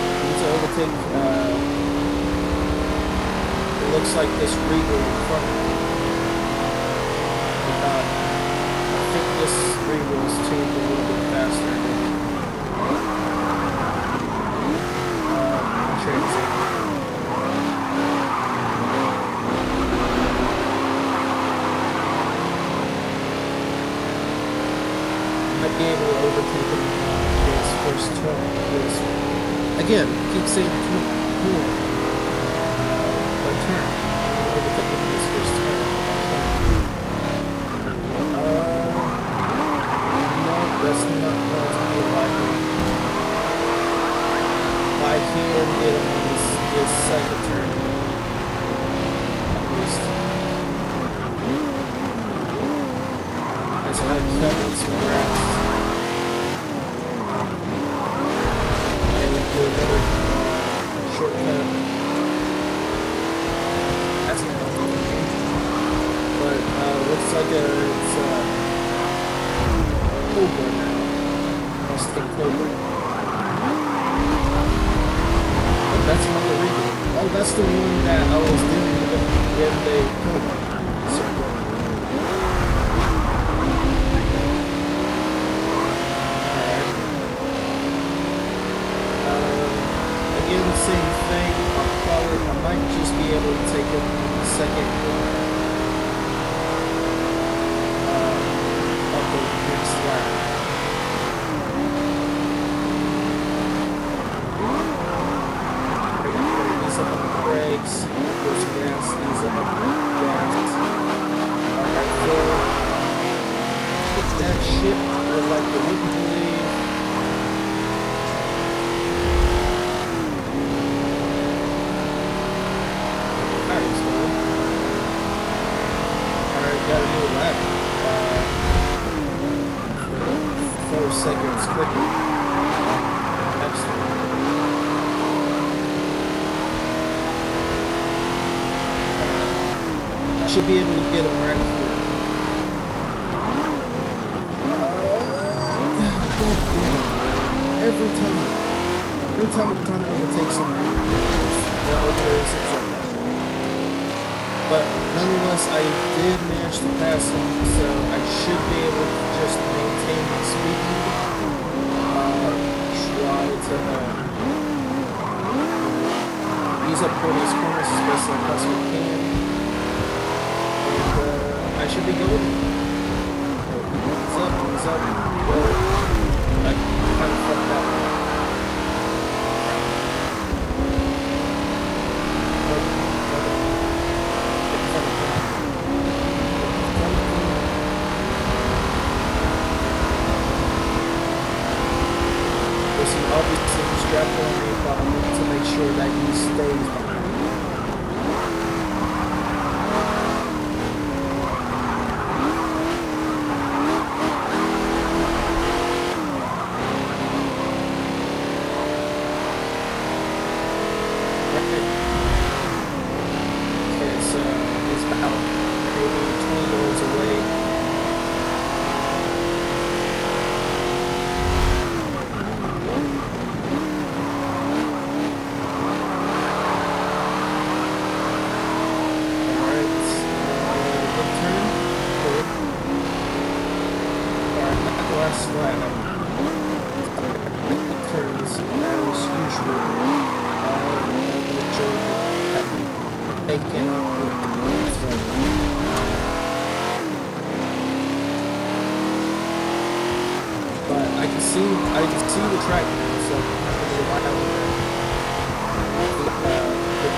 I need to overtake it looks like this Regal in front of me. I think this Regal is changing a little bit faster. I'd be able to overtake him his first turn. Again, keep saying turn. Turn. Overtake him his first turn. No, that's not going to be likely. I can get him on his second turn. At least. As I cut in some grass. And do another shortcut. That's not helpful. But looks like it's Cobra now. Mustang Cobra. That's another Regal. Oh, that's the one that I was doing when they again, the same thing. I might just be able to take it in the second of the next lap. Brakes, push gas, ease up gas. Alright, so hit that shit like you wouldn't believe. Alright, so alright, got a new lap. 4 seconds quicker. Excellent. Should be able to get him right here. Every time I'm trying to overtake someone, but nonetheless, I did manage to pass him, so I should be able to just maintain my speed. Try to up for these corners as best as I possibly can. And I should be golden. He's up, he's up. Well, I kind of fucked that one. Obviously strapped on me, but I need to make sure that he stays behind me. Okay, so it's about maybe 20 yards away. I can see the track now, so I'm not going to rely on that.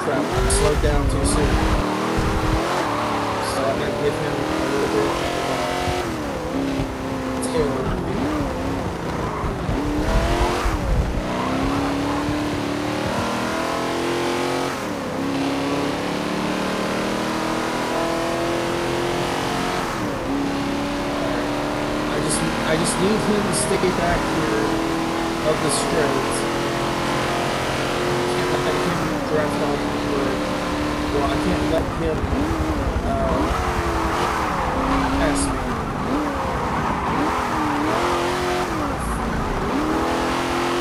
Crap, I slowed down too soon. So I'm going to give him a little bit of tail. I just need him to stay back here of the straight. I can't let him draft off the bird. Well, I can't let him pass me.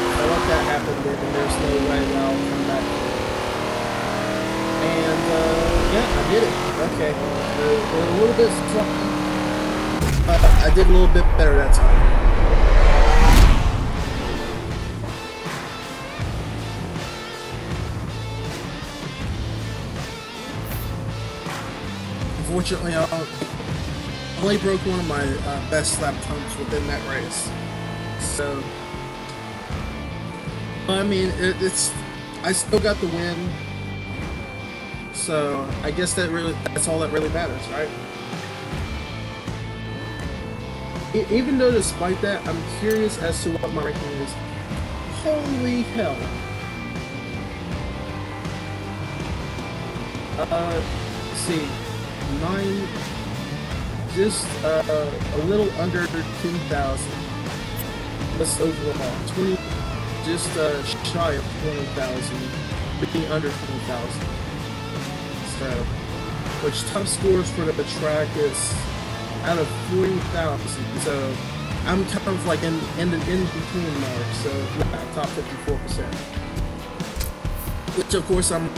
If I let that happen, then there's no way that I'll come back here. And, yeah, I did it. Okay. We're a little bit sloppy. I did a little bit better that time. Unfortunately, I only broke one of my best lap times within that race. So, I mean, I still got the win. So, I guess that's all that really matters, right? Even though despite that, I'm curious as to what my ranking is. Holy hell. Let's see. 9, just a little under 10,000. That's overall. 20, just shy of 20,000. Being under 20,000. So, which top scores for the track is out of 40,000, so I'm kind of like in between mark, so yeah, top 54%. Which of course I'm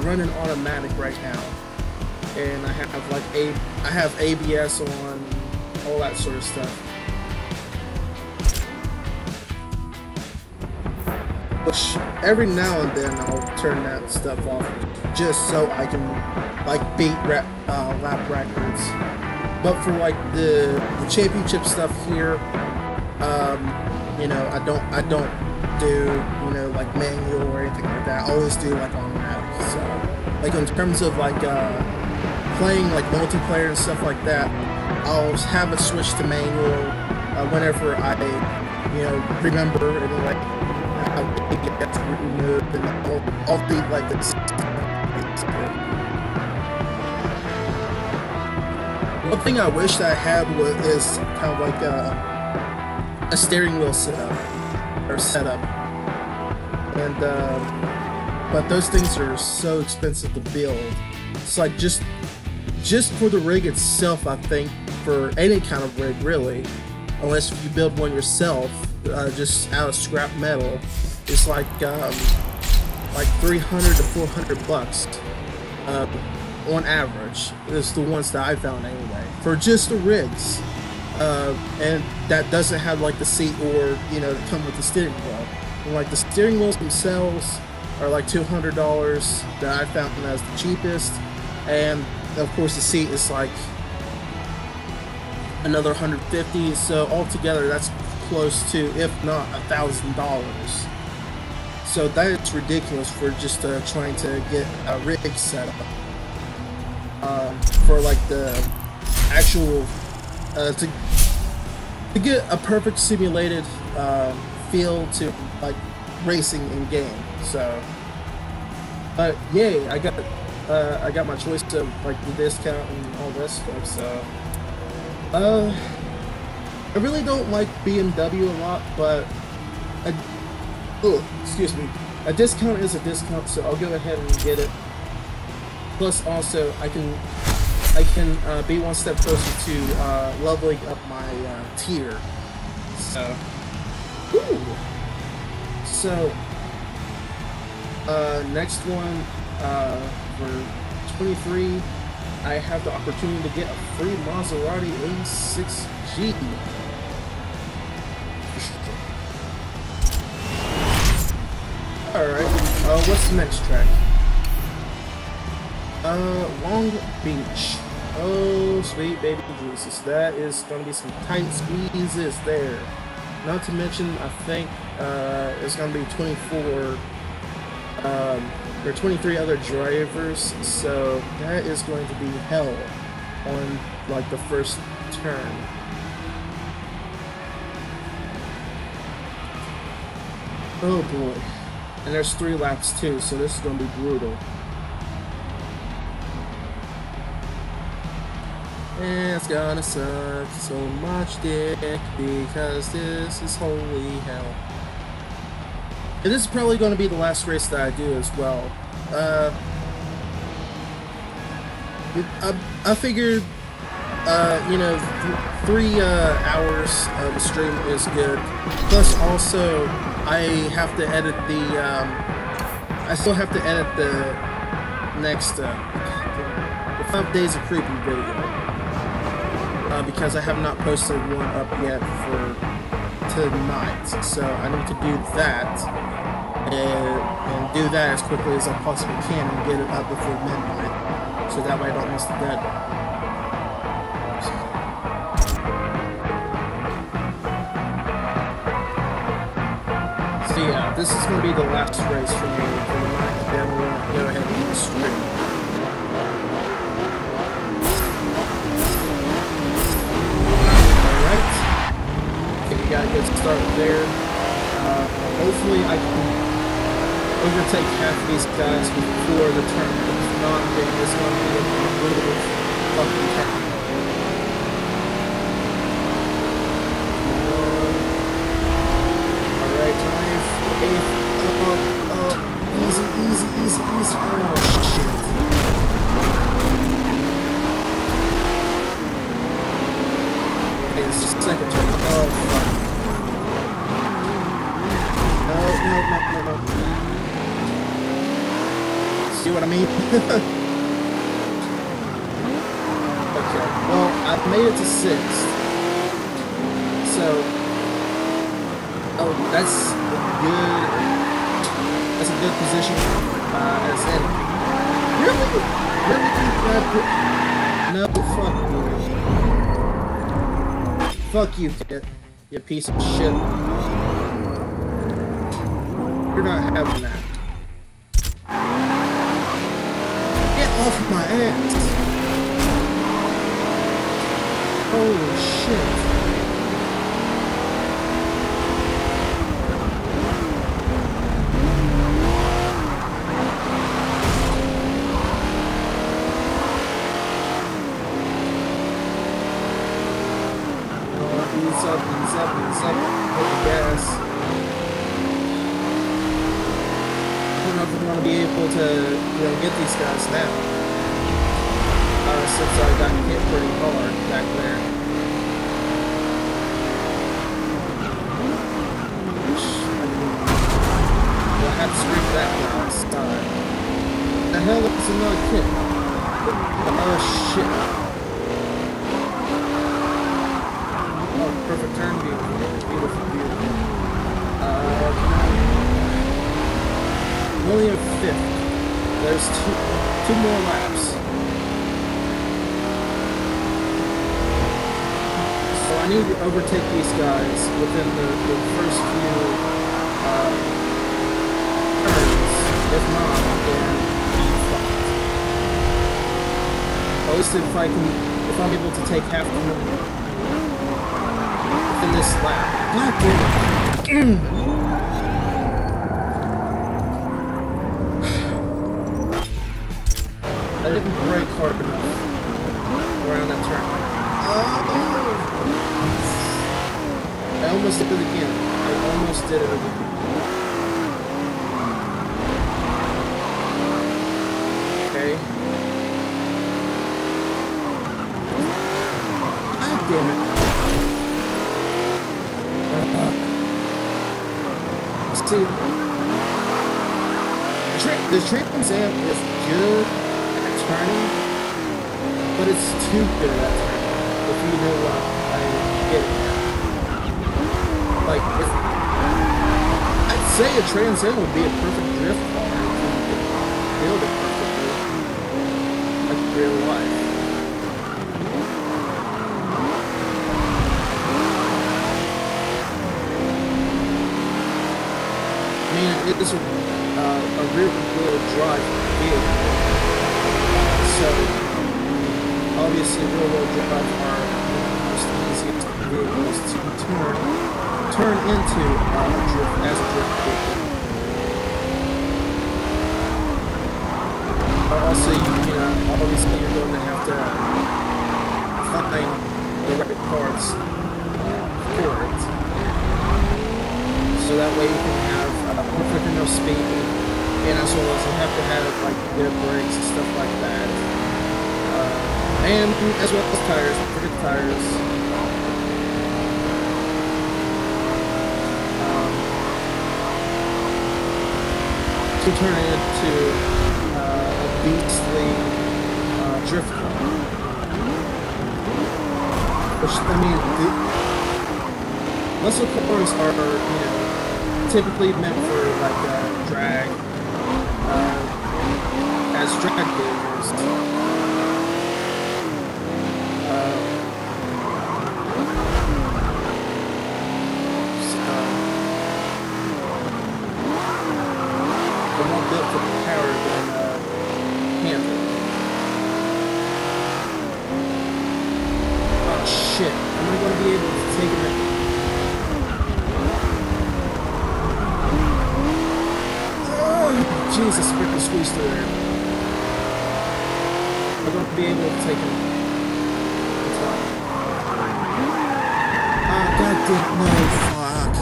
running automatic right now, and I have like I have ABS on, all that sort of stuff. Which every now and then I'll turn that stuff off, just so I can like beat lap records. But for like the championship stuff here, you know, I don't do, you know, like manual or anything like that. I always do like automatic. So like in terms of like playing like multiplayer and stuff like that, I'll have it switch to manual whenever I, you know, remember and like how it gets removed, and I'll be like this. One thing I wish that I had is kind of like a steering wheel setup, and but those things are so expensive to build. It's like just for the rig itself, I think for any kind of rig really, unless you build one yourself, just out of scrap metal, it's like 300 to 400 bucks. On average, is the ones that I found anyway, for just the rigs, and that doesn't have like the seat or, you know, come with the steering wheel. And, like, the steering wheels themselves are like $200 that I found as the cheapest, and of course the seat is like another $150. So altogether, that's close to, if not $1,000. So that is ridiculous for just trying to get a rig set up. For like the actual to get a perfect simulated feel to like racing in game. So, but yay, I got my choice of like the discount and all this stuff. So, I really don't like BMW a lot, but excuse me, a discount is a discount, so I'll go ahead and get it. Plus, also, I can be one step closer to leveling up my tier. So, so next one for 23, I have the opportunity to get a free Maserati A6G. All right, what's the next track? Long Beach. Oh, sweet baby Jesus. That is going to be some tight squeezes there. Not to mention, I think it's going to be 24, or 23 other drivers, so that is going to be hell on, like, the first turn. Oh boy. And there's 3 laps too, so this is going to be brutal. It's gonna suck so much dick because this is holy hell. And this is probably going to be the last race that I do as well. I figured, you know, 3 hours of stream is good. Plus, also, I have to edit the. I still have to edit the next the 5 days of creepy video. Because I have not posted one up yet for tonight, so I need to do that and do that as quickly as I possibly can and get it up before midnight, so that way I don't miss the deadline. So yeah, this is going to be the last race for me for the night, then we're going to go ahead and get straight. Got a good start there. Hopefully I can overtake half of these guys before the turn. If not, then it's going to be a brutal fucking turn. Alright, 8. Easy. Oh, shit. Okay, it's just second turn. Oh, fuck. No. See what I mean? Okay, well, I've made it to 6th. So, oh, that's a good position as any. Really? No, fuck you, kid. You piece of shit. You're not having that. Get off my ass! Holy shit. Ease up, hit the gas. I don't know if I'm going to be able to, get these guys now. Since I got hit pretty hard back there. Well, I have to scrape that last time. The hell is another kick? Oh shit. Oh, perfect turn, beautiful. I'm only in 5th. There's two more laps. So I need to overtake these guys within the first few turns. If not, then I'm fucked. At least if I'm able to take half the moment within this lap. God damn it. I didn't brake hard enough around that turn. I almost did it again. I almost did it again. Okay. God damn it. See, the Trans Am is good at turning, but it's too good at turning, if you know what I'm getting at. Like, I'd say a Trans Am would be a perfect drift car if you could build it perfectly, like real life. I mean, it is a rear-wheel drive vehicle, so obviously rear-wheel drive are the most easiest vehicles to turn into as a drift vehicle. But also, obviously you're going to have to find the right parts for it. So that way you can have perfect enough speed, and as well as you have to have like good brakes and stuff like that, and as well as tires, perfect tires. To turn it into a beastly drift car, which I mean, muscle cars are typically meant for like drag, as drag vehicles. They're more built for power than handling. Oh shit! Am I going to be able to take it? Jesus, freaking squeeze through there. I'm going to be able to take him. Ah, god damn, no, fuck.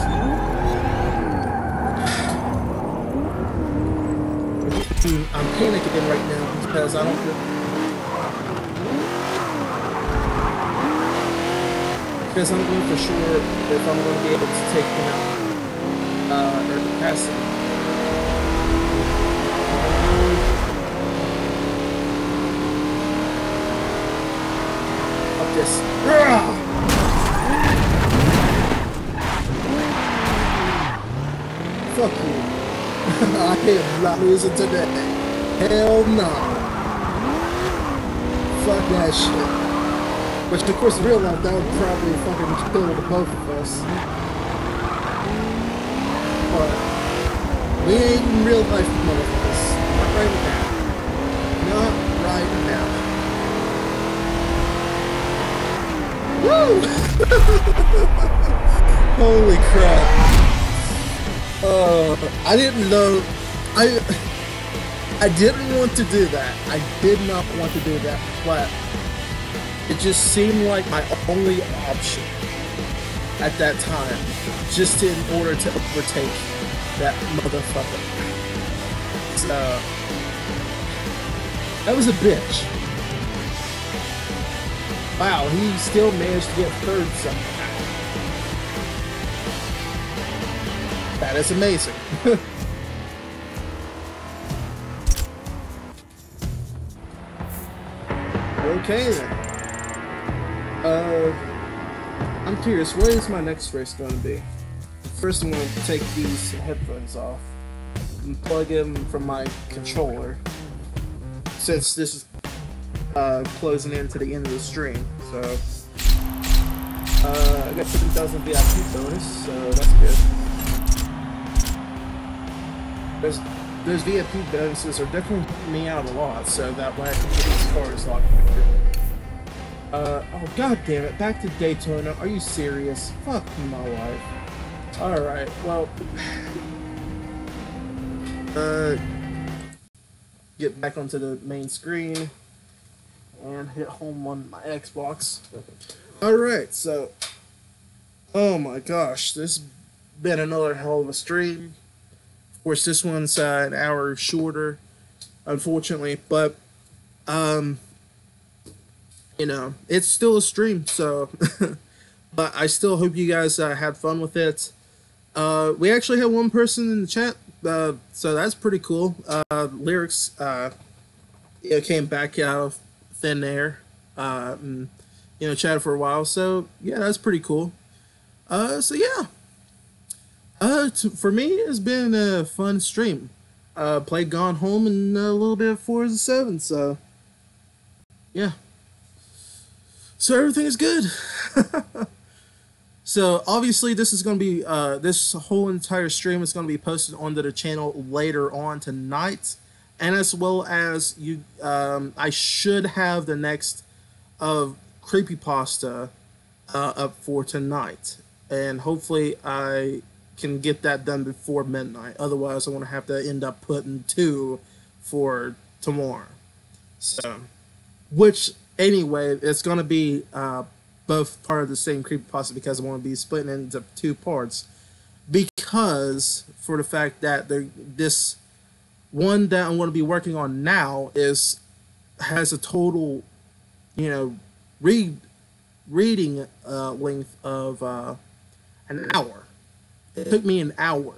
I'm panicking right now because I don't know. Because I don't know for sure if I'm going to be able to take him out, or pass him. This. Fuck you. I am not losing today. Hell no. Fuck that shit. Which, of course, in real life, that would probably fucking kill the both of us. But we ain't in real life, motherfuckers. Not right now. Not right now. Woo! Holy crap. I didn't know. I didn't want to do that. I did not want to do that, but it just seemed like my only option at that time, just in order to overtake that motherfucker. So, that was a bitch. Wow, he still managed to get third somehow. That is amazing. Okay then. I'm curious, what is my next race going to be? First I'm going to take these headphones off. and plug in from my controller, since this is closing into the end of the stream. So I got 7,000 VIP bonus, so that's good. Those VIP bonuses are definitely helping me out a lot, so that way I can get these cars a lot quicker. Oh god damn it, back to Daytona, are you serious? Fuck my life. Alright, well, get back onto the main screen and hit home on my Xbox. Alright, so, oh my gosh, this has been another hell of a stream. Of course, this one's an hour shorter, unfortunately, but, you know, it's still a stream, so, but I still hope you guys had fun with it. We actually had one person in the chat, so that's pretty cool. Lyrics, came back out of thin air, and, you know, chatted for a while, so, yeah, that's pretty cool. So, yeah. For me, it's been a fun stream. Played Gone Home and a little bit of Forza 7, so, yeah. So everything is good. So obviously this is going to be, this whole entire stream is going to be posted onto the channel later on tonight. And as well as you, I should have the next creepypasta up for tonight. And hopefully I can get that done before midnight. Otherwise I'm going to have to end up putting 2 for tomorrow. So, which... Anyway, it's going to be both part of the same creepypasta because I want to be splitting it into 2 parts. Because, for the fact that this one that I'm going to be working on now has a total, you know, reading length of an hour. It took me an hour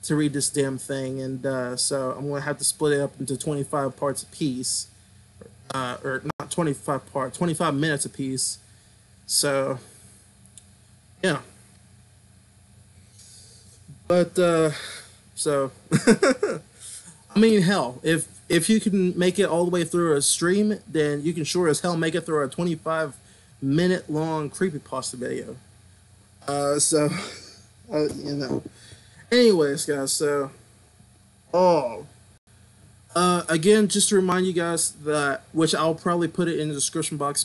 to read this damn thing, and so I'm going to have to split it up into 25 parts apiece. Or not 25 parts, 25 minutes apiece. So, yeah. But, so, I mean, hell, if you can make it all the way through a stream, then you can sure as hell make it through a 25-minute long creepypasta video. So, you know. Anyways, guys, so, again, just to remind you guys that, which I'll probably put it in the description box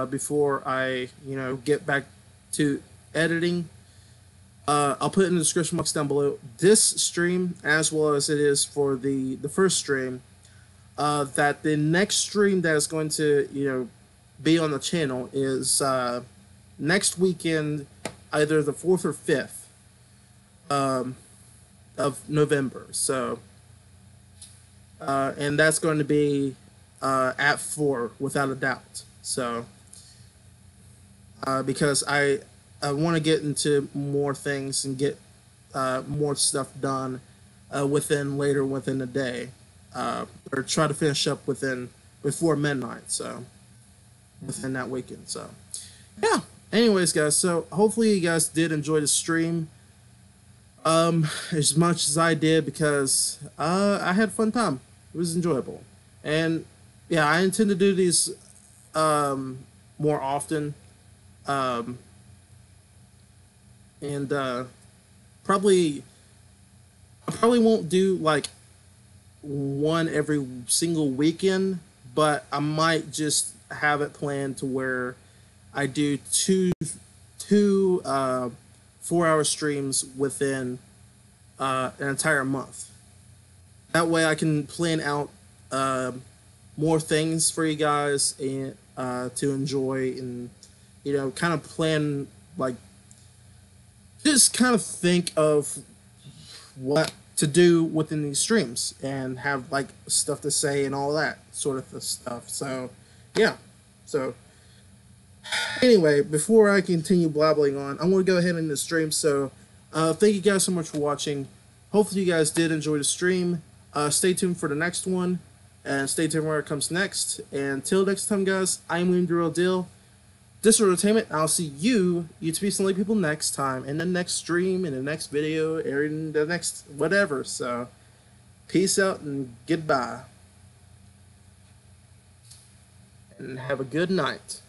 before I, you know, get back to editing. I'll put it in the description box down below. This stream, as well as it is for the first stream, that the next stream that is going to, you know, be on the channel is next weekend, either the 4th or 5th of November. So. And that's going to be at 4, without a doubt. So, because I want to get into more things and get more stuff done within the day, or try to finish up before midnight. So, within that weekend. So, yeah. Anyways, guys. So hopefully you guys did enjoy the stream. As much as I did, because I had a fun time. It was enjoyable, and yeah, I intend to do these more often, and I probably won't do like one every single weekend, but I might just have it planned to where I do two 4-hour streams within an entire month. That way I can plan out more things for you guys and to enjoy, and, you know, kind of plan, like, just kind of think of what to do within these streams and have, like, stuff to say and all that sort of stuff. So, yeah. So, anyway, before I continue blabbling on, I'm going to go ahead and end the stream. So, thank you guys so much for watching. Hopefully you guys did enjoy the stream. Stay tuned for the next one, and stay tuned where it comes next. And till next time, guys, I'm William the Real Deal. This is Entertainment. I'll see you YouTube Silly People next time, in the next stream, in the next video, or in the next whatever. So, Peace out and goodbye. And have a good night.